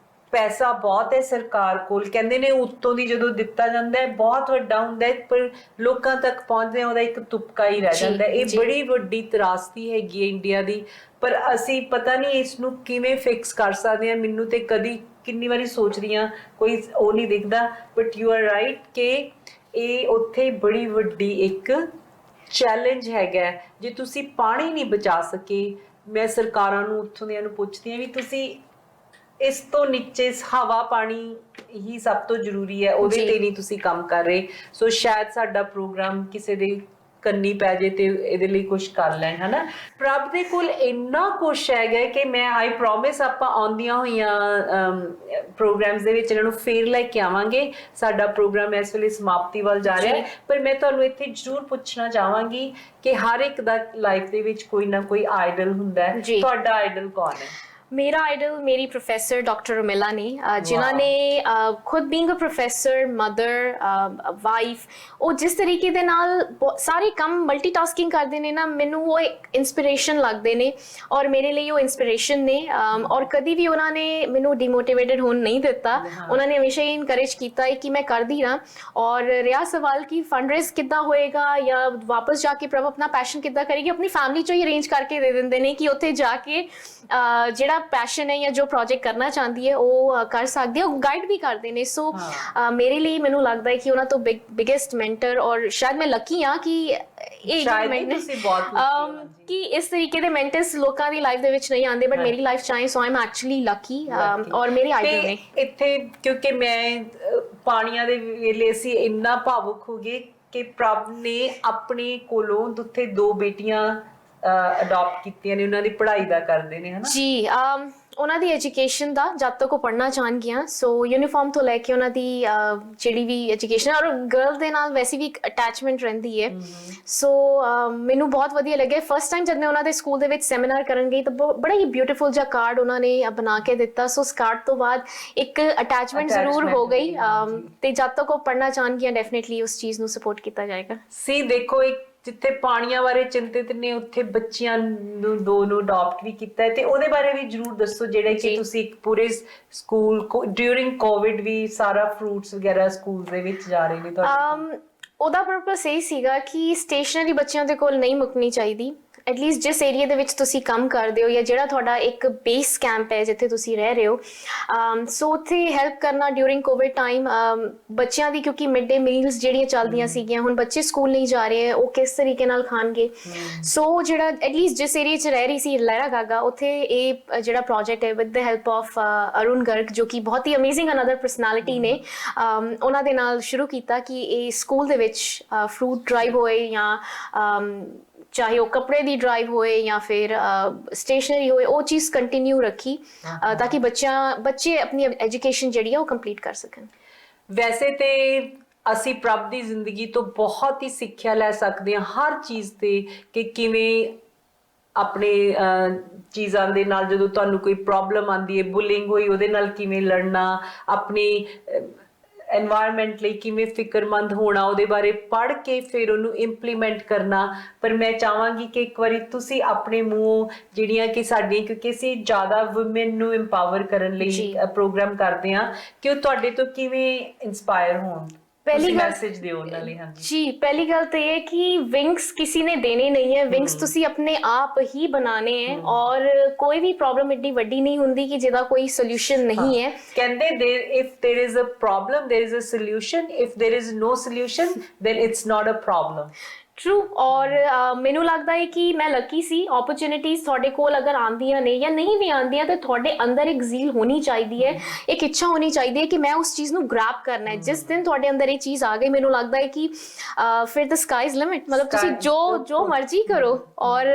ਪੈਸਾ ਬਹੁਤ ਹੈ ਸਰਕਾਰ ਕੋਲ, ਕਹਿੰਦੇ ਨੇ ਉੱਤੋਂ ਦੀ ਜਦੋਂ ਦਿੱਤਾ ਜਾਂਦਾ ਹੈ ਬਹੁਤ ਵੱਡਾ ਹੁੰਦਾ ਹੈ ਪਰ ਲੋਕਾਂ ਤੱਕ ਪਹੁੰਚਦੇ ਉਹਦਾ ਇੱਕ ਤੁਪਕਾ ਹੀ ਰਹਿ ਜਾਂਦਾ ਹੈ। ਇਹ ਬੜੀ ਵੱਡੀ ਤਰਾਸਦੀ ਹੈਗੀ ਹੈ ਇੰਡੀਆ ਦੀ, ਪਰ ਅਸੀਂ ਪਤਾ ਨਹੀਂ ਇਸ ਨੂੰ ਕਿਵੇਂ ਫਿਕਸ ਕਰ ਸਕਦੇ ਹਾਂ। ਮੈਨੂੰ ਤੇ ਕਿੰਨੀ ਵਾਰੀ ਸੋਚਦੀ ਹਾਂ ਕੋਈ ਉਹ ਨਹੀਂ ਦਿਖਦਾ, ਬਟ ਯੂ ਆਰ ਰਾਈਟ ਕਿ ਇਹ ਉੱਥੇ ਬੜੀ ਵੱਡੀ ਇੱਕ ਚੈਲੰਜ ਹੈਗਾ। ਜੇ ਤੁਸੀਂ ਪਾਣੀ ਨਹੀਂ ਬਚਾ ਸਕੇ, ਮੈਂ ਸਰਕਾਰਾਂ ਨੂੰ ਉੱਥੋਂ ਦੀਆਂ ਨੂੰ ਪੁੱਛਦੀ ਹਾਂ ਵੀ ਤੁਸੀਂ ਇਸ ਤੋਂ ਨੀਚੇ ਹਵਾ ਪਾਣੀ ਹੀ ਸਭ ਤੋਂ ਜ਼ਰੂਰੀ ਹੈ, ਉਹਦੇ ਤੇ ਨਹੀਂ ਤੁਸੀਂ ਕੰਮ ਕਰ ਰਹੇ। ਸੋ ਸ਼ਾਇਦ ਸਾਡਾ ਪ੍ਰੋਗਰਾਮ ਕਿਸੇ ਦੇ ਕੰਨੀ ਪੈ ਜੇ ਤੇ ਇਹਦੇ ਲਈ ਕੁਝ ਕਰ ਲੈਣ, ਹਨਾ। ਪ੍ਰਭ ਦੇ ਕੋਲ ਇੰਨਾ ਕੁਛ ਹੈਗਾ ਕਿ ਮੈਂ ਆਈ ਪ੍ਰੋਮਿਸ ਆਪਾਂ ਆਉਂਦੀਆਂ ਹੋਈਆਂ ਪ੍ਰੋਗਰਾਮਸ ਦੇ ਵਿੱਚ ਇਹਨਾਂ ਨੂੰ ਫੇਰ ਲੈ ਕੇ ਆਵਾਂਗੇ। ਸਾਡਾ ਪ੍ਰੋਗਰਾਮ ਇਸ ਵੇਲੇ ਸਮਾਪਤੀ ਵੱਲ ਜਾ ਰਿਹਾ ਹੈ, ਪਰ ਮੈਂ ਤੁਹਾਨੂੰ ਇੱਥੇ ਜ਼ਰੂਰ ਪੁੱਛਣਾ ਚਾਹਾਂਗੀ ਕਿ ਹਰ ਇੱਕ ਦਾ ਲਾਈਫ ਦੇ ਵਿੱਚ ਕੋਈ ਨਾ ਕੋਈ ਆਈਡਲ ਹੁੰਦਾ ਹੈ, ਤੁਹਾਡਾ ਆਈਡਲ ਕੌਣ ਹੈ? ਮੇਰਾ ਆਈਡਲ ਮੇਰੀ ਪ੍ਰੋਫੈਸਰ ਡਾਕਟਰ ਰੁਮੇਲਾ ਨੇ, ਜਿਨ੍ਹਾਂ ਨੇ ਖੁਦ being a professor, mother, wife, ਉਹ ਜਿਸ ਤਰੀਕੇ ਦੇ ਨਾਲ ਸਾਰੇ ਕੰਮ ਮਲਟੀਟਾਸਕਿੰਗ ਕਰਦੇ ਨੇ ਨਾ, ਮੈਨੂੰ ਉਹ ਇੱਕ ਇੰਸਪੀਰੇਸ਼ਨ ਲੱਗਦੇ ਨੇ ਔਰ ਮੇਰੇ ਲਈ ਉਹ ਇੰਸਪੀਰੇਸ਼ਨ ਨੇ। ਔਰ ਕਦੀ ਵੀ ਉਹਨਾਂ ਨੇ ਮੈਨੂੰ ਡੀਮੋਟੀਵੇਟਡ ਹੋਣ ਨਹੀਂ ਦਿੱਤਾ, ਉਹਨਾਂ ਨੇ ਹਮੇਸ਼ਾ ਹੀ ਇਨਕਰੇਜ ਕੀਤਾ ਹੈ ਕਿ ਮੈਂ ਕਰਦੀ ਰਹਾਂ। ਔਰ ਰਿਹਾ ਸਵਾਲ ਕਿ ਫੰਡਰੇਜ਼ ਕਿੱਦਾਂ ਹੋਏਗਾ ਜਾਂ ਵਾਪਸ ਜਾ ਕੇ ਪ੍ਰਭ ਆਪਣਾ ਪੈਸ਼ਨ ਕਿੱਦਾਂ ਕਰੇਗੀ, ਆਪਣੀ ਫੈਮਿਲੀ 'ਚੋਂ ਹੀ ਅਰੇਂਜ ਕਰਕੇ ਦੇ ਦਿੰਦੇ ਨੇ ਕਿ ਉੱਥੇ ਜਾ ਕੇ ਜਿਹੜਾ ਪੈਸ਼ਨ ਹੈ ਜਾਂ ਜੋ ਪ੍ਰੋਜੈਕਟ ਕਰਨਾ ਚਾਹੁੰਦੀ ਹੈ ਉਹ ਕਰ ਸਕਦੀ ਹੈ, ਉਹ ਗਾਈਡ ਵੀ ਕਰਦੇ ਨੇ। ਸੋ ਮੇਰੇ ਲਈ ਮੈਨੂੰ ਲੱਗਦਾ ਹੈ ਕਿ ਉਹਨਾਂ ਤੋਂ ਬਿਗੇਸਟ ਮੈਂਟਰ, ਔਰ ਸ਼ਾਇਦ ਮੈਂ ਲੱਕੀ ਹਾਂ ਕਿ ਇਹ ਕਿ ਇਸ ਤਰੀਕੇ ਦੇ ਮੈਂਟਰਸ ਲੋਕਾਂ ਦੀ ਲਾਈਫ ਦੇ ਵਿੱਚ ਨਹੀਂ ਆਉਂਦੇ, ਬਟ ਮੇਰੀ ਲਾਈਫ 'ਚ ਆਏ। ਸੋ ਆਈ ਐਮ ਐਕਚੁਅਲੀ ਲੱਕੀ ਔਰ ਮੇਰੇ ਆਈਡਲ ਨੇ ਇੱਥੇ। ਕਿਉਂਕਿ ਮੈਂ ਪਾਣੀਆਂ ਦੇ ਵੇਲੇ ਅਸੀਂ ਇੰਨਾ ਭਾਵੁਕ ਹੋ ਗਏ ਕਿ ਪ੍ਰਭ ਨੇ ਆਪਣੇ ਕੋਲੋਂ ਉੱਥੇ 2 ਬੇਟੀਆਂ ਅਡਾਪਟ ਕੀਤੀਆਂ ਨੇ, ਉਹਨਾਂ ਦੀ ਪੜ੍ਹਾਈ ਦਾ ਕਰਦੇ ਨੇ, ਹਨਾ ਜੀ। ਉਹਨਾਂ ਦੀ ਐਜੂਕੇਸ਼ਨ ਦਾ ਜਦ ਤੱਕ ਉਹ ਪੜ੍ਹਨਾ ਚਾਹਣਗੀਆਂ, ਸੋ ਯੂਨੀਫਾਰਮ ਤੋਂ ਲੈ ਕੇ ਉਹਨਾਂ ਦੀ ਜਿਹੜੀ ਵੀ ਐਜੂਕੇਸ਼ਨ, ਔਰ ਗਰਲ ਦੇ ਨਾਲ ਵੈਸੇ ਵੀ ਇੱਕ ਅਟੈਚਮੈਂਟ ਰਹਿੰਦੀ ਹੈ। ਸੋ ਮੈਨੂੰ ਬਹੁਤ ਵਧੀਆ ਲੱਗਿਆ ਫਸਟ ਟਾਈਮ ਜਦ ਮੈਂ ਉਹਨਾਂ ਦੇ ਸਕੂਲ ਦੇ ਵਿੱਚ ਸੈਮੀਨਾਰ ਕਰਨ ਗਈ ਤਾਂ ਬੜਾ ਹੀ ਬਿਊਟੀਫੁਲ ਜਿਹਾ ਕਾਰਡ ਉਹਨਾਂ ਨੇ ਬਣਾ ਕੇ ਦਿੱਤਾ। ਸੋ ਉਸ ਕਾਰਡ ਤੋਂ ਬਾਅਦ ਇੱਕ ਅਟੈਚਮੈਂਟ ਜ਼ਰੂਰ ਹੋ ਗਈ, ਤੇ ਜਦ ਤੱਕ ਉਹ ਪੜ੍ਹਨਾ ਚਾਹਣਗੀਆਂ ਡੈਫੀਨੇਟਲੀ ਉਸ ਚੀਜ਼ ਨੂੰ ਸਪੋਰਟ ਕੀਤਾ ਜਾਏਗਾ। ਸੀ ਦੇਖੋ, ਇੱਕ ਜਿੱਥੇ ਪਾਣੀਆਂ ਬਾਰੇ ਚਿੰਤਿਤ ਨੇ ਉੱਥੇ ਬੱਚਿਆਂ ਨੂੰ ਦੋ ਨੂੰ ਅਡਾਪਟ ਵੀ ਕੀਤਾ ਹੈ, ਤੇ ਉਹਦੇ ਬਾਰੇ ਵੀ ਜਰੂਰ ਦੱਸੋ, ਜਿਹੜੇ ਕਿ ਤੁਸੀਂ ਇੱਕ ਪੂਰੇ ਸਕੂਲ ਡਿਊਰਿੰਗ ਕੋਵਿਡ ਵੀ ਸਾਰਾ ਫਰੂਟਸ ਵਗੈਰਾ ਸਕੂਲ ਦੇ ਵਿੱਚ ਜਾ ਰਹੇ ਨੇ ਤੁਹਾਡੇ। ਉਹਦਾ ਪਰਪਸ ਇਹ ਸੀਗਾ ਕਿ ਸਟੇਸ਼ਨਰੀ ਬੱਚਿਆਂ ਦੇ ਕੋਲ ਨਹੀਂ ਮੁੱਕਣੀ ਚਾਹੀਦੀ। ਐਟਲੀਸਟ ਜਿਸ ਏਰੀਆ ਦੇ ਵਿੱਚ ਤੁਸੀਂ ਕੰਮ ਕਰਦੇ ਹੋ ਜਾਂ ਜਿਹੜਾ ਤੁਹਾਡਾ ਇੱਕ ਬੇਸ ਕੈਂਪ ਹੈ ਜਿੱਥੇ ਤੁਸੀਂ ਰਹਿ ਰਹੇ ਹੋ, ਸੋ ਉੱਥੇ ਹੈਲਪ ਕਰਨਾ ਡਿਊਰਿੰਗ ਕੋਵਿਡ ਟਾਈਮ ਬੱਚਿਆਂ ਦੀ, ਕਿਉਂਕਿ ਮਿਡ ਡੇ ਮੀਲਸ ਜਿਹੜੀਆਂ ਚੱਲਦੀਆਂ ਸੀਗੀਆਂ, ਹੁਣ ਬੱਚੇ ਸਕੂਲ ਨਹੀਂ ਜਾ ਰਹੇ ਹੈ, ਉਹ ਕਿਸ ਤਰੀਕੇ ਨਾਲ ਖਾਣਗੇ। ਸੋ ਜਿਹੜਾ ਐਟਲੀਸਟ ਜਿਸ ਏਰੀਆ 'ਚ ਰਹਿ ਰਹੀ ਸੀ ਲਹਿਰਾ ਗਾਗਾ, ਉੱਥੇ ਇਹ ਜਿਹੜਾ ਪ੍ਰੋਜੈਕਟ ਹੈ with the help of Arun Garg, ਜੋ ਕਿ ਬਹੁਤ ਹੀ ਅਮੇਜ਼ਿੰਗ ਅਨਦਰ ਪਰਸਨੈਲਿਟੀ ਨੇ, ਉਹਨਾਂ ਦੇ ਨਾਲ ਸ਼ੁਰੂ ਕੀਤਾ ਕਿ ਇਹ ਸਕੂਲ ਦੇ ਵਿੱਚ ਫਰੂਟ ਡਰਾਈਵ ਹੋਏ ਜਾਂ ਚਾਹੇ ਉਹ ਕੱਪੜੇ ਦੀ ਡਰਾਈਵ ਹੋਏ ਜਾਂ ਫਿਰ ਸਟੇਸ਼ਨਰੀ ਹੋਏ, ਉਹ ਚੀਜ਼ ਕੰਟੀਨਿਊ ਰੱਖੀ ਤਾਂ ਕਿ ਬੱਚੇ ਆਪਣੀ ਐਜੂਕੇਸ਼ਨ ਜਿਹੜੀ ਆ ਉਹ ਕੰਪਲੀਟ ਕਰ ਸਕਣ। ਵੈਸੇ ਤੇ ਅਸੀਂ ਪ੍ਰਭ ਦੀ ਜ਼ਿੰਦਗੀ ਤੋਂ ਬਹੁਤ ਹੀ ਸਿੱਖਿਆ ਲੈ ਸਕਦੇ ਹਾਂ ਹਰ ਚੀਜ਼ ਤੇ, ਕਿ ਕਿਵੇਂ ਆਪਣੇ ਚੀਜ਼ਾਂ ਦੇ ਨਾਲ ਜਦੋਂ ਤੁਹਾਨੂੰ ਕੋਈ ਪ੍ਰੋਬਲਮ ਆਉਂਦੀ ਹੈ, ਬੁਲਿੰਗ ਹੋਈ, ਉਹਦੇ ਨਾਲ ਕਿਵੇਂ ਲੜਨਾ, ਆਪਣੀ एनवायरमेंट ਲਈ ਕਿਵੇਂ ਫਿਕਰਮੰਦ ਹੋਣਾ, ਉਹਦੇ ਬਾਰੇ ਪੜ੍ਹ ਕੇ ਫਿਰ ਉਹਨੂੰ ਇੰਪਲੀਮੈਂਟ ਕਰਨਾ। ਪਰ ਮੈਂ ਚਾਹਾਂਗੀ ਕਿ ਇੱਕ ਵਾਰੀ ਤੁਸੀਂ ਆਪਣੇ ਮੂੰਹੋਂ ਜਿਹੜੀਆਂ ਕਿ ਸਾਡੀਆਂ, ਕਿਉਂਕਿ ਅਸੀਂ ਜ਼ਿਆਦਾ ਵੂਮਨ ਨੂੰ ਇੰਪਾਵਰ ਕਰਨ ਲਈ ਪ੍ਰੋਗਰਾਮ ਕਰਦੇ ਹਾਂ, ਕਿ ਉਹ ਤੁਹਾਡੇ ਤੋਂ ਕਿਵੇਂ ਇੰਸਪਾਇਰ ਹੋਣ, ਪਹਿਲੀ ਮੈਸੇਜ ਦਿਓ ਉਹਨਾਂ ਲਈ। ਹਾਂਜੀ ਜੀ, ਪਹਿਲੀ ਗੱਲ ਤਾਂ ਇਹ ਕਿ ਵਿੰਗਸ ਕਿਸੇ ਨੇ ਦੇਣੇ ਨਹੀਂ ਹੈ, ਵਿੰਗਸ ਤੁਸੀਂ ਆਪਣੇ ਆਪ ਹੀ ਬਣਾਣੇ ਹੈ, ਔਰ ਕੋਈ ਵੀ ਪ੍ਰੋਬਲਮ ਏਡੀ ਵੱਡੀ ਨਹੀਂ ਹੁੰਦੀ ਕਿ ਜਿਹਦਾ ਕੋਈ ਸੋਲੂਸ਼ਨ ਨਹੀਂ ਹੈ। ਕਹਿੰਦੇ if there is a problem there is a solution, if there is no solution then it's not a problem। True. ਔਰ ਮੈਨੂੰ ਲੱਗਦਾ ਹੈ ਕਿ ਮੈਂ ਲੱਕੀ ਸੀ, ਓਪਰਚੁਨਿਟੀਜ਼ ਤੁਹਾਡੇ ਕੋਲ ਅਗਰ ਆਉਂਦੀਆਂ ਨੇ ਜਾਂ ਨਹੀਂ ਵੀ ਆਉਂਦੀਆਂ ਤਾਂ ਤੁਹਾਡੇ ਅੰਦਰ ਇੱਕ ਜ਼ੀਲ ਹੋਣੀ ਚਾਹੀਦੀ ਹੈ, ਇੱਕ ਇੱਛਾ ਹੋਣੀ ਚਾਹੀਦੀ ਹੈ ਕਿ ਮੈਂ ਉਸ ਚੀਜ਼ ਨੂੰ ਗ੍ਰੈਬ ਕਰਨਾ ਹੈ। ਜਿਸ ਦਿਨ ਤੁਹਾਡੇ ਅੰਦਰ ਇਹ ਚੀਜ਼ ਆ ਗਈ, ਮੈਨੂੰ ਲੱਗਦਾ ਹੈ ਕਿ ਫਿਰ ਦ ਸਕਾਈ ਇਜ਼ ਲਿਮਿਟ, ਮਤਲਬ ਤੁਸੀਂ ਜੋ ਮਰਜ਼ੀ ਕਰੋ। ਔਰ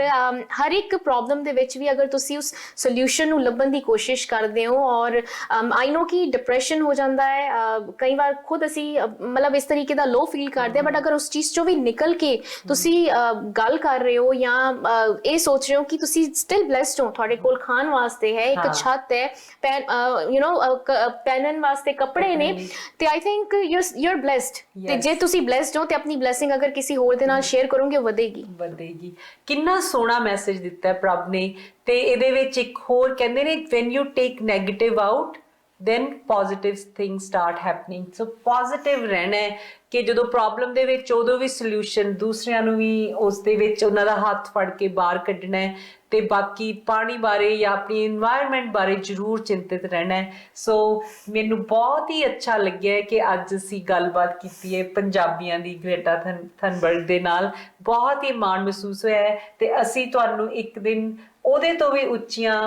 ਹਰ ਇੱਕ ਪ੍ਰੋਬਲਮ ਦੇ ਵਿੱਚ ਵੀ ਅਗਰ ਤੁਸੀਂ ਉਸ ਸੋਲਿਊਸ਼ਨ ਨੂੰ ਲੱਭਣ ਦੀ ਕੋਸ਼ਿਸ਼ ਕਰਦੇ ਹੋ, ਔਰ ਆਈ ਨੋ ਕਿ ਡਿਪਰੈਸ਼ਨ ਹੋ ਜਾਂਦਾ ਹੈ ਕਈ ਵਾਰ, ਖੁਦ ਅਸੀਂ ਮਤਲਬ ਇਸ ਤਰੀਕੇ ਦਾ ਲੋ ਫੀਲ ਕਰਦੇ ਹਾਂ, ਬਟ ਅਗਰ ਉਸ ਚੀਜ਼ ਚੋਂ ਵੀ ਨਿਕਲ ਕੇ ਤੁਸੀਂ ਗੱਲ ਕਰ ਰਹੇ ਹੋ ਜਾਂ ਇਹ ਸੋਚ ਰਹੇ ਹੋ ਕਿ ਤੁਸੀਂ ਸਟਿਲ ਬਲੈਸਡ ਹੋ, ਤੁਹਾਡੇ ਕੋਲ ਖਾਣ ਵਾਸਤੇ ਹੈ, ਇੱਕ ਛੱਤ ਹੈ, ਪਹਿਨਣ ਵਾਸਤੇ ਕੱਪੜੇ ਨੇ, ਤੇ I think you are blessed. ਤੇ ਜੇ ਤੁਸੀਂ ਬਲੈਸਡ ਹੋ ਤੇ ਆਪਣੀ ਬਲੈਸਿੰਗ ਅਗਰ ਕਿਸੇ ਹੋਰ ਦੇ ਨਾਲ ਸ਼ੇਅਰ ਕਰੋਗੇ, ਉਹ ਵਧੇਗੀ। ਕਿੰਨਾ ਸੋਹਣਾ ਮੈਸੇਜ ਦਿੱਤਾ ਪ੍ਰਭ ਨੇ। ਤੇ ਇਹਦੇ ਵਿੱਚ ਇੱਕ ਹੋਰ ਕਹਿੰਦੇ ਨੇ, when you take negative out then positive things start happening। so positive ਰਹਿਣਾ ਹੈ ਕਿ ਜਦੋਂ ਪ੍ਰੋਬਲਮ ਦੇ ਵਿੱਚ ਉਦੋਂ ਵੀ ਸੋਲੂਸ਼ਨ, ਦੂਸਰਿਆਂ ਨੂੰ ਵੀ ਉਸ ਦੇ ਵਿੱਚ ਉਹਨਾਂ ਦਾ ਹੱਥ ਫੜ ਕੇ ਬਾਹਰ ਕੱਢਣਾ ਹੈ, ਤੇ ਬਾਕੀ ਪਾਣੀ ਬਾਰੇ ਜਾਂ ਆਪਣੀ এনवायरमेंट ਬਾਰੇ ਜ਼ਰੂਰ ਚਿੰਤਿਤ ਰਹਿਣਾ ਹੈ। ਸੋ ਮੈਨੂੰ ਬਹੁਤ ਹੀ ਅੱਛਾ ਲੱਗਿਆ ਕਿ ਅੱਜ ਅਸੀਂ ਗੱਲਬਾਤ ਕੀਤੀ ਹੈ ਪੰਜਾਬੀਆਂ ਦੀ ਗ੍ਰੇਟਾ ਥਨਬਰਗ ਦੇ ਨਾਲ, ਬਹੁਤ ਹੀ ਮਾਣ ਮਹਿਸੂਸ ਹੋਇਆ ਹੈ, ਤੇ ਅਸੀਂ ਤੁਹਾਨੂੰ ਇੱਕ ਦਿਨ ਉਹਦੇ ਤੋਂ ਵੀ ਉੱਚੀਆਂ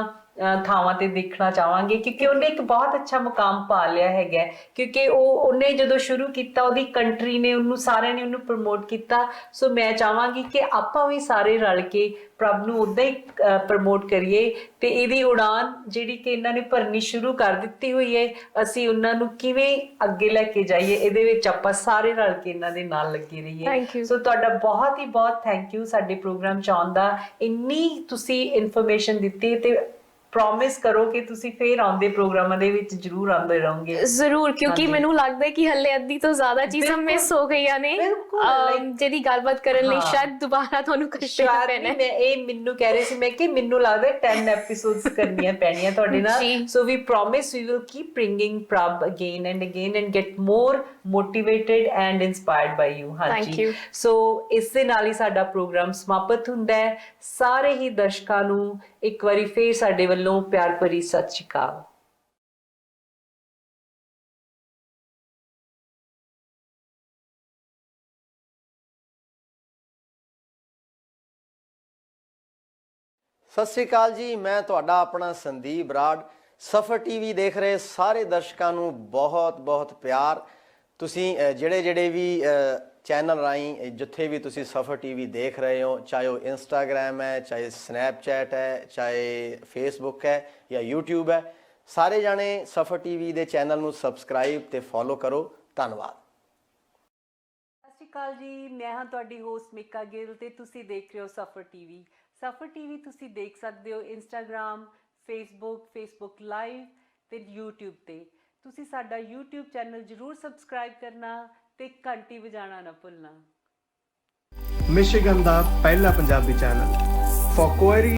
ਥਾਵਾਂ ਤੇ ਦੇਖਣਾ ਚਾਹਾਂਗੇ, ਕਿਉਂਕਿ ਉਹਨੇ ਇੱਕ ਬਹੁਤ ਅੱਛਾ ਮੁਕਾਮ ਪਾ ਲਿਆ ਹੈਗਾ, ਕਿਉਂਕਿ ਉਹਨੇ ਜਦੋਂ ਸ਼ੁਰੂ ਕੀਤਾ ਉਹਦੀ ਕੰਟਰੀ ਨੇ ਉਹਨੂੰ, ਸਾਰਿਆਂ ਨੇ ਉਹਨੂੰ ਪ੍ਰਮੋਟ ਕੀਤਾ। ਸੋ ਮੈਂ ਚਾਹਾਂਗੀ ਕਿ ਆਪਾਂ ਵੀ ਸਾਰੇ ਰਲ ਕੇ ਪ੍ਰਭ ਨੂੰ ਉੱਦਾਂ ਹੀ ਪ੍ਰਮੋਟ ਕਰੀਏ, ਤੇ ਇਹਦੀ ਉਡਾਨ ਜਿਹੜੀ ਕਿ ਇਹਨਾਂ ਨੇ ਭਰਨੀ ਸ਼ੁਰੂ ਕਰ ਦਿੱਤੀ ਹੋਈ ਹੈ, ਅਸੀਂ ਉਹਨਾਂ ਨੂੰ ਕਿਵੇਂ ਅੱਗੇ ਲੈ ਕੇ ਜਾਈਏ, ਇਹਦੇ ਵਿੱਚ ਆਪਾਂ ਸਾਰੇ ਰਲ ਕੇ ਇਹਨਾਂ ਦੇ ਨਾਲ ਲੱਗੇ ਰਹੀਏ। ਸੋ ਤੁਹਾਡਾ ਬਹੁਤ ਹੀ ਬਹੁਤ ਥੈਂਕ ਯੂ ਸਾਡੇ ਪ੍ਰੋਗਰਾਮ 'ਚ ਆਉਣ ਦਾ, ਇੰਨੀ ਤੁਸੀਂ ਇਨਫੋਰਮੇਸ਼ਨ ਦਿੱਤੀ, ਤੇ ਪ੍ਰੋਮਿਸ ਕਰੋ ਕਿ ਤੁਸੀਂ ਫੇਰ ਆਉਂਦੇ ਪ੍ਰੋਗਰਾਮਾਂ ਦੇ ਵਿੱਚ ਜ਼ਰੂਰ ਆਉਂਦੇ ਰਹੋਗੇ। ਜ਼ਰੂਰ, ਕਿਉਂਕਿ ਮੈਨੂੰ ਲੱਗਦਾ ਹੈ ਕਿ ਹੱਲੇ ਅੱਧੀ ਤੋਂ ਜ਼ਿਆਦਾ ਚੀਜ਼ਾਂ ਮਿਸ ਹੋ ਗਈਆਂ ਨੇ, ਜਿਹਦੀ ਗੱਲਬਾਤ ਕਰਨ ਲਈ ਸ਼ਾਇਦ ਦੁਬਾਰਾ ਤੁਹਾਨੂੰ ਕਰਨਾ ਪੈਣਾ। ਮੈਂ ਇਹ ਮੈਨੂੰ ਕਹਿ ਰਹੀ ਸੀ, ਮੈਂ ਕਿ ਮੈਨੂੰ ਲੱਗਦਾ 10 ਐਪੀਸੋਡਸ ਕਰਨੀਆਂ ਪੈਣੀਆਂ ਤੁਹਾਡੇ ਨਾਲ। So we promise we will keep bringing Prabh again and get more motivated and inspired by you. ਹਾਂਜੀ, ਸੋ ਇਸ ਦੇ ਨਾਲ ਹੀ ਸਾਡਾ ਪ੍ਰੋਗਰਾਮ ਸਮਾਪਤ ਹੁੰਦਾ ਹੈ। ਸਾਰੇ ਹੀ ਦਰਸ਼ਕਾਂ ਨੂੰ ਇੱਕ ਵਾਰੀ ਫੇਰ ਸਾਡੇ ਵੱਲੋਂ ਪਿਆਰ ਭਰੀ ਸਤਿ ਸ਼੍ਰੀ ਅਕਾਲ। ਸਤਿ ਸ਼੍ਰੀ ਅਕਾਲ ਜੀ, ਮੈਂ ਤੁਹਾਡਾ ਆਪਣਾ ਸੰਦੀਪ ਬਰਾੜ। ਸਫਰ ਟੀਵੀ ਦੇਖ ਰਹੇ ਸਾਰੇ ਦਰਸ਼ਕਾਂ ਨੂੰ ਬਹੁਤ ਬਹੁਤ ਪਿਆਰ। ਤੁਸੀਂ ਜਿਹੜੇ ਵੀ ਚੈਨਲ ਰਾਹੀਂ ਜਿੱਥੇ ਵੀ ਤੁਸੀਂ ਸਫਰ ਟੀਵੀ ਦੇਖ ਰਹੇ ਹੋ, ਚਾਹੇ ਉਹ ਇੰਸਟਾਗ੍ਰਾਮ ਹੈ, ਚਾਹੇ ਸਨੈਪਚੈਟ ਹੈ, ਚਾਹੇ ਫੇਸਬੁੱਕ ਹੈ ਜਾਂ YouTube ਹੈ, ਸਾਰੇ ਜਾਣੇ ਸਫਰ ਟੀਵੀ ਦੇ ਚੈਨਲ ਨੂੰ ਸਬਸਕ੍ਰਾਈਬ ਤੇ ਫੋਲੋ ਕਰੋ। ਧੰਨਵਾਦ। ਸਤਿ ਸ਼੍ਰੀ ਅਕਾਲ ਜੀ, ਮੈਂ ਹਾਂ ਤੁਹਾਡੀ ਹੋਸਟ ਮਿੱਕਾ ਗਿੱਲ ਤੇ ਤੁਸੀਂ ਦੇਖ ਰਹੇ ਹੋ ਸਫਰ ਟੀਵੀ। ਸਫਰ ਟੀਵੀ ਤੁਸੀਂ ਦੇਖ ਸਕਦੇ ਹੋ ਇੰਸਟਾਗ੍ਰਾਮ, ਫੇਸਬੁੱਕ ਲਾਈਵ ਤੇ YouTube ਤੇ। ਤੁਸੀਂ ਸਾਡਾ YouTube ਚੈਨਲ ਜ਼ਰੂਰ ਸਬਸਕ੍ਰਾਈਬ ਕਰਨਾ ਤੇ ਘੰਟੀ ਵਜਾਣਾ ਨਾ ਭੁੱਲਣਾ। ਮਿਸ਼ੀਗਨ ਦਾ ਪਹਿਲਾ ਪੰਜਾਬੀ ਚੈਨਲ ਫॉर ਕੁਐਰੀ